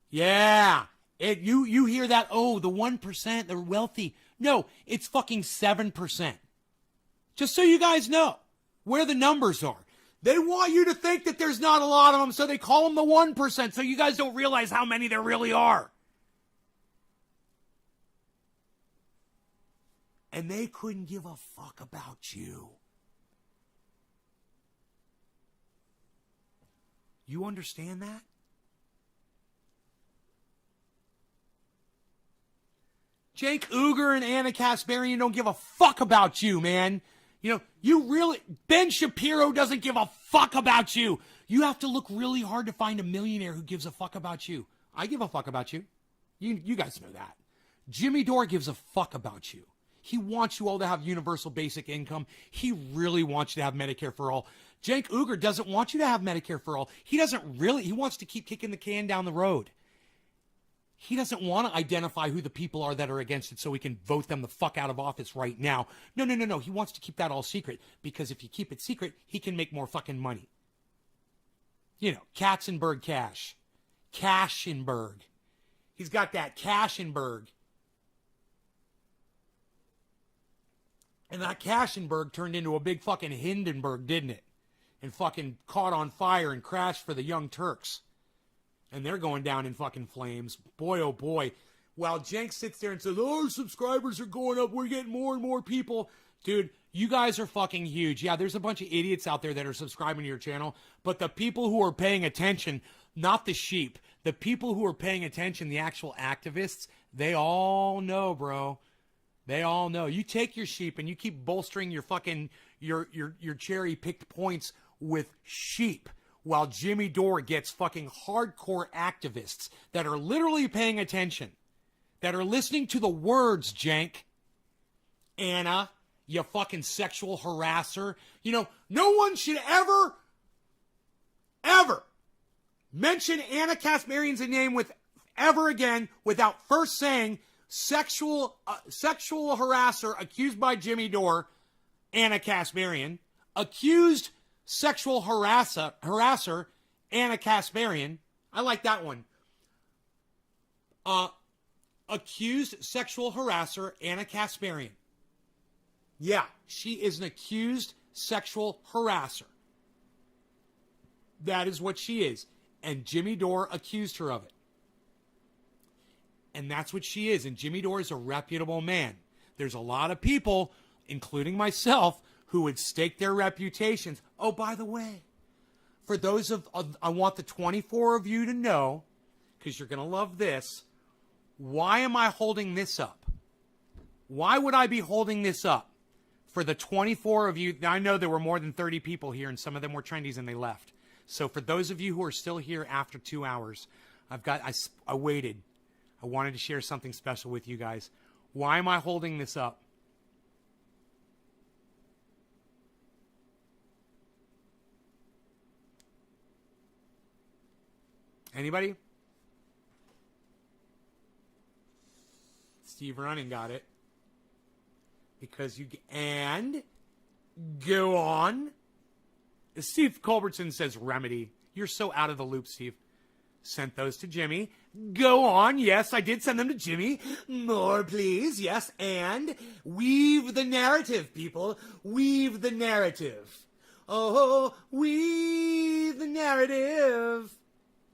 Yeah. You hear that, oh, the 1%, they're wealthy. No, it's fucking 7%. Just so you guys know where the numbers are. They want you to think that there's not a lot of them, so they call them the 1%, so you guys don't realize how many there really are. And they couldn't give a fuck about you. You understand that? Jake Uger and Anna Kasparian don't give a fuck about you, man. You know, you really... Ben Shapiro doesn't give a fuck about you. You have to look really hard to find a millionaire who gives a fuck about you. I give a fuck about you. You guys know that. Jimmy Dore gives a fuck about you. He wants you all to have universal basic income. He really wants you to have Medicare for all. Jake Uger doesn't want you to have Medicare for all. He wants to keep kicking the can down the road. He doesn't want to identify who the people are that are against it so he can vote them the fuck out of office right now. No. He wants to keep that all secret because if you keep it secret, he can make more fucking money. You know, Katzenberg cash. Cashenberg. He's got that Cashenberg. And that Cashenberg turned into a big fucking Hindenburg, didn't it? And fucking caught on fire and crashed for the Young Turks. And they're going down in fucking flames. Boy, oh boy. While Jenks sits there and says, oh, our subscribers are going up. We're getting more and more people. Dude, you guys are fucking huge. Yeah, there's a bunch of idiots out there that are subscribing to your channel. But the people who are paying attention, not the sheep, the people who are paying attention, the actual activists, they all know, bro. They all know. You take your sheep and you keep bolstering your fucking, your cherry-picked points with sheep. While Jimmy Dore gets fucking hardcore activists that are literally paying attention, that are listening to the words, Jank. Anna, you fucking sexual harasser. You know, no one should ever mention Anna Kasparian's name with ever again without first saying sexual harasser accused by Jimmy Dore, Anna Kasparian, accused sexual harasser, Anna Kasparian. I like that one. Accused sexual harasser, Anna Kasparian. Yeah, she is an accused sexual harasser. That is what she is. And Jimmy Dore accused her of it. And that's what she is. And Jimmy Dore is a reputable man. There's a lot of people, including myself, who would stake their reputations. Oh, by the way, for those I want the 24 of you to know, because you're going to love this, why am I holding this up? Why would I be holding this up? For the 24 of you, I know there were more than 30 people here, and some of them were trendies and they left. So for those of you who are still here after 2 hours, I waited. I wanted to share something special with you guys. Why am I holding this up? Anybody? Steve Running got it. Because and go on. Steve Culbertson says remedy. You're so out of the loop, Steve. Sent those to Jimmy. Go on. Yes, I did send them to Jimmy. More, please. Yes, and weave the narrative, people. Weave the narrative. Oh, weave the narrative.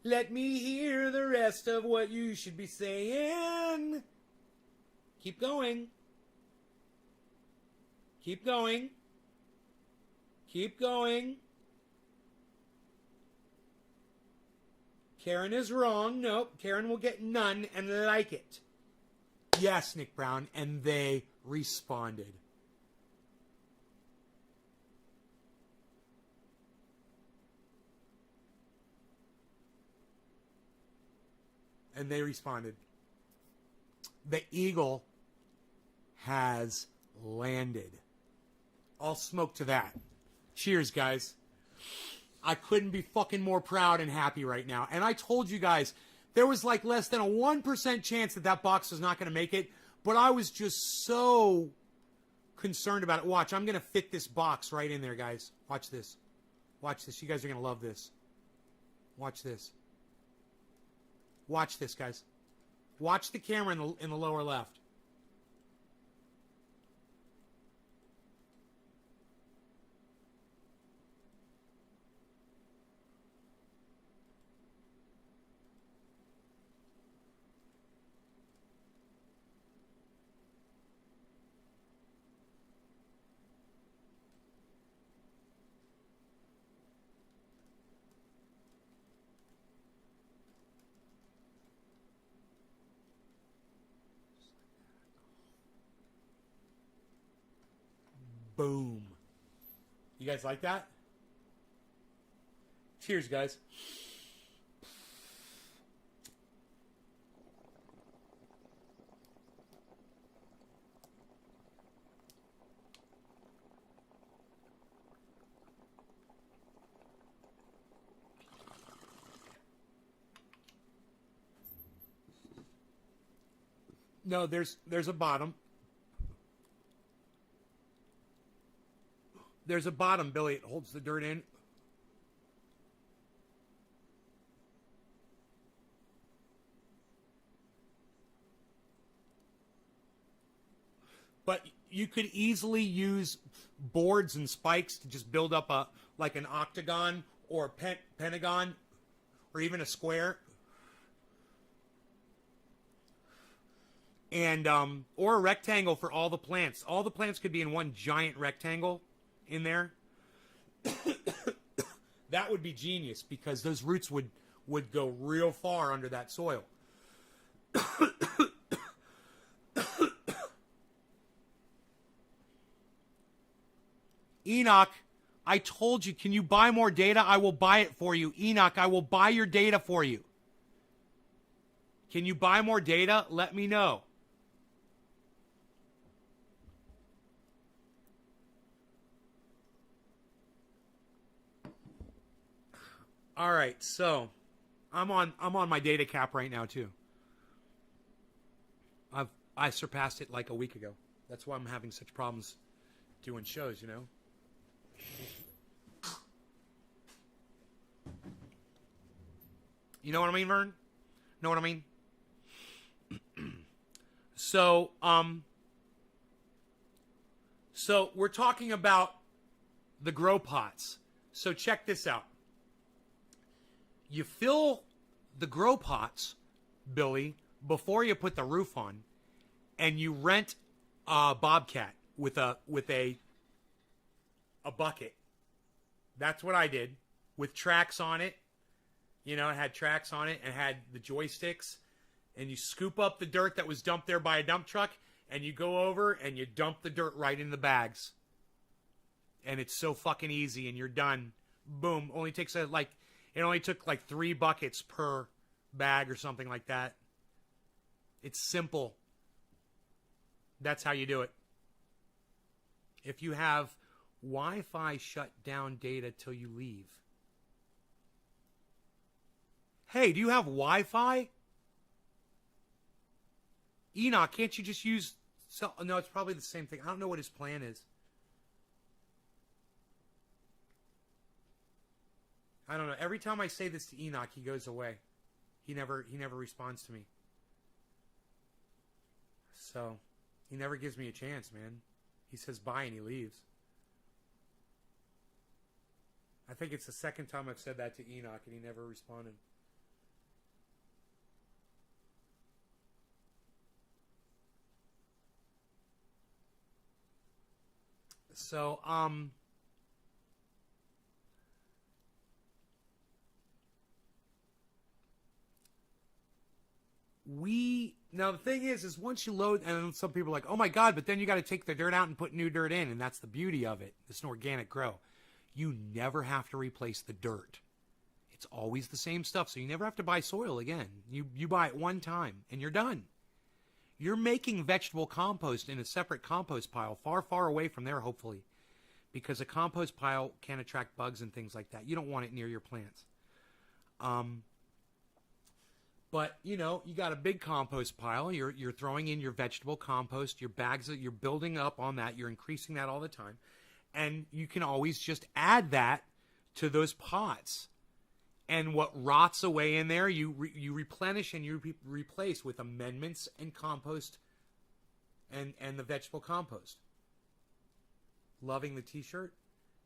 Let me hear the rest of what you should be saying. Keep going. Keep going. Keep going. Karen is wrong. Nope. Karen will get none and like it. Yes, Nick Brown. And they responded. And they responded. The eagle has landed. All smoke to that. Cheers, guys. I couldn't be fucking more proud and happy right now. And I told you guys, there was like less than a 1% chance that box was not going to make it. But I was just so concerned about it. Watch, I'm going to fit this box right in there, guys. Watch this. Watch this. You guys are going to love this. Watch this. Watch this, guys. Watch the camera in the lower left. Boom. You guys like that? Cheers, guys. No, there's a bottom. There's a bottom, Billy. It holds the dirt in. But you could easily use boards and spikes to just build up like an octagon or a pentagon or even a square. And or a rectangle for all the plants. All the plants could be in one giant rectangle in there. That would be genius because those roots would go real far under that soil. Enoch, I told you, can you buy more data? I will buy it for you. Enoch, I will buy your data for you. Can you buy more data? Let me know. All right, so I'm on my data cap right now too. I surpassed it like a week ago. That's why I'm having such problems doing shows, you know. You know what I mean, Vern? Know what I mean? So we're talking about the grow pots. So check this out. You fill the grow pots, Billy, before you put the roof on, and you rent a Bobcat with a bucket. That's what I did, with tracks on it. You know, it had tracks on it and had the joysticks. And you scoop up the dirt that was dumped there by a dump truck, and you go over and you dump the dirt right in the bags. And it's so fucking easy, and you're done. Boom. It only took like 3 buckets per bag or something like that. It's simple. That's how you do it. If you have Wi-Fi, shut down data till you leave. Hey, do you have Wi-Fi? Enoch, can't you just use... No, it's probably the same thing. I don't know what his plan is. I don't know. Every time I say this to Enoch, he goes away. He never responds to me. So, he never gives me a chance, man. He says bye and he leaves. I think it's the second time I've said that to Enoch and he never responded. So, now the thing is once you load, and some people are like, oh my God, but then you got to take the dirt out and put new dirt in, and that's the beauty of it. It's an organic grow. You never have to replace the dirt. It's always the same stuff, so you never have to buy soil again. You buy it one time, and you're done. You're making vegetable compost in a separate compost pile, far, far away from there, hopefully, because a compost pile can attract bugs and things like that. You don't want it near your plants. But, you know, you got a big compost pile. You're throwing in your vegetable compost, your bags, you're building up on that. You're increasing that all the time. And you can always just add that to those pots. And what rots away in there, you replenish and you replace with amendments and compost and the vegetable compost. Loving the t-shirt?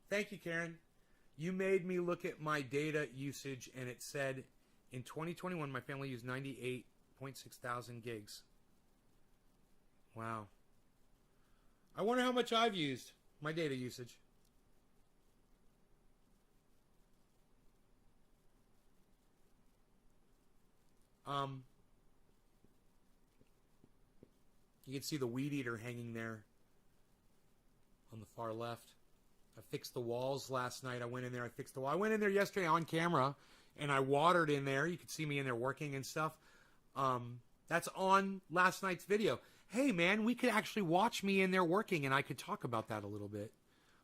Thank you, Karen. You made me look at my data usage, and it said in 2021 my family used 98.6 thousand gigs. Wow. I wonder how much I've used, my data usage. You can see the weed eater hanging there on the far left. I fixed the walls last night. I went in there, I fixed the wall. I went in there yesterday on camera, and I watered in there. You could see me in there working and stuff. That's on last night's video. Hey, man, we could actually watch me in there working, and I could talk about that a little bit.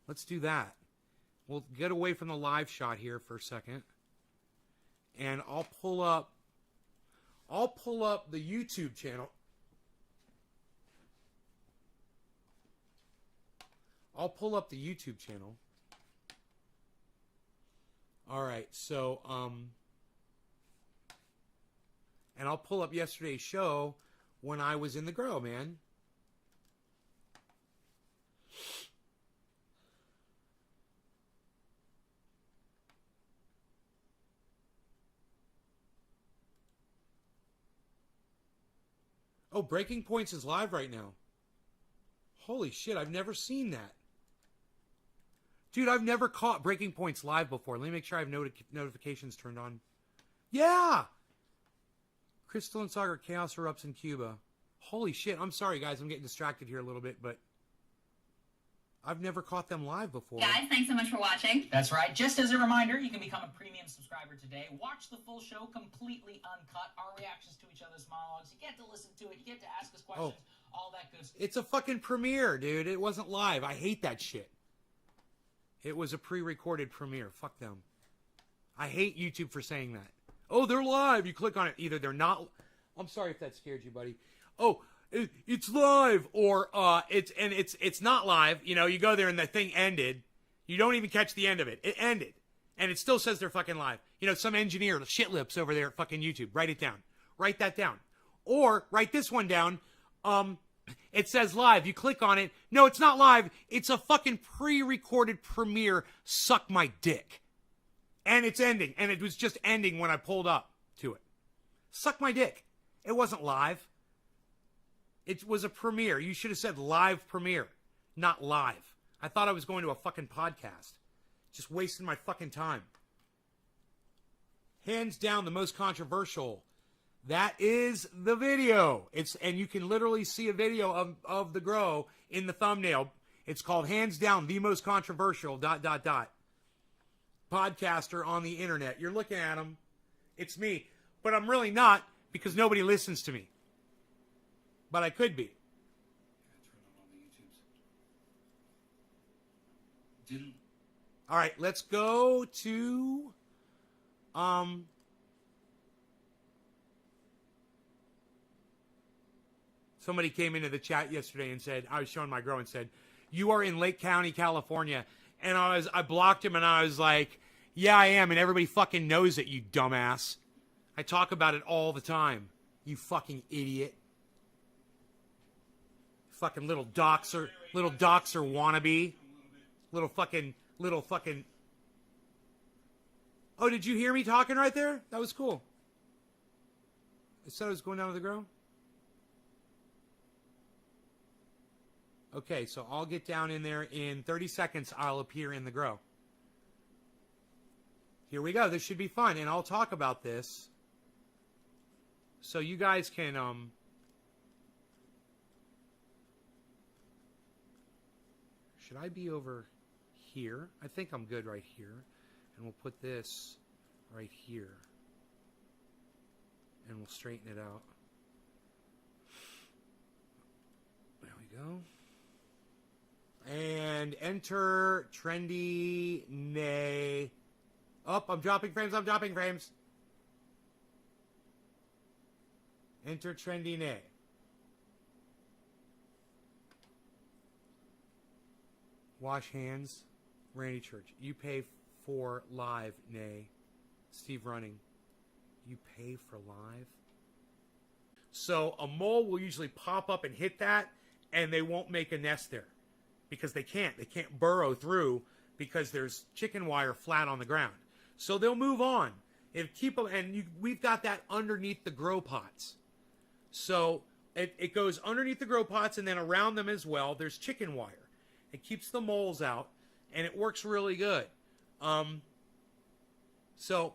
Let's do that. We'll get away from the live shot here for a second. And I'll pull up the YouTube channel. I'll pull up the YouTube channel. All right, so and I'll pull up yesterday's show when I was in the grow, man. Oh, Breaking Points is live right now. Holy shit, I've never seen that. Dude, I've never caught Breaking Points live before. Let me make sure I have notifications turned on. Yeah! Crystal and Sagar, Chaos Erupts in Cuba. Holy shit, I'm sorry, guys. I'm getting distracted here a little bit, but I've never caught them live before. Guys, thanks so much for watching. That's right. Just as a reminder, you can become a premium subscriber today. Watch the full show completely uncut. Our reactions to each other's monologues. You get to listen to it. You get to ask us questions. All that good stuff. It's a fucking premiere, dude. It wasn't live. I hate that shit. It was a pre-recorded premiere. Fuck them. I hate YouTube for saying that. Oh, they're live. You click on it. Either they're not. I'm sorry if that scared you, buddy. Oh, it's live, or it's not live. You know, you go there and the thing ended. You don't even catch the end of it. It ended, and it still says they're fucking live. You know, some engineer, shit lips over there at fucking YouTube. Write it down. Write that down, or write this one down. It says live. You click on it. No, it's not live. It's a fucking pre-recorded premiere. Suck my dick. And it's ending. And it was just ending when I pulled up to it. Suck my dick. It wasn't live. It was a premiere. You should have said live premiere, not live. I thought I was going to a fucking podcast. Just wasting my fucking time. Hands down the most controversial. That is the video. And you can literally see a video of the grow in the thumbnail. It's called Hands Down the Most Controversial ... podcaster on the internet. You're looking at him. It's me. But I'm really not, because nobody listens to me. But I could be. All right, let's go to somebody came into the chat yesterday and said, I was showing my grow and said, "You are in Lake County, California." And I blocked him and I was like, "Yeah, I am, and everybody fucking knows it, you dumbass. I talk about it all the time. You fucking idiot. Fucking little doxer wannabe. Little fucking. Oh, did you hear me talking right there? That was cool. I said I was going down to the grow. Okay, so I'll get down in there. In 30 seconds, I'll appear in the grow. Here we go. This should be fun, and I'll talk about this so you guys can should I be over here? I think I'm good right here. And we'll put this right here. And we'll straighten it out. There we go. And enter trendy nay. Oh, I'm dropping frames. Enter trendy nay. Wash hands. Randy Church. You pay for live, nay. Steve Running. You pay for live? So a mole will usually pop up and hit that, and they won't make a nest there. Because they can't. They can't burrow through because there's chicken wire flat on the ground. So they'll move on. And keep them, and we've got that underneath the grow pots. So it goes underneath the grow pots, and then around them as well, there's chicken wire. It keeps the moles out, and it works really good. So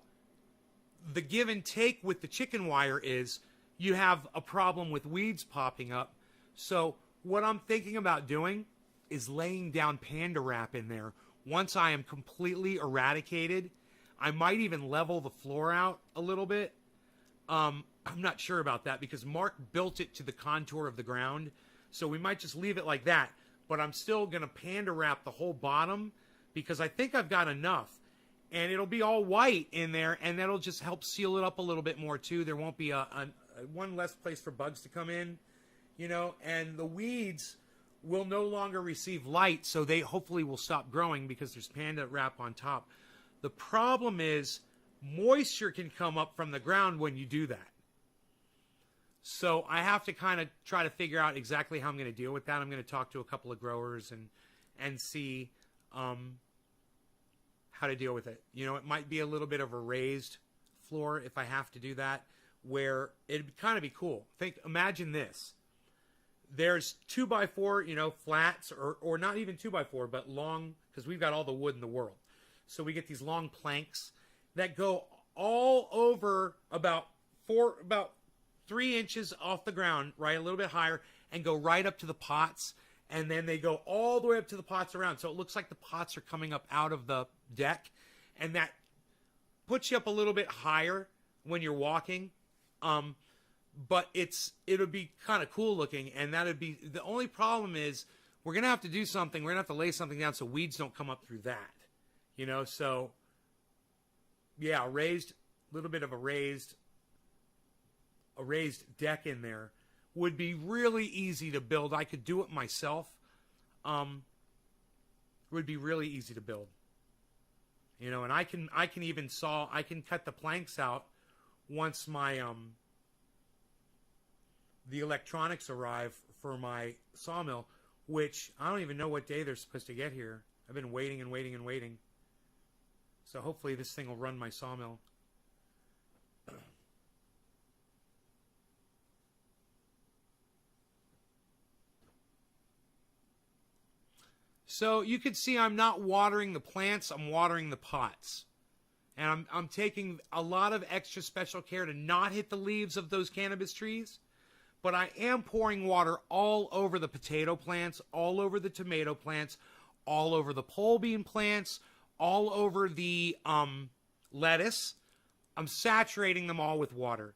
the give and take with the chicken wire is you have a problem with weeds popping up. So what I'm thinking about doing is laying down panda wrap in there. Once I am completely eradicated, I might even level the floor out a little bit. I'm not sure about that because Mark built it to the contour of the ground. So we might just leave it like that. But I'm still going to panda wrap the whole bottom because I think I've got enough. And it'll be all white in there, and that'll just help seal it up a little bit more too. There won't be one less place for bugs to come in, you know. And the weeds will no longer receive light, so they hopefully will stop growing because there's panda wrap on top. The problem is moisture can come up from the ground when you do that. So I have to kind of try to figure out exactly how I'm going to deal with that. I'm going to talk to a couple of growers and see how to deal with it. You know, it might be a little bit of a raised floor if I have to do that, where it'd kind of be cool. Imagine this. There's 2x4, you know, flats, or not even 2x4, but long, because we've got all the wood in the world. So we get these long planks that go all over about 3 inches off the ground, right, a little bit higher, and go right up to the pots, and then they go all the way up to the pots around. So it looks like the pots are coming up out of the deck, and that puts you up a little bit higher when you're walking. But it'll be kind of cool looking, and that'd be the only problem is we're gonna have to do something. We're gonna have to lay something down so weeds don't come up through that, you know. So yeah, little bit of a raised deck in there would be really easy to build. I could do it myself. It would be really easy to build, you know. And I can cut the planks out once my the electronics arrive for my sawmill, which I don't even know what day they're supposed to get here. I've been waiting and waiting and waiting. So hopefully this thing will run my sawmill. So you can see I'm not watering the plants, I'm watering the pots. And I'm taking a lot of extra special care to not hit the leaves of those cannabis trees. But I am pouring water all over the potato plants, all over the tomato plants, all over the pole bean plants, all over the lettuce. I'm saturating them all with water.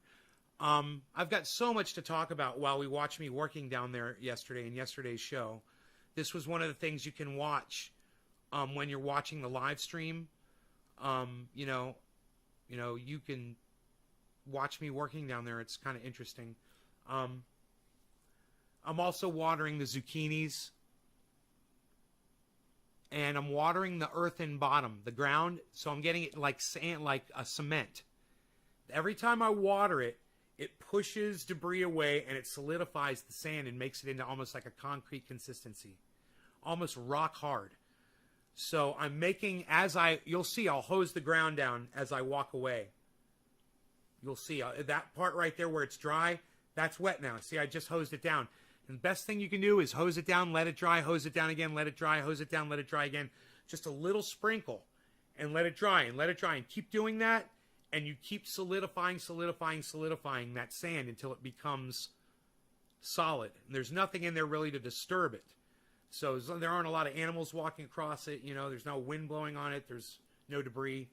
I've got so much to talk about while we watch me working down there yesterday in yesterday's show. This was one of the things you can watch when you're watching the live stream. You know, you can watch me working down there. It's kind of interesting. I'm also watering the zucchinis, and I'm watering the earthen bottom, the ground. So I'm getting it like sand, like a cement. Every time I water it, it pushes debris away and it solidifies the sand and makes it into almost like a concrete consistency, almost rock hard. So I'm making, you'll see, I'll hose the ground down as I walk away. You'll see that part right there where it's dry, that's wet now. See, I just hosed it down. And the best thing you can do is hose it down, let it dry, hose it down again, let it dry, hose it down, let it dry again. Just a little sprinkle and let it dry and let it dry. And keep doing that, and you keep solidifying that sand until it becomes solid. And there's nothing in there really to disturb it. So there aren't a lot of animals walking across it. You know, there's no wind blowing on it. There's no debris.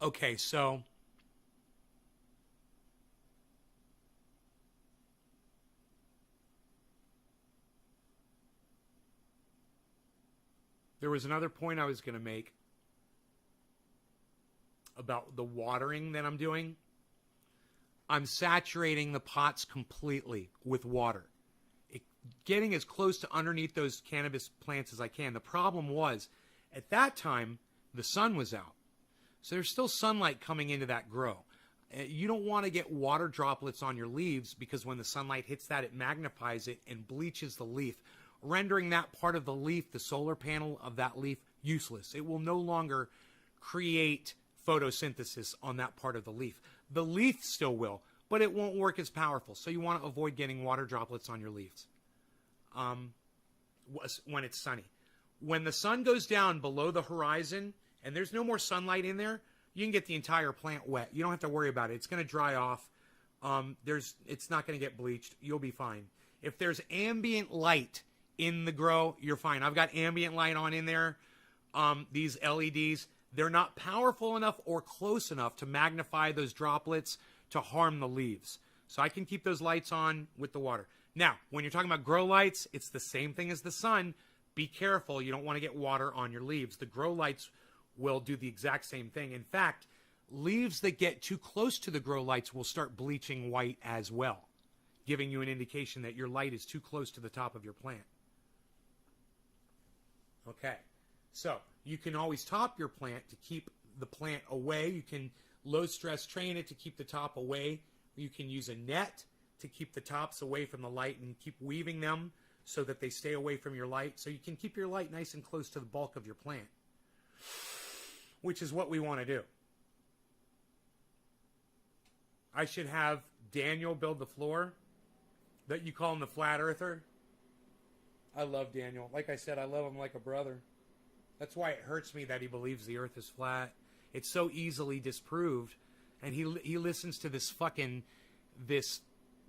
Okay, so There was another point I was going to make about the watering that I'm doing. I'm saturating the pots completely with water. Getting as close to underneath those cannabis plants as I can. The problem was, at that time, the sun was out. So there's still sunlight coming into that grow. You don't want to get water droplets on your leaves because when the sunlight hits that, it magnifies it and bleaches the leaf, rendering that part of the leaf, the solar panel of that leaf, useless. It will no longer create photosynthesis on that part of the leaf. The leaf still will, but it won't work as powerful. So you want to avoid getting water droplets on your leaves when it's sunny. When the sun goes down below the horizon and there's no more sunlight in there, you can get the entire plant wet. You don't have to worry about it. It's going to dry off. It's not going to get bleached. You'll be fine. If there's ambient light in the grow, you're fine. I've got ambient light on in there. These LEDs, they're not powerful enough or close enough to magnify those droplets to harm the leaves. So I can keep those lights on with the water. Now, when you're talking about grow lights, it's the same thing as the sun. Be careful. You don't want to get water on your leaves. The grow lights will do the exact same thing. In fact, leaves that get too close to the grow lights will start bleaching white as well, giving you an indication that your light is too close to the top of your plant. Okay, so you can always top your plant to keep the plant away. You can low stress train it to keep the top away. You can use a net to keep the tops away from the light and keep weaving them so that they stay away from your light. So you can keep your light nice and close to the bulk of your plant, which is what we want to do. I should have Daniel build the floor. That you call him the flat earther. I love Daniel. Like I said, I love him like a brother. That's why it hurts me that he believes the earth is flat. It's so easily disproved. And he listens to this fucking,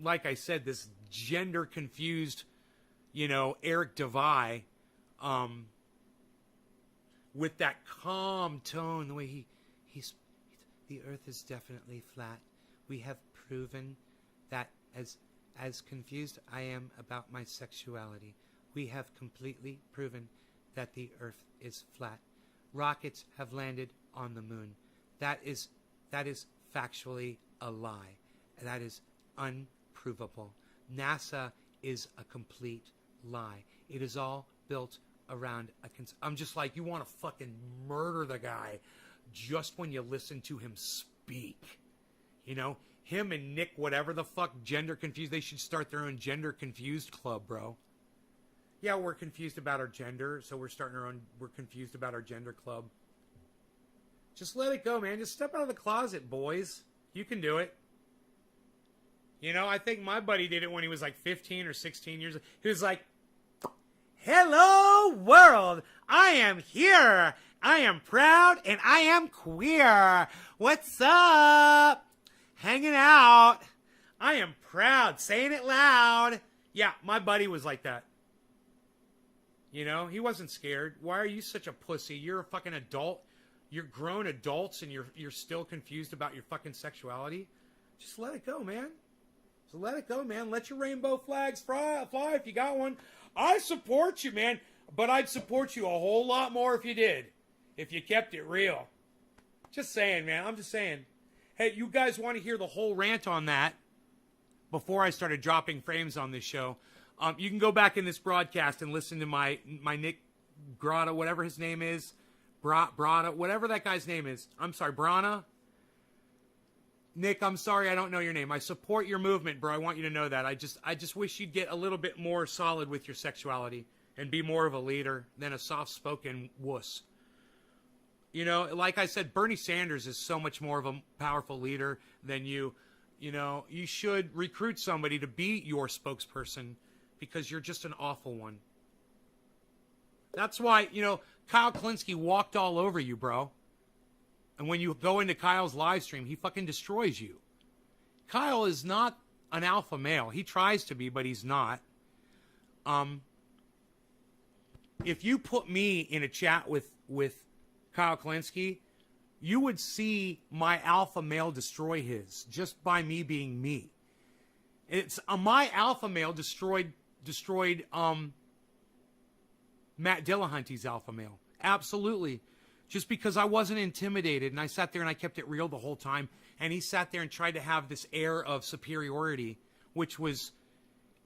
like I said, this gender confused, Eric DeVry, with that calm tone, the way he's the earth is definitely flat. We have proven that as confused I am about my sexuality, we have completely proven that the earth is flat. Rockets have landed on the moon. That is factually a lie. That is unprovable. NASA is a complete lie. It is all built around I'm just like, you want to fucking murder the guy just when you listen to him speak. Him and Nick, whatever the fuck, gender confused, they should start their own gender confused club, bro. Yeah, we're confused about our gender, so we're confused about our gender club. Just let it go, man. Just step out of the closet, boys. You can do it. I think my buddy did it when he was like 15 or 16 years old. He was like, hello, world. I am here. I am proud and I am queer. What's up? Hanging out. I am proud. Saying it loud. Yeah, my buddy was like that. He wasn't scared. Why are you such a pussy? You're a fucking adult. You're grown adults and you're still confused about your fucking sexuality. Just let it go, man. So let it go, man. Let your rainbow flags fly if you got one. I support you, man. But I'd support you a whole lot more if you did. If you kept it real. Just saying, man. I'm just saying. Hey, you guys want to hear the whole rant on that before I started dropping frames on this show? You can go back in this broadcast and listen to my Nick Grata, whatever his name is. Brata, whatever that guy's name is. I'm sorry, Brana? Nick, I'm sorry I don't know your name. I support your movement, bro. I want you to know that. I just wish you'd get a little bit more solid with your sexuality and be more of a leader than a soft-spoken wuss. Like I said, Bernie Sanders is so much more of a powerful leader than you. You should recruit somebody to be your spokesperson because you're just an awful one. That's why, Kyle Kullinski walked all over you, bro. And when you go into Kyle's live stream, he fucking destroys you. Kyle is not an alpha male. He tries to be, but he's not. If you put me in a chat with Kyle Kullinski, you would see my alpha male destroy his just by me being me. It's my alpha male destroyed Matt Dillahunty's alpha male. Absolutely. Just because I wasn't intimidated, and I sat there and I kept it real the whole time, and he sat there and tried to have this air of superiority, which was,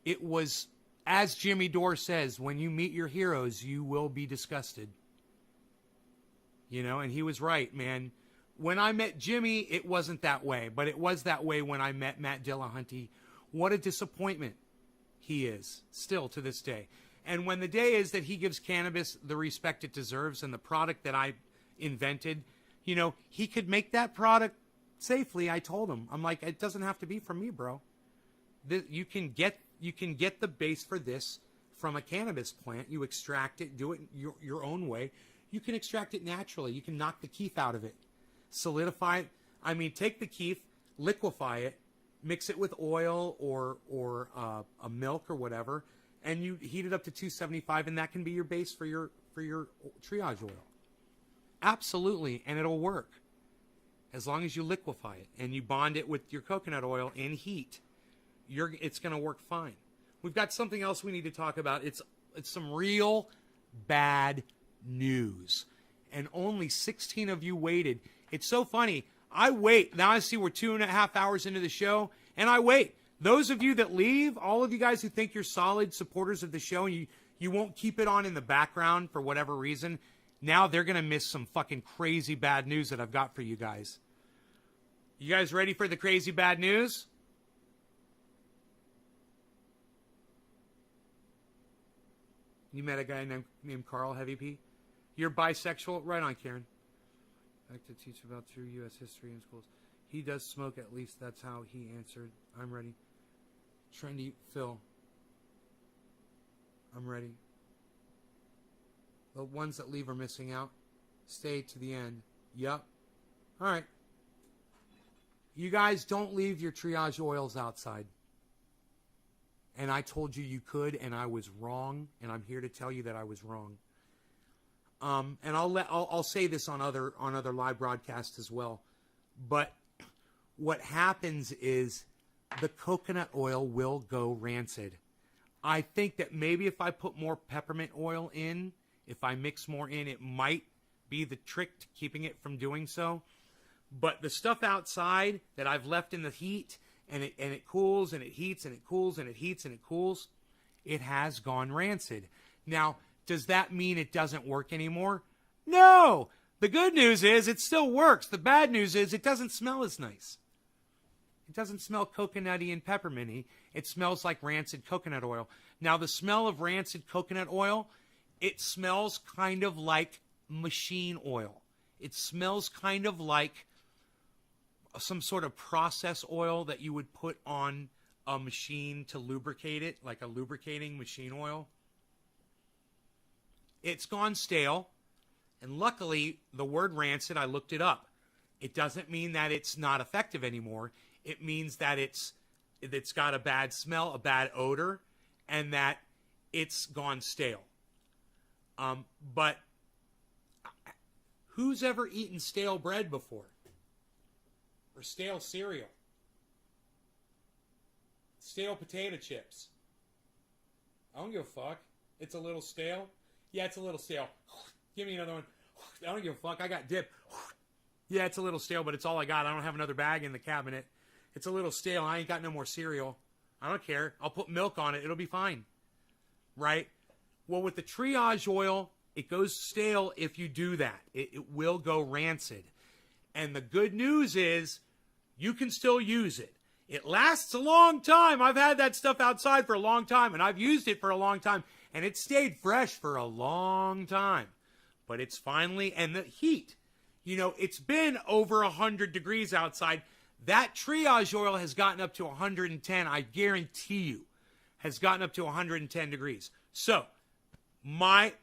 it was, as Jimmy Dore says, when you meet your heroes, you will be disgusted. You know, and he was right, man. When I met Jimmy, it wasn't that way, but it was that way when I met Matt Dillahunty. What a disappointment he is, still to this day. And when the day is that he gives cannabis the respect it deserves and the product that I invented, you know, he could make that product safely. I told him, I'm like, it doesn't have to be from me, bro. You can get the base for this from a cannabis plant. You extract it, do it your own way. You can extract it naturally. You can knock the keef out of it, solidify it. I mean, take the keef, liquefy it, mix it with oil or a milk or whatever, and you heat it up to 275, and that can be your base for your triage oil. Absolutely, and it'll work as long as you liquefy it and you bond it with your coconut oil in heat. It's going to work fine. We've got something else we need to talk about. It's some real bad news, and only 16 of you waited. It's so funny. I wait. Now I see we're 2.5 hours into the show, and I wait. Those of you that leave, all of you guys who think you're solid supporters of the show, and you won't keep it on in the background for whatever reason, now they're going to miss some fucking crazy bad news that I've got for you guys. You guys ready for the crazy bad news? You met a guy named Carl Heavy P? You're bisexual? Right on, Karen. I like to teach about true U.S. history in schools. He does smoke, at least that's how he answered. I'm ready. Trendy Phil. I'm ready. The ones that leave are missing out. Stay to the end. Yup. All right. You guys don't leave your triage oils outside. And I told you could, and I was wrong, and I'm here to tell you that I was wrong. And I'll say this on other live broadcasts as well. But what happens is the coconut oil will go rancid. I think that maybe if I put more peppermint oil in, if I mix more in, it might be the trick to keeping it from doing so. But the stuff outside that I've left in the heat, and it cools and it heats and it cools and it heats and it cools, it has gone rancid. Now, does that mean it doesn't work anymore? No! The good news is it still works. The bad news is it doesn't smell as nice. It doesn't smell coconutty and pepperminty. It smells like rancid coconut oil. Now, the smell of rancid coconut oil, it smells kind of like machine oil. It smells kind of like some sort of process oil that you would put on a machine to lubricate it, like a lubricating machine oil. It's gone stale, and luckily, the word rancid, I looked it up. It doesn't mean that it's not effective anymore. It means that it's got a bad smell, a bad odor, and that it's gone stale. But who's ever eaten stale bread before? Or stale cereal? Stale potato chips? I don't give a fuck. It's a little stale. Yeah, it's a little stale. Give me another one. I don't give a fuck. I got dip. Yeah, it's a little stale, but it's all I got. I don't have another bag in the cabinet. It's a little stale. I ain't got no more cereal. I don't care. I'll put milk on it. It'll be fine. Right? Well, with the triage oil, it goes stale if you do that. It will go rancid. And the good news is you can still use it. It lasts a long time. I've had that stuff outside for a long time, and I've used it for a long time, and it stayed fresh for a long time. But it's finally, and the heat, you know, it's been over 100 degrees outside. That triage oil has gotten up to 110, I guarantee you, has gotten up to 110 degrees. So, my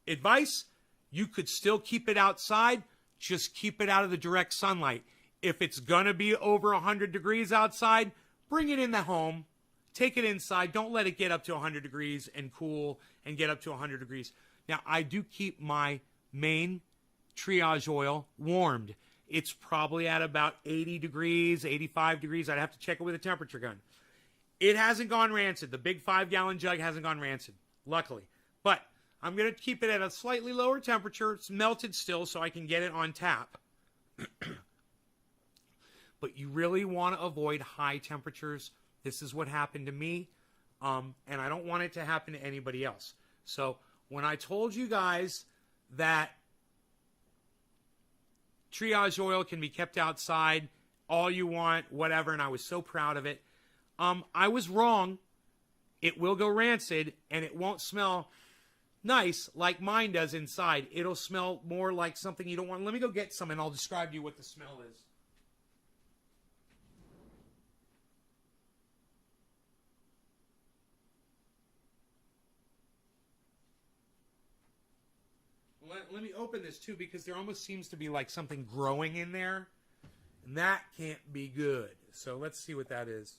advice, you could still keep it outside, just keep it out of the direct sunlight. If it's going to be over 100 degrees outside, bring it in the home. Take it inside. Don't let it get up to 100 degrees and cool and get up to 100 degrees. Now, I do keep my main triage oil warmed. It's probably at about 80 degrees, 85 degrees. I'd have to check it with a temperature gun. It hasn't gone rancid. The big 5-gallon jug hasn't gone rancid, luckily. But I'm going to keep it at a slightly lower temperature. It's melted still so I can get it on tap. But you really want to avoid high temperatures. This is what happened to me, and I don't want it to happen to anybody else. So when I told you guys that triage oil can be kept outside all you want, whatever, and I was so proud of it, I was wrong. It will go rancid, and it won't smell nice like mine does inside. It'll smell more like something you don't want. Let me go get some, and I'll describe to you what the smell is. Let me open this, too, because there almost seems to be like something growing in there, and that can't be good. So let's see what that is.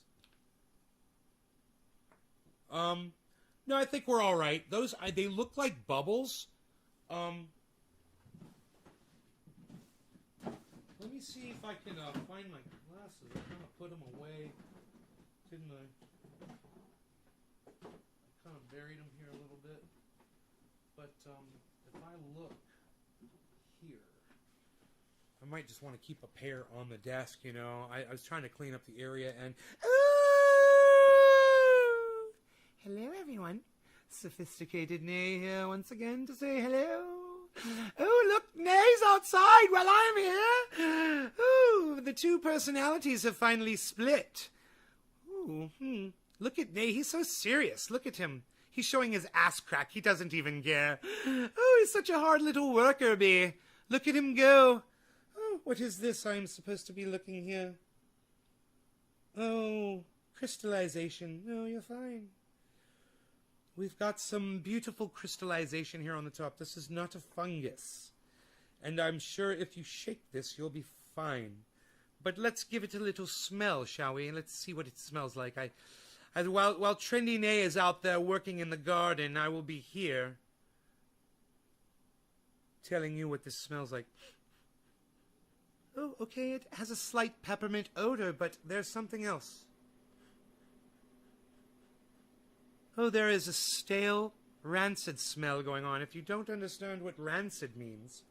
No, I think we're all right. Those, they look like bubbles. Let me see if I can find my glasses. I kind of put them away, didn't I? I kind of buried them here a little bit. But if I look here, I might just want to keep a pair on the desk, you know. I was trying to clean up the area and... Hello, everyone. Sophisticated Nay here once again to say hello. Oh, look, Nay's outside while I'm here. Ooh, the two personalities have finally split. Ooh, Look at Nay. He's so serious. Look at him. He's showing his ass crack. He doesn't even care. Oh, he's such a hard little worker bee. Look at him go. Oh, what is this I'm supposed to be looking here? Oh, crystallization. No, you're fine. We've got some beautiful crystallization here on the top. This is not a fungus. And I'm sure if you shake this, you'll be fine. But let's give it a little smell, shall we? Let's see what it smells like. While Trendy Nay is out there working in the garden, I will be here telling you what this smells like. Oh, okay, it has a slight peppermint odor, but there's something else. Oh, there is a stale, rancid smell going on. If you don't understand what rancid means,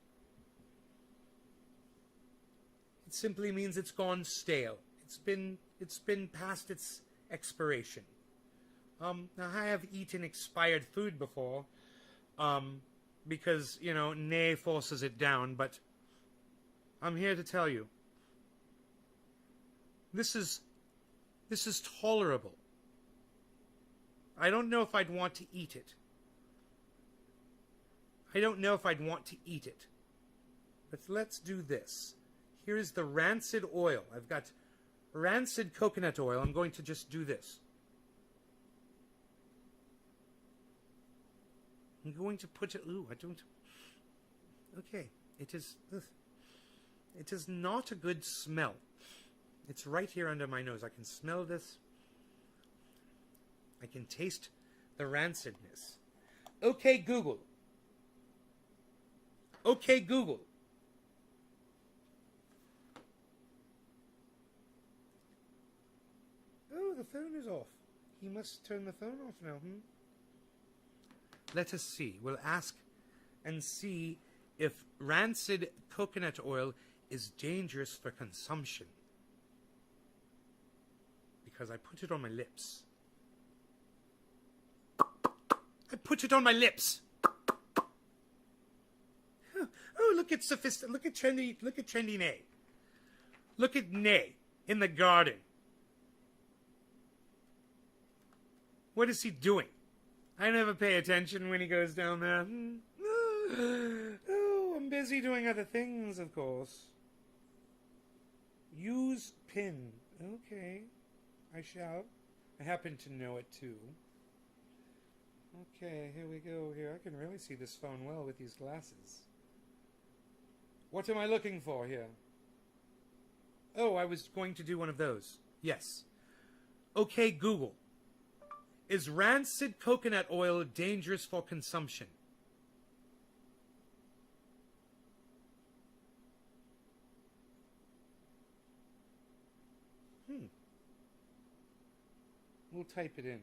it simply means it's gone stale. It's been past its expiration. Now I have eaten expired food before, because, you know, Nay forces it down, but I'm here to tell you, this is tolerable. I don't know if I'd want to eat it. I don't know if I'd want to eat it. But let's do this. Here is the rancid oil. I've got rancid coconut oil. I'm going to just do this. I'm going to put it... Ooh, I don't... Okay. It is not a good smell. It's right here under my nose. I can smell this. I can taste the rancidness. Okay, Google. Okay, Google. Oh, the phone is off. He must turn the phone off now, Let us see. We'll ask and see if rancid coconut oil is dangerous for consumption. Because I put it on my lips. I put it on my lips. Oh, look at Trendy Nay. Look at Nay in the garden. What is he doing? I never pay attention when he goes down there. Oh, I'm busy doing other things, of course. Use pin. Okay, I shall. I happen to know it too. Okay, here we go. Here, I can really see this phone well with these glasses. What am I looking for here? Oh, I was going to do one of those. Yes. Okay, Google. Is rancid coconut oil dangerous for consumption? We'll type it in.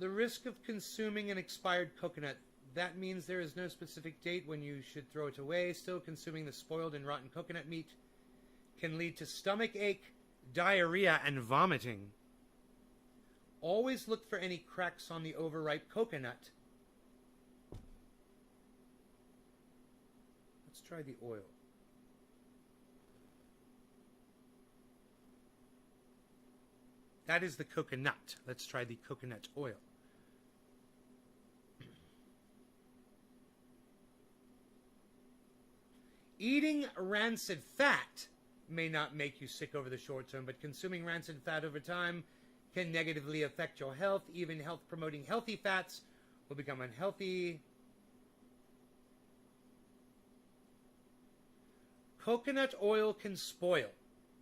The risk of consuming an expired coconut. That means there is no specific date when you should throw it away. Still, consuming the spoiled and rotten coconut meat can lead to stomach ache, diarrhea, and vomiting. Always look for any cracks on the overripe coconut. Let's try the oil. That is the coconut. Let's try the coconut oil. Eating rancid fat may not make you sick over the short term, but consuming rancid fat over time can negatively affect your health. Even health-promoting healthy fats will become unhealthy. Coconut oil can spoil.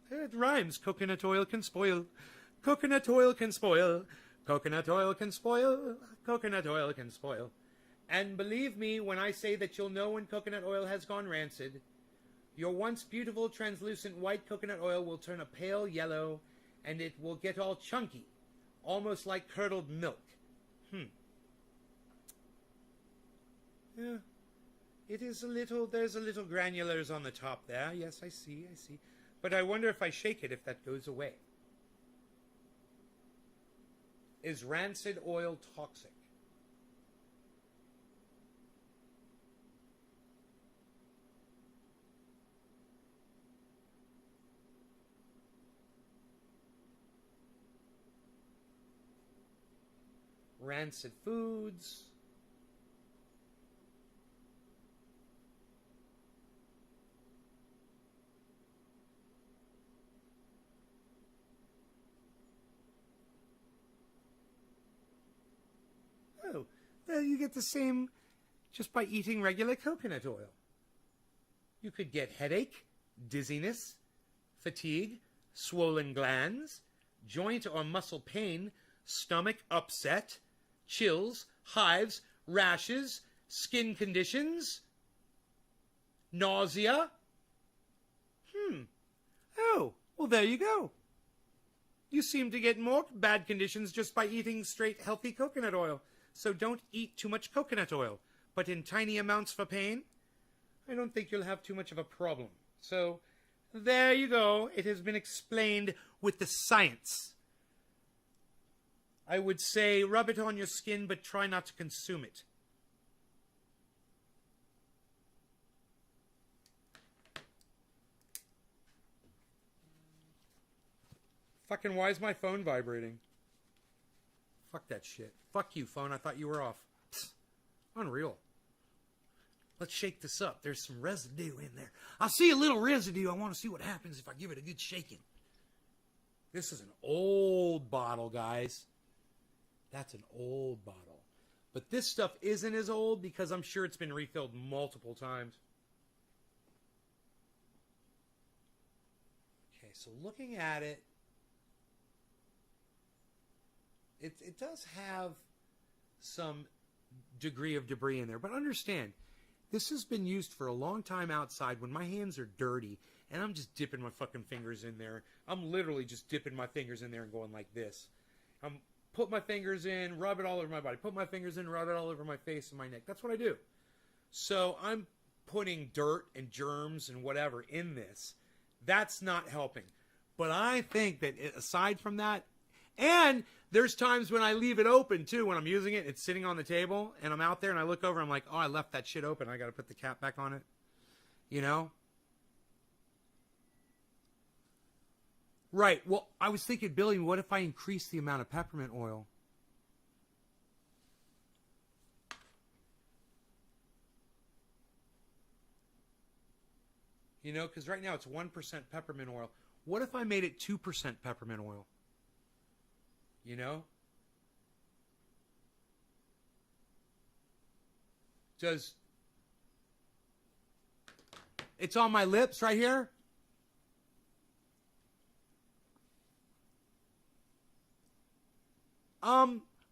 It rhymes. Coconut oil can spoil. Coconut oil can spoil. Coconut oil can spoil. Coconut oil can spoil. And believe me when I say that you'll know when coconut oil has gone rancid. Your once beautiful translucent white coconut oil will turn a pale yellow, and it will get all chunky, almost like curdled milk. Yeah. It is a little, there's a little granulars on the top there. Yes, I see. But I wonder if I shake it, if that goes away. Is rancid oil toxic? Rancid foods. Oh, well, you get the same just by eating regular coconut oil. You could get headache, dizziness, fatigue, swollen glands, joint or muscle pain, stomach upset, chills, hives, rashes, skin conditions, nausea. Oh, well, there you go. You seem to get more bad conditions just by eating straight healthy coconut oil. So don't eat too much coconut oil. But in tiny amounts for pain, I don't think you'll have too much of a problem. So there you go. It has been explained with the science. I would say rub it on your skin, but try not to consume it. Fucking, why is my phone vibrating? Fuck that shit. Fuck you, phone. I thought you were off. Psst. Unreal. Let's shake this up. There's some residue in there. I see a little residue. I want to see what happens if I give it a good shaking. This is an old bottle, guys. That's an old bottle. But this stuff isn't as old because I'm sure it's been refilled multiple times. Okay, so looking at it, it does have some degree of debris in there. But understand, this has been used for a long time outside when my hands are dirty and I'm just dipping my fucking fingers in there. I'm literally just dipping my fingers in there and going like this. I'm put my fingers in, rub it all over my body. Put my fingers in, rub it all over my face and my neck. That's what I do. So I'm putting dirt and germs and whatever in this. That's not helping. But I think that aside from that, and there's times when I leave it open too, when I'm using it, it's sitting on the table, and I'm out there and I look over, I'm like, oh, I left that shit open. I got to put the cap back on it. You know? Right. Well, I was thinking, Billy, what if I increase the amount of peppermint oil? You know, because right now it's 1% peppermint oil. What if I made it 2% peppermint oil? You know? It's on my lips right here.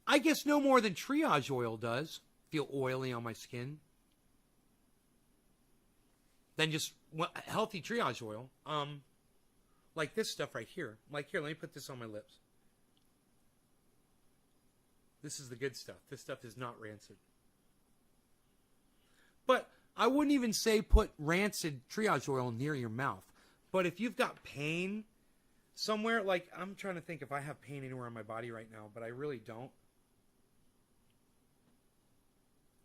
I guess no more than triage oil does feel oily on my skin. Than just healthy triage oil. Like this stuff right here. Like here, let me put this on my lips. This is the good stuff. This stuff is not rancid. But I wouldn't even say put rancid triage oil near your mouth. But if you've got pain somewhere, like I'm trying to think if I have pain anywhere on my body right now, but I really don't.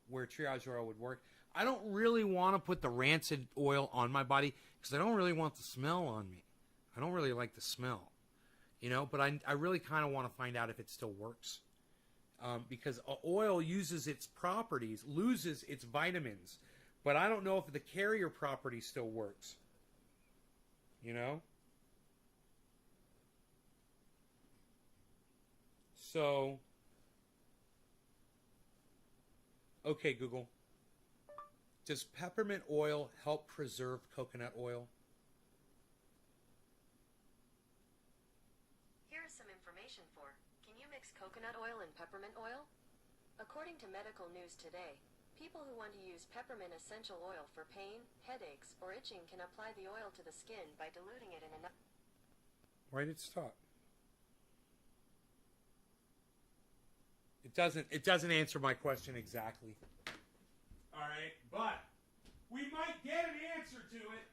Where triage oil would work. I don't really want to put the rancid oil on my body because I don't really want the smell on me. I don't really like the smell, you know, but I really kind of want to find out if it still works. Because oil uses its properties, loses its vitamins, but I don't know if the carrier property still works, you know? So, okay, Google. Does peppermint oil help preserve coconut oil? Here is some information for. Can you mix coconut oil and peppermint oil? According to Medical News Today, people who want to use peppermint essential oil for pain, headaches, or itching can apply the oil to the skin by diluting it in enough. Why did it stop? It doesn't answer my question exactly. All right, but we might get an answer to it.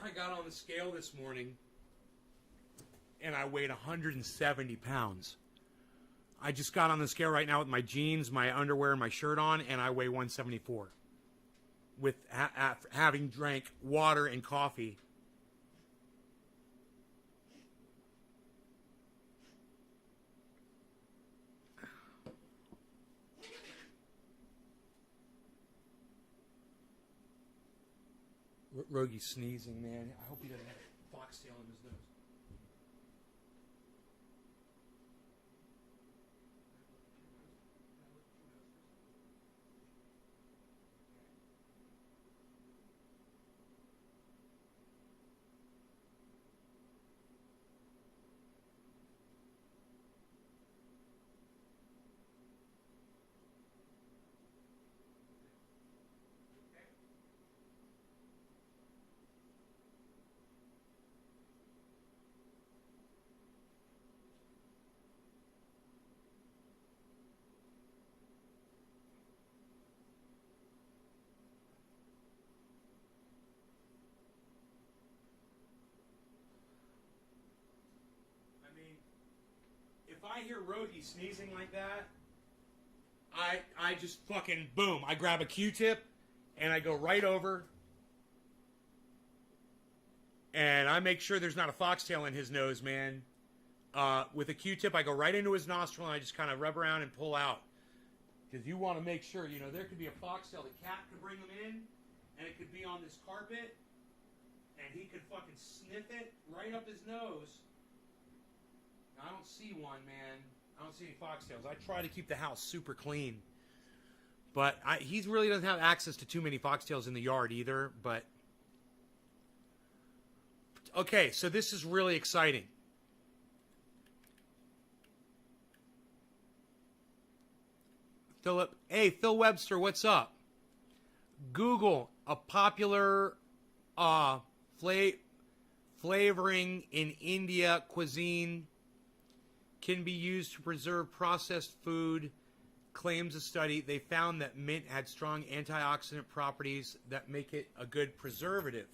I got on the scale this morning and I weighed 170 pounds. I just got on the scale right now with my jeans, my underwear, and my shirt on, and I weigh 174 with having drank water and coffee. Rogi's sneezing, man. I hope he doesn't have a foxtail in his nose. If I hear Rogi sneezing like that, I just fucking boom. I grab a Q-tip and I go right over and I make sure there's not a foxtail in his nose, man. With a Q-tip, I go right into his nostril and I just kind of rub around and pull out. Because you want to make sure, you know, there could be a foxtail. The cat could bring them in and it could be on this carpet and he could fucking sniff it right up his nose. I don't see one, man. I don't see any foxtails. I try to keep the house super clean. But he really doesn't have access to too many foxtails in the yard either. But Okay, so this is really exciting. Philip, hey, Phil Webster, what's up? Google a popular flavoring in India cuisine can be used to preserve processed food. Claims a study. They found that mint had strong antioxidant properties that make it a good preservative.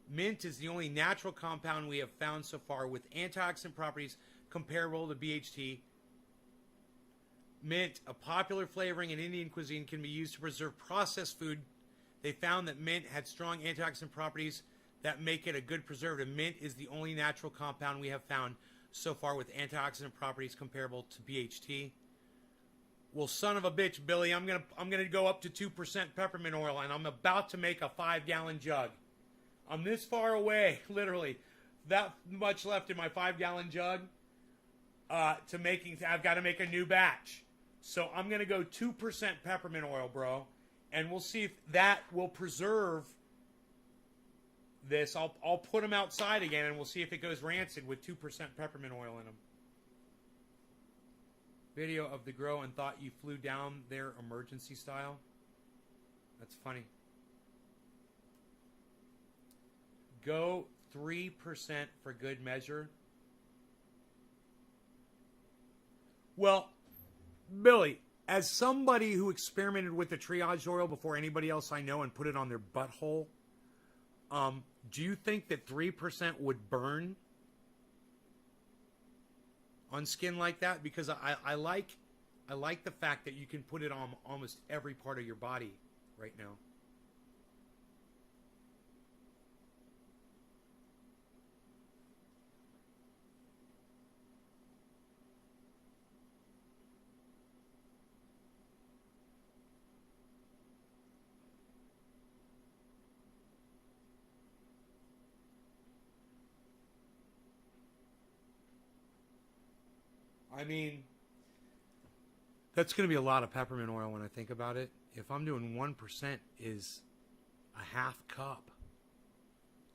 Mint is the only natural compound we have found so far with antioxidant properties comparable to BHT. Mint, a popular flavoring in Indian cuisine, can be used to preserve processed food. They found that mint had strong antioxidant properties that make it a good preservative. Mint is the only natural compound we have found so far with antioxidant properties comparable to BHT. Well, son of a bitch, Billy, I'm gonna go up to 2% peppermint oil, and I'm about to make a 5-gallon jug. I'm this far away, literally, that much left in my 5-gallon jug. I've got to make a new batch. So I'm gonna go 2% peppermint oil, bro, and we'll see if that will preserve this. I'll put them outside again, and we'll see if it goes rancid with 2% peppermint oil in them. Video of the grow and thought you flew down there emergency style. That's funny. Go 3% for good measure. Well, Billy, as somebody who experimented with the triage oil before anybody else I know and put it on their butthole, do you think that 3% would burn on skin like that? Because I like the fact that you can put it on almost every part of your body right now. I mean, that's going to be a lot of peppermint oil when I think about it. If I'm doing 1% is a half cup.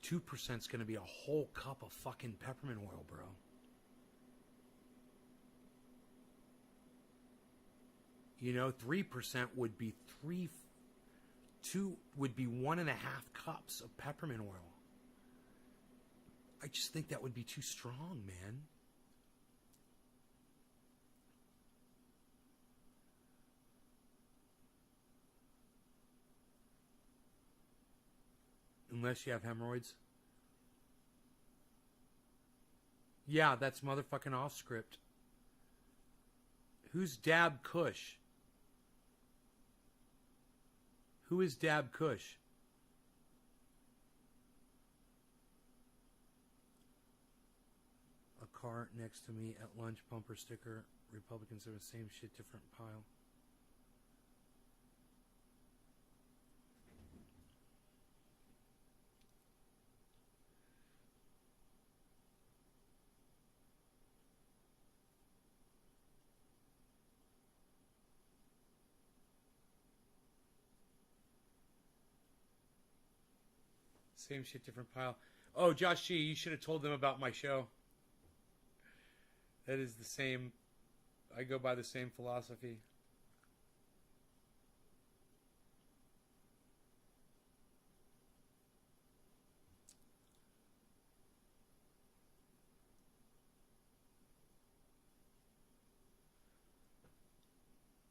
2% is going to be a whole cup of fucking peppermint oil, bro. You know, 3% would be 1.5 cups of peppermint oil. I just think that would be too strong, man. Unless you have hemorrhoids. Yeah, that's motherfucking off script. Who's Dab Kush? Who is Dab Kush? A car next to me at lunch, bumper sticker. Republicans are the same shit, different pile. Same shit, different pile. Oh, Josh G, you should have told them about my show. That is the same. I go by the same philosophy.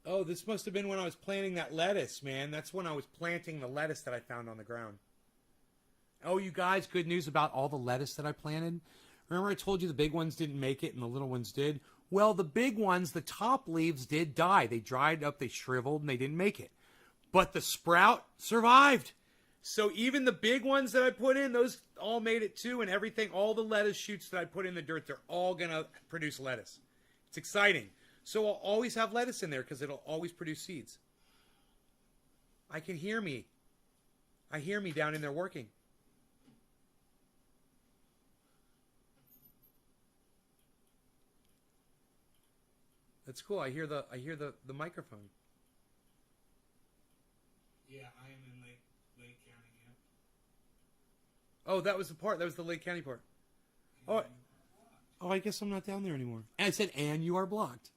Oh, this must have been when I was planting that lettuce, man. That's when I was planting the lettuce that I found on the ground. Oh, you guys, good news about all the lettuce that I planted. Remember I told you the big ones didn't make it and the little ones did? Well, the big ones, the top leaves did die. They dried up, they shriveled, and they didn't make it. But the sprout survived. So even the big ones that I put in, those all made it too, and everything, all the lettuce shoots that I put in the dirt, they're all going to produce lettuce. It's exciting. So I'll always have lettuce in there because it'll always produce seeds. I can hear me. I hear me down in there working. That's cool. I hear the microphone. Yeah, I am in Lake County. Oh, that was the part. That was the Lake County part. Oh, I guess I'm not down there anymore. And I said, and you are blocked.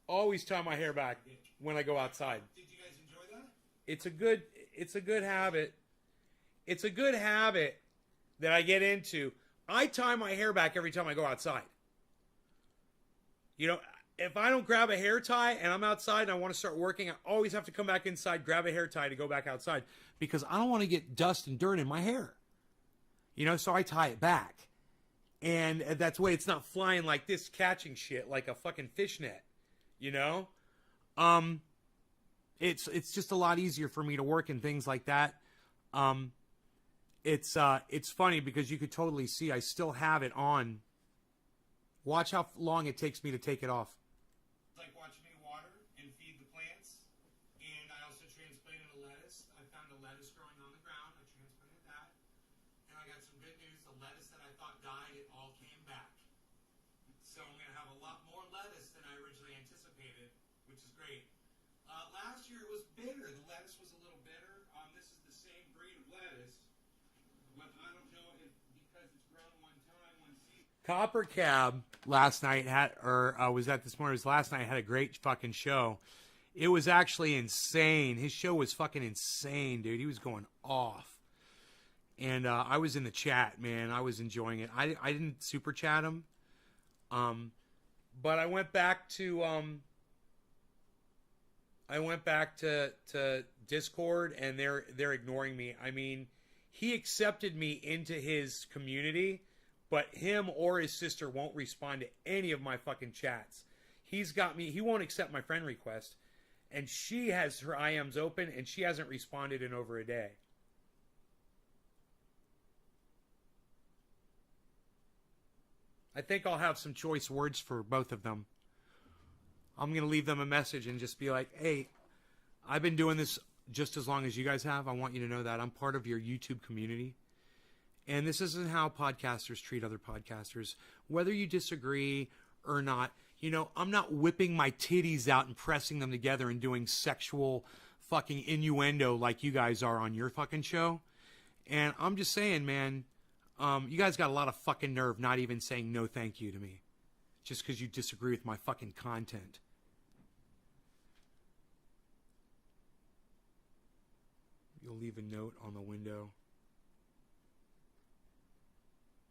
Always tie my hair back when I go outside. Did you guys enjoy that? It's a good habit. It's a good habit that I get into. I tie my hair back every time I go outside. You know, if I don't grab a hair tie and I'm outside and I want to start working, I always have to come back inside, grab a hair tie to go back outside because I don't want to get dust and dirt in my hair. You know, so I tie it back. And that's the way it's not flying like this, catching shit like a fucking fishnet. You know? It's just a lot easier for me to work and things like that. It's funny because you could totally see I still have it on. Watch how long it takes me to take it off. Like watching me water and feed the plants. And I also transplanted a lettuce. I found a lettuce growing on the ground. I transplanted that. And I got some good news. The lettuce that I thought died, it all came back. So I'm going to have a lot more lettuce than I originally anticipated, which is great. Last year it was bitter. The lettuce was a little bitter. This is the same breed of lettuce. But I don't know if because it's grown one time, one season. Copper Cab last night was that this morning? It was last night. Had a great fucking show. It was actually insane. His show was fucking insane, dude. He was going off. And I was in the chat, man. I was enjoying it. I didn't super chat him. But I went back to Discord and they're ignoring me. I mean, he accepted me into his community, but him or his sister won't respond to any of my fucking chats. He's got me. He won't accept my friend request, and she has her IMs open, and she hasn't responded in over a day. I think I'll have some choice words for both of them. I'm going to leave them a message and just be like, hey, I've been doing this just as long as you guys have. I want you to know that I'm part of your YouTube community. And this isn't how podcasters treat other podcasters. Whether you disagree or not, you know, I'm not whipping my titties out and pressing them together and doing sexual fucking innuendo like you guys are on your fucking show. And I'm just saying, man, you guys got a lot of fucking nerve not even saying no thank you to me. Just because you disagree with my fucking content. You'll leave a note on the window.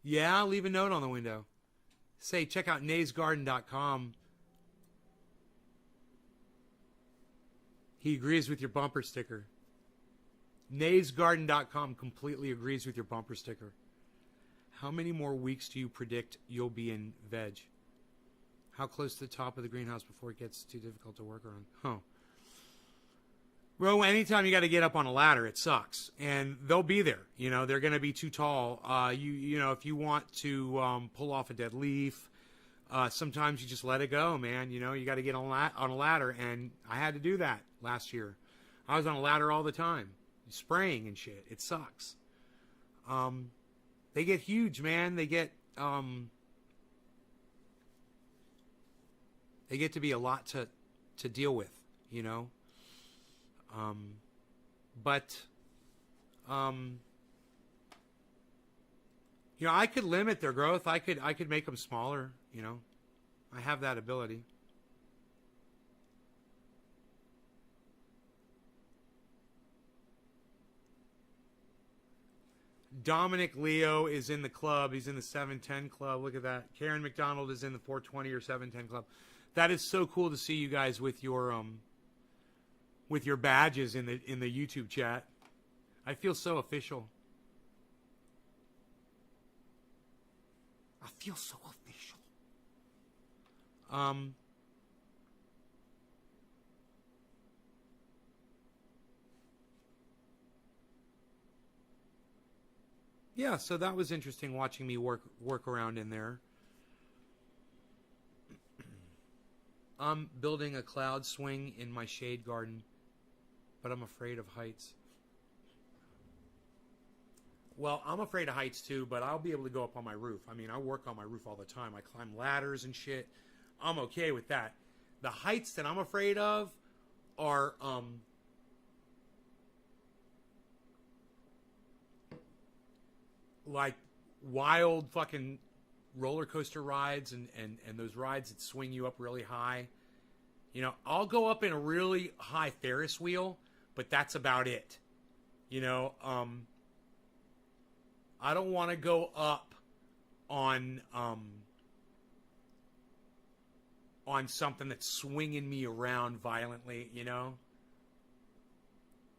Yeah, I'll leave a note on the window. Say, check out naysgarden.com. He agrees with your bumper sticker. naysgarden.com completely agrees with your bumper sticker. How many more weeks do you predict you'll be in veg? How close to the top of the greenhouse before it gets too difficult to work around? Huh. Bro, anytime you got to get up on a ladder, it sucks. And they'll be there. You know, they're going to be too tall. You know, if you want to pull off a dead leaf, sometimes you just let it go, man. You know, you got to get on a ladder. And I had to do that last year. I was on a ladder all the time, spraying and shit. It sucks. They get huge, man. They get to be a lot to deal with, you know. But you know, I could limit their growth. I could make them smaller, you know. I have that ability. Dominic Leo is in the club. He's in the 710 club. Look at that. Karen McDonald is in the 420 or 710 club. That is so cool to see you guys with your badges in the YouTube chat. I feel so official. I feel so official. Yeah, so that was interesting watching me work around in there. I'm building a cloud swing in my shade garden, but I'm afraid of heights. Well, I'm afraid of heights too, but I'll be able to go up on my roof. I mean, I work on my roof all the time. I climb ladders and shit. I'm okay with that. The heights that I'm afraid of are like wild fucking roller coaster rides and those rides that swing you up really high. You know, I'll go up in a really high Ferris wheel, but that's about it. You know, I don't want to go up on something that's swinging me around violently, you know?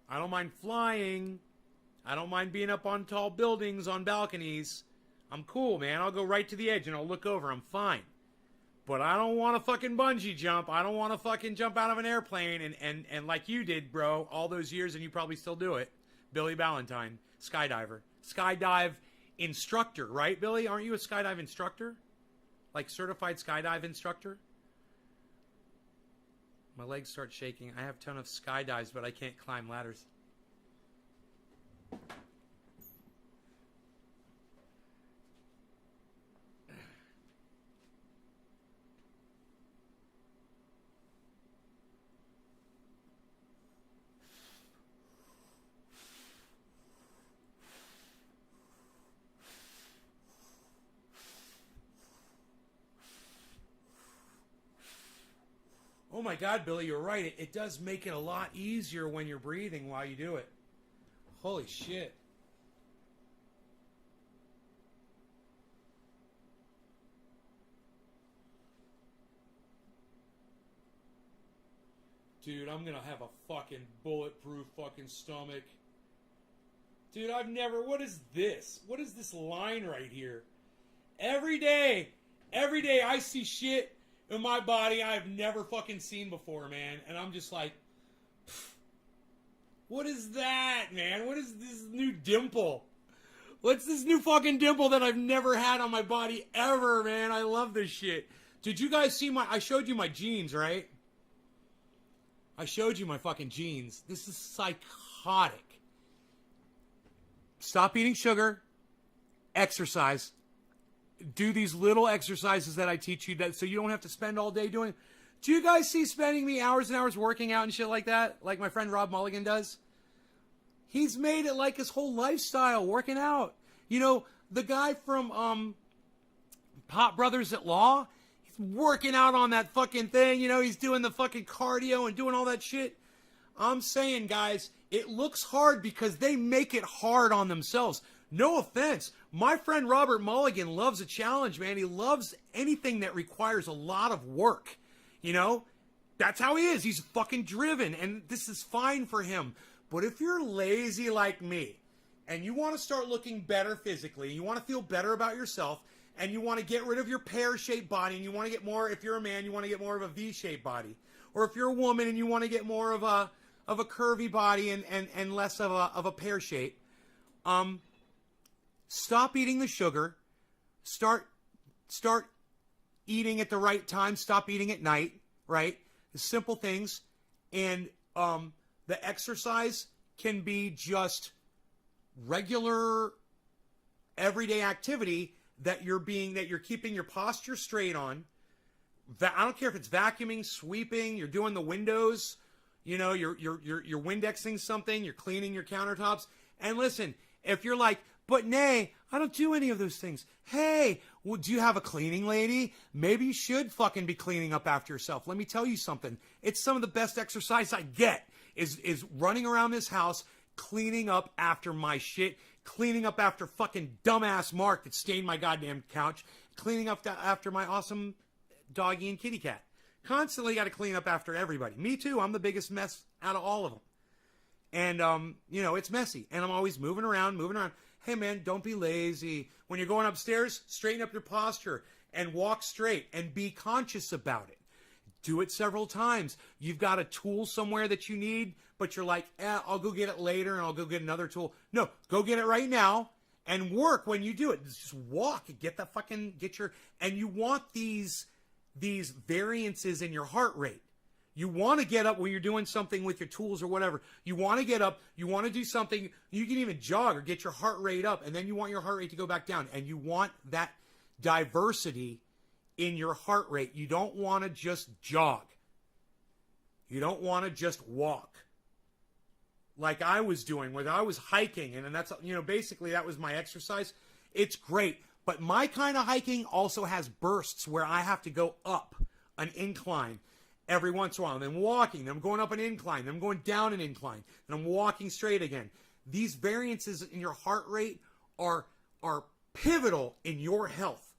I don't mind flying. I don't mind being up on tall buildings, on balconies. I'm cool, man. I'll go right to the edge and I'll look over. I'm fine. But I don't want to fucking bungee jump. I don't want to fucking jump out of an airplane and like you did, bro, all those years, and you probably still do it. Billy Ballantyne, skydiver. Skydive instructor, right, Billy? Aren't you a skydive instructor? Like certified skydive instructor? My legs start shaking. I have a ton of skydives, but I can't climb ladders. Oh my God, Billy, you're right. It does make it a lot easier when you're breathing while you do it. Holy shit. Dude, I'm gonna have a fucking bulletproof fucking stomach. Dude, what is this? What is this line right here? Every day I see shit in my body I've never fucking seen before, man. And I'm just like, what is that, man? What is this new dimple? What's this new fucking dimple that I've never had on my body ever, man? I love this shit. Did you guys see I showed you my jeans, right? I showed you my fucking jeans. This is psychotic. Stop eating sugar. Exercise. Do these little exercises that I teach you so you don't have to spend all day doing. Do you guys see spending me hours and hours working out and shit like that? Like my friend Rob Mulligan does? He's made it like his whole lifestyle, working out. You know, the guy from Pot Brothers at Law, he's working out on that fucking thing. You know, he's doing the fucking cardio and doing all that shit. I'm saying, guys, it looks hard because they make it hard on themselves. No offense. My friend Robert Mulligan loves a challenge, man. He loves anything that requires a lot of work. You know? That's how he is. He's fucking driven, and this is fine for him. But if you're lazy like me, and you want to start looking better physically, you want to feel better about yourself, and you want to get rid of your pear-shaped body, and you want to get more, if you're a man, you want to get more of a V-shaped body. Or if you're a woman and you want to get more of a curvy body and less of a pear shape, stop eating the sugar. Start eating at the right time. Stop eating at night, right? The simple things. And the exercise can be just regular everyday activity that you're keeping your posture straight on. I don't care if it's vacuuming, sweeping, you're doing the windows, you know, you're Windexing something, you're cleaning your countertops. And listen, if you're like, but nay, I don't do any of those things. Hey, well, do you have a cleaning lady? Maybe you should fucking be cleaning up after yourself. Let me tell you something. It's some of the best exercise I get is running around this house, cleaning up after my shit, cleaning up after fucking dumbass Mark that stained my goddamn couch, cleaning up after my awesome doggy and kitty cat. Constantly got to clean up after everybody. Me too. I'm the biggest mess out of all of them. And, you know, it's messy. And I'm always moving around. Hey, man, don't be lazy. When you're going upstairs, straighten up your posture and walk straight and be conscious about it. Do it several times. You've got a tool somewhere that you need, but you're like, I'll go get it later and I'll go get another tool. No, go get it right now and work when you do it. Just walk and and you want these variances in your heart rate. You want to get up when you're doing something with your tools or whatever. You want to get up. You want to do something. You can even jog or get your heart rate up. And then you want your heart rate to go back down. And you want that diversity in your heart rate. You don't want to just jog. You don't want to just walk. Like I was doing, where I was hiking. And that's, basically that was my exercise. It's great. But my kind of hiking also has bursts where I have to go up an incline every once in a while, and then walking, then I'm going up an incline, then I'm going down an incline, then I'm walking straight again. These variances in your heart rate are pivotal in your health.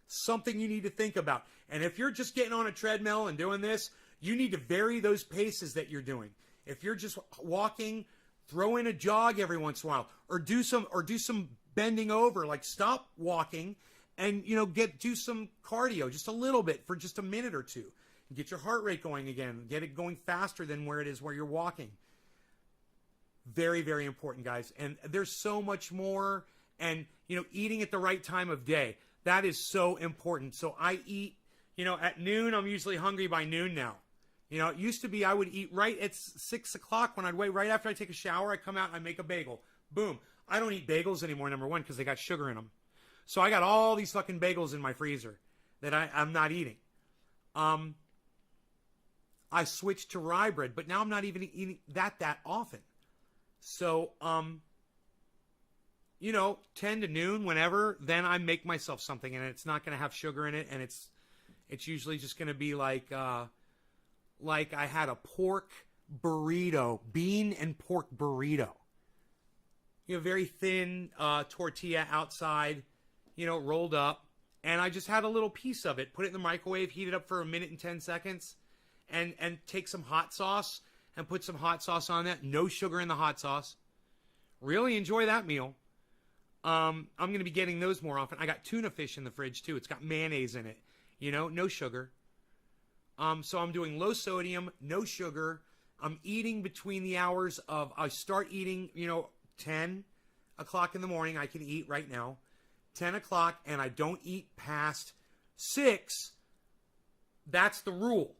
Something you need to think about. And if you're just getting on a treadmill and doing this, you need to vary those paces that you're doing. If you're just walking, throw in a jog every once in a while, or do some bending over, like stop walking and do some cardio just a little bit for just a minute or two. Get your heart rate going again. Get it going faster than where it is where you're walking. Very, very important, guys. And there's so much more. And, eating at the right time of day. That is so important. So I eat, at noon. I'm usually hungry by noon now. It used to be I would eat right at 6 o'clock when I'd wait right after I take a shower. I come out and I make a bagel. Boom. I don't eat bagels anymore, number one, because they got sugar in them. So I got all these fucking bagels in my freezer that I'm not eating. I switched to rye bread, but now I'm not even eating that often. So, 10 to noon, whenever, then I make myself something, and it's not going to have sugar in it, and it's usually just going to be like I had a pork burrito, bean and pork burrito. Very thin tortilla outside, rolled up, and I just had a little piece of it, put it in the microwave, heat it up for a minute and 10 seconds. And take some hot sauce and put some hot sauce on that. No sugar in the hot sauce. Really enjoy that meal. I'm going to be getting those more often. I got tuna fish in the fridge too. It's got mayonnaise in it. No sugar. So I'm doing low sodium, no sugar. I'm eating between the hours of, I start eating, 10 o'clock in the morning. I can eat right now. 10 o'clock, and I don't eat past 6. That's the rule.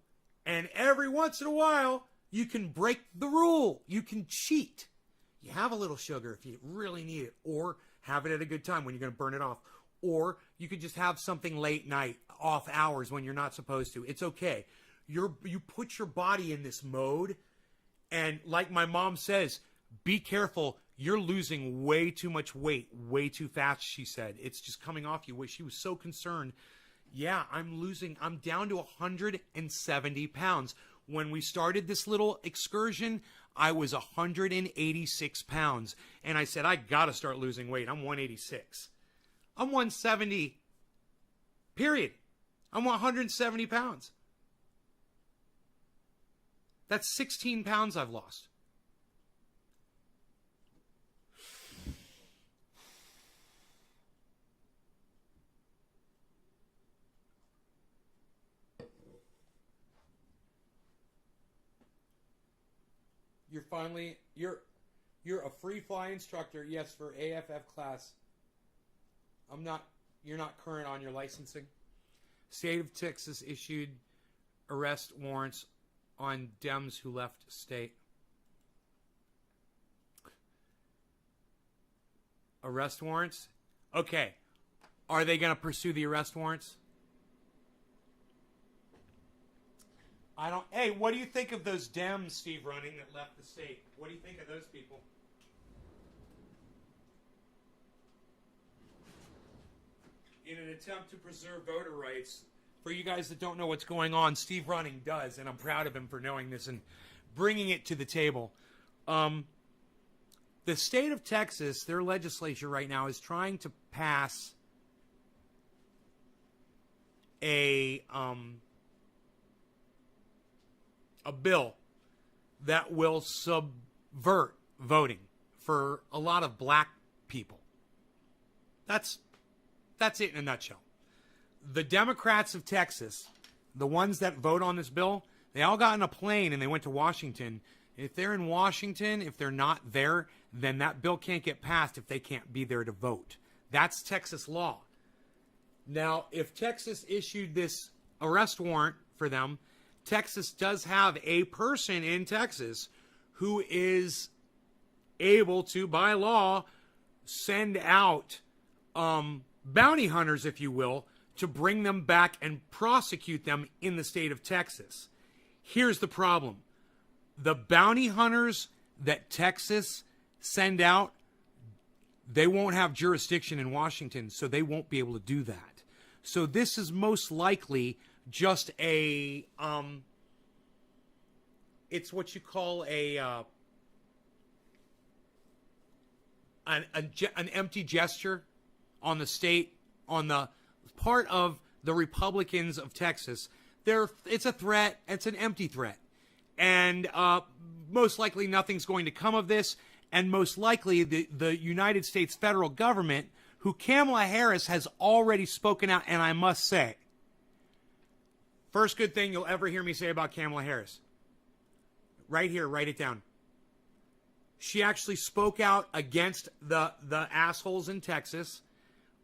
And every once in a while, you can break the rule. You can cheat. You have a little sugar if you really need it, or have it at a good time when you're going to burn it off. Or you could just have something late night, off hours when you're not supposed to. It's okay. You put your body in this mode, and like my mom says, be careful. You're losing way too much weight, way too fast, she said. It's just coming off you. She was so concerned. Yeah, I'm down to 170 pounds. When we started this little excursion, I was 186 pounds. And I said, I got to start losing weight. I'm 186. I'm 170, period. I'm 170 pounds. That's 16 pounds I've lost. You're a free fly instructor, yes, for AFF class. You're not current on your licensing. State of Texas issued arrest warrants on Dems who left state. Arrest warrants? Okay. Are they going to pursue the arrest warrants? Hey, what do you think of those Dems, Steve, running that left the state? What do you think of those people? In an attempt to preserve voter rights, for you guys that don't know what's going on, Steve Running does, and I'm proud of him for knowing this and bringing it to the table. The state of Texas, their legislature right now is trying to pass a bill that will subvert voting for a lot of black people. That's it in a nutshell. The Democrats of Texas, the ones that vote on this bill, they all got in a plane and they went to Washington. If they're in Washington, if they're not there, then that bill can't get passed if they can't be there to vote. That's Texas law. Now, if Texas issued this arrest warrant for them, Texas does have a person in Texas who is able to, by law, send out bounty hunters, if you will, to bring them back and prosecute them in the state of Texas. Here's the problem. The bounty hunters that Texas send out, they won't have jurisdiction in Washington, so they won't be able to do that. So this is most likely just a, it's what you call an empty gesture on the state, on the part of the Republicans of Texas. It's a threat. It's an empty threat. And most likely nothing's going to come of this. And most likely the United States federal government, who Kamala Harris has already spoken out, and I must say, first good thing you'll ever hear me say about Kamala Harris. Right here, write it down. She actually spoke out against the assholes in Texas,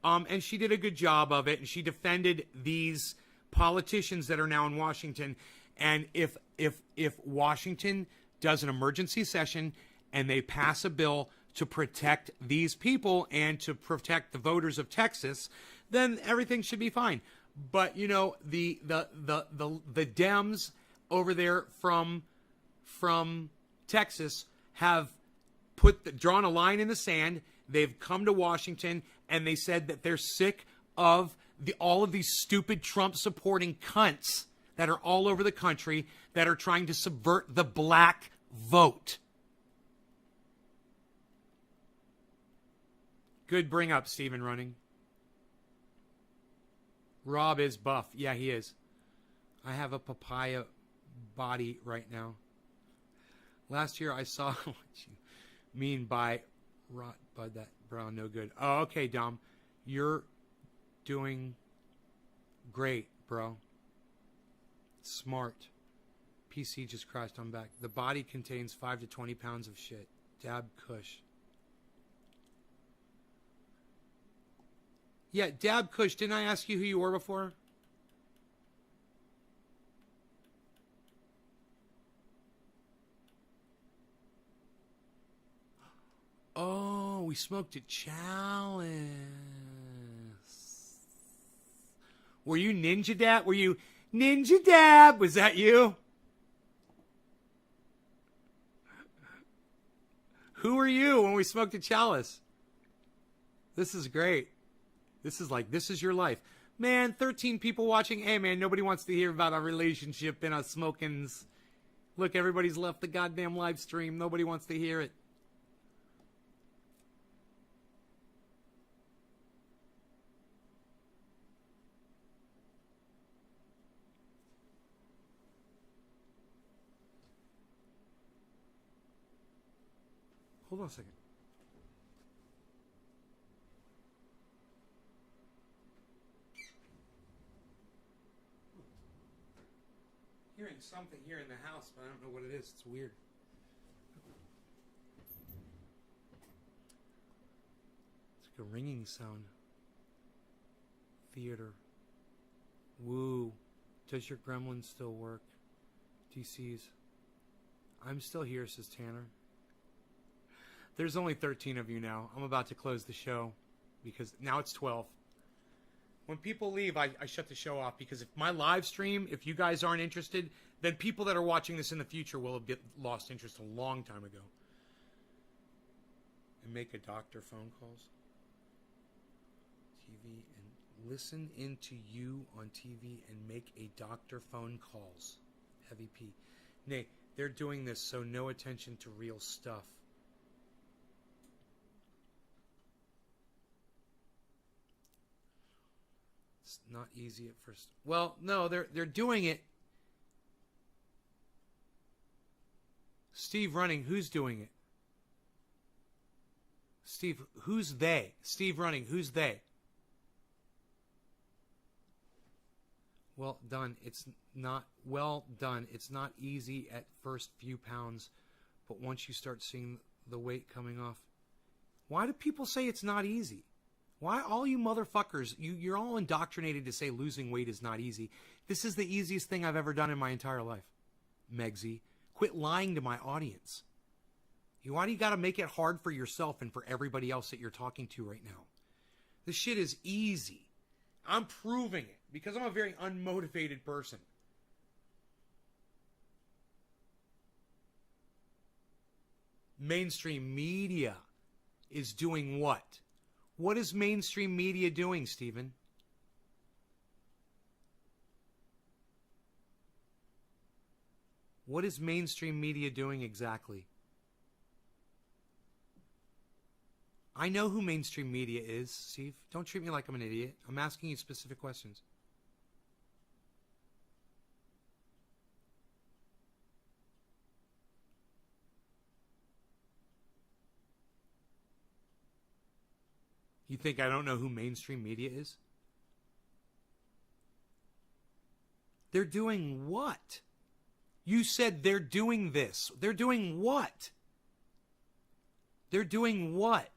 and she did a good job of it, and she defended these politicians that are now in Washington. And if Washington does an emergency session and they pass a bill to protect these people and to protect the voters of Texas, then everything should be fine. But you know, the Dems over there from Texas have drawn a line in the sand. They've come to Washington and they said that they're sick of all of these stupid Trump supporting cunts that are all over the country that are trying to subvert the black vote. Good bring up, Stephen Running. Rob is buff. Yeah, he is. I have a papaya body right now. Last year I saw what you mean by rot bud that brown no good. Oh, okay, Dom. You're doing great, bro. Smart. PC just crashed. I'm back. The body contains 5 to 20 pounds of shit. Dab Kush. Yeah, Dab Kush. Didn't I ask you who you were before? Oh, we smoked at Chalice. Were you Ninja Dab? Were you Ninja Dab? Was that you? Who were you when we smoked at Chalice? This is great. This is your life. Man, 13 people watching. Hey, man, nobody wants to hear about our relationship and us smokings. Look, everybody's left the goddamn live stream. Nobody wants to hear it. Hold on a second. Hearing something here in the house, but I don't know what it is. It's weird. It's like a ringing sound. Theater. Woo. Does your gremlin still work? DC's. I'm still here, says Tanner. There's only 13 of you now. I'm about to close the show because now it's 12. When people leave, I shut the show off because if my live stream, if you guys aren't interested, then people that are watching this in the future will have lost interest a long time ago. And make a doctor phone calls. TV and listen into you on TV and make a doctor phone calls. Heavy P. Nay, they're doing this so no attention to real stuff. It's not easy at first. Well, no, they're doing it. Steve Running, who's doing it? Steve, who's they? Steve Running, who's they? Well done. It's not well done. It's not easy at first few pounds, but once you start seeing the weight coming off. Why do people say it's not easy? Why all you motherfuckers, you're all indoctrinated to say losing weight is not easy. This is the easiest thing I've ever done in my entire life. Megsy, quit lying to my audience. Why do you got to make it hard for yourself and for everybody else that you're talking to right now? This shit is easy. I'm proving it because I'm a very unmotivated person. Mainstream media is doing what? What is mainstream media doing, Stephen? What is mainstream media doing exactly? I know who mainstream media is, Steve. Don't treat me like I'm an idiot. I'm asking you specific questions. You think I don't know who mainstream media is? They're doing what? You said they're doing this. They're doing what? They're doing what?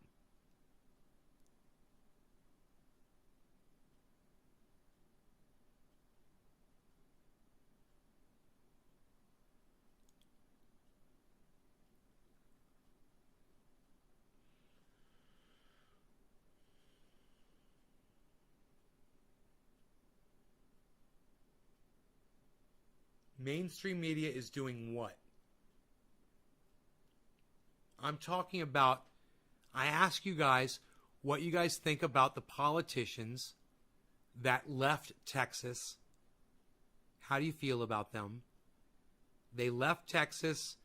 Mainstream media is doing what? I'm talking about, I ask you guys what you guys think about the politicians that left Texas. How do you feel about them? They left Texas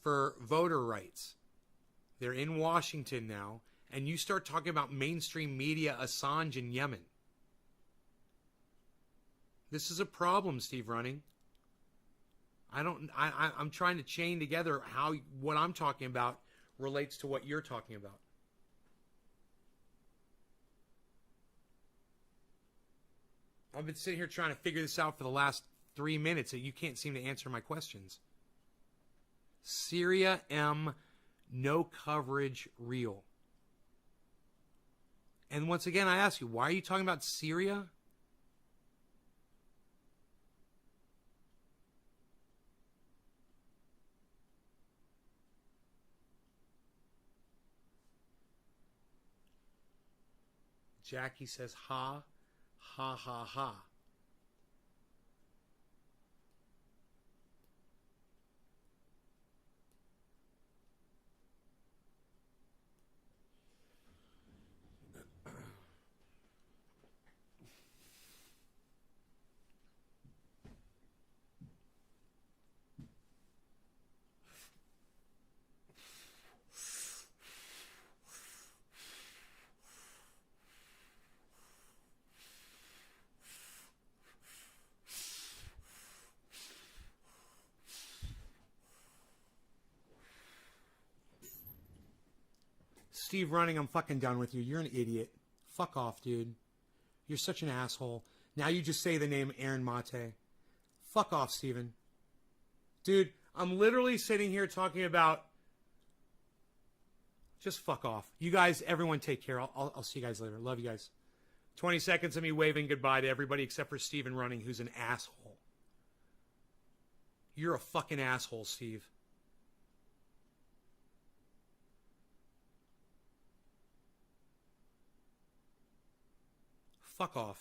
for voter rights. They're in Washington now, and you start talking about mainstream media, Assange, and Yemen. This is a problem, Steve Running. I'm trying to chain together how what I'm talking about relates to what you're talking about. I've been sitting here trying to figure this out for the last 3 minutes, and you can't seem to answer my questions. Syria M, no coverage real. And once again, I ask you, why are you talking about Syria? Jackie says, ha, ha, ha, ha. Steve Running, I'm fucking done with you. You're an idiot. Fuck off, dude. You're such an asshole. Now you just say the name Aaron Mate. Fuck off, Steven. Dude, I'm literally sitting here talking about... Just fuck off. You guys, everyone take care. I'll see you guys later. Love you guys. 20 seconds of me waving goodbye to everybody except for Steven Running, who's an asshole. You're a fucking asshole, Steve. Fuck off.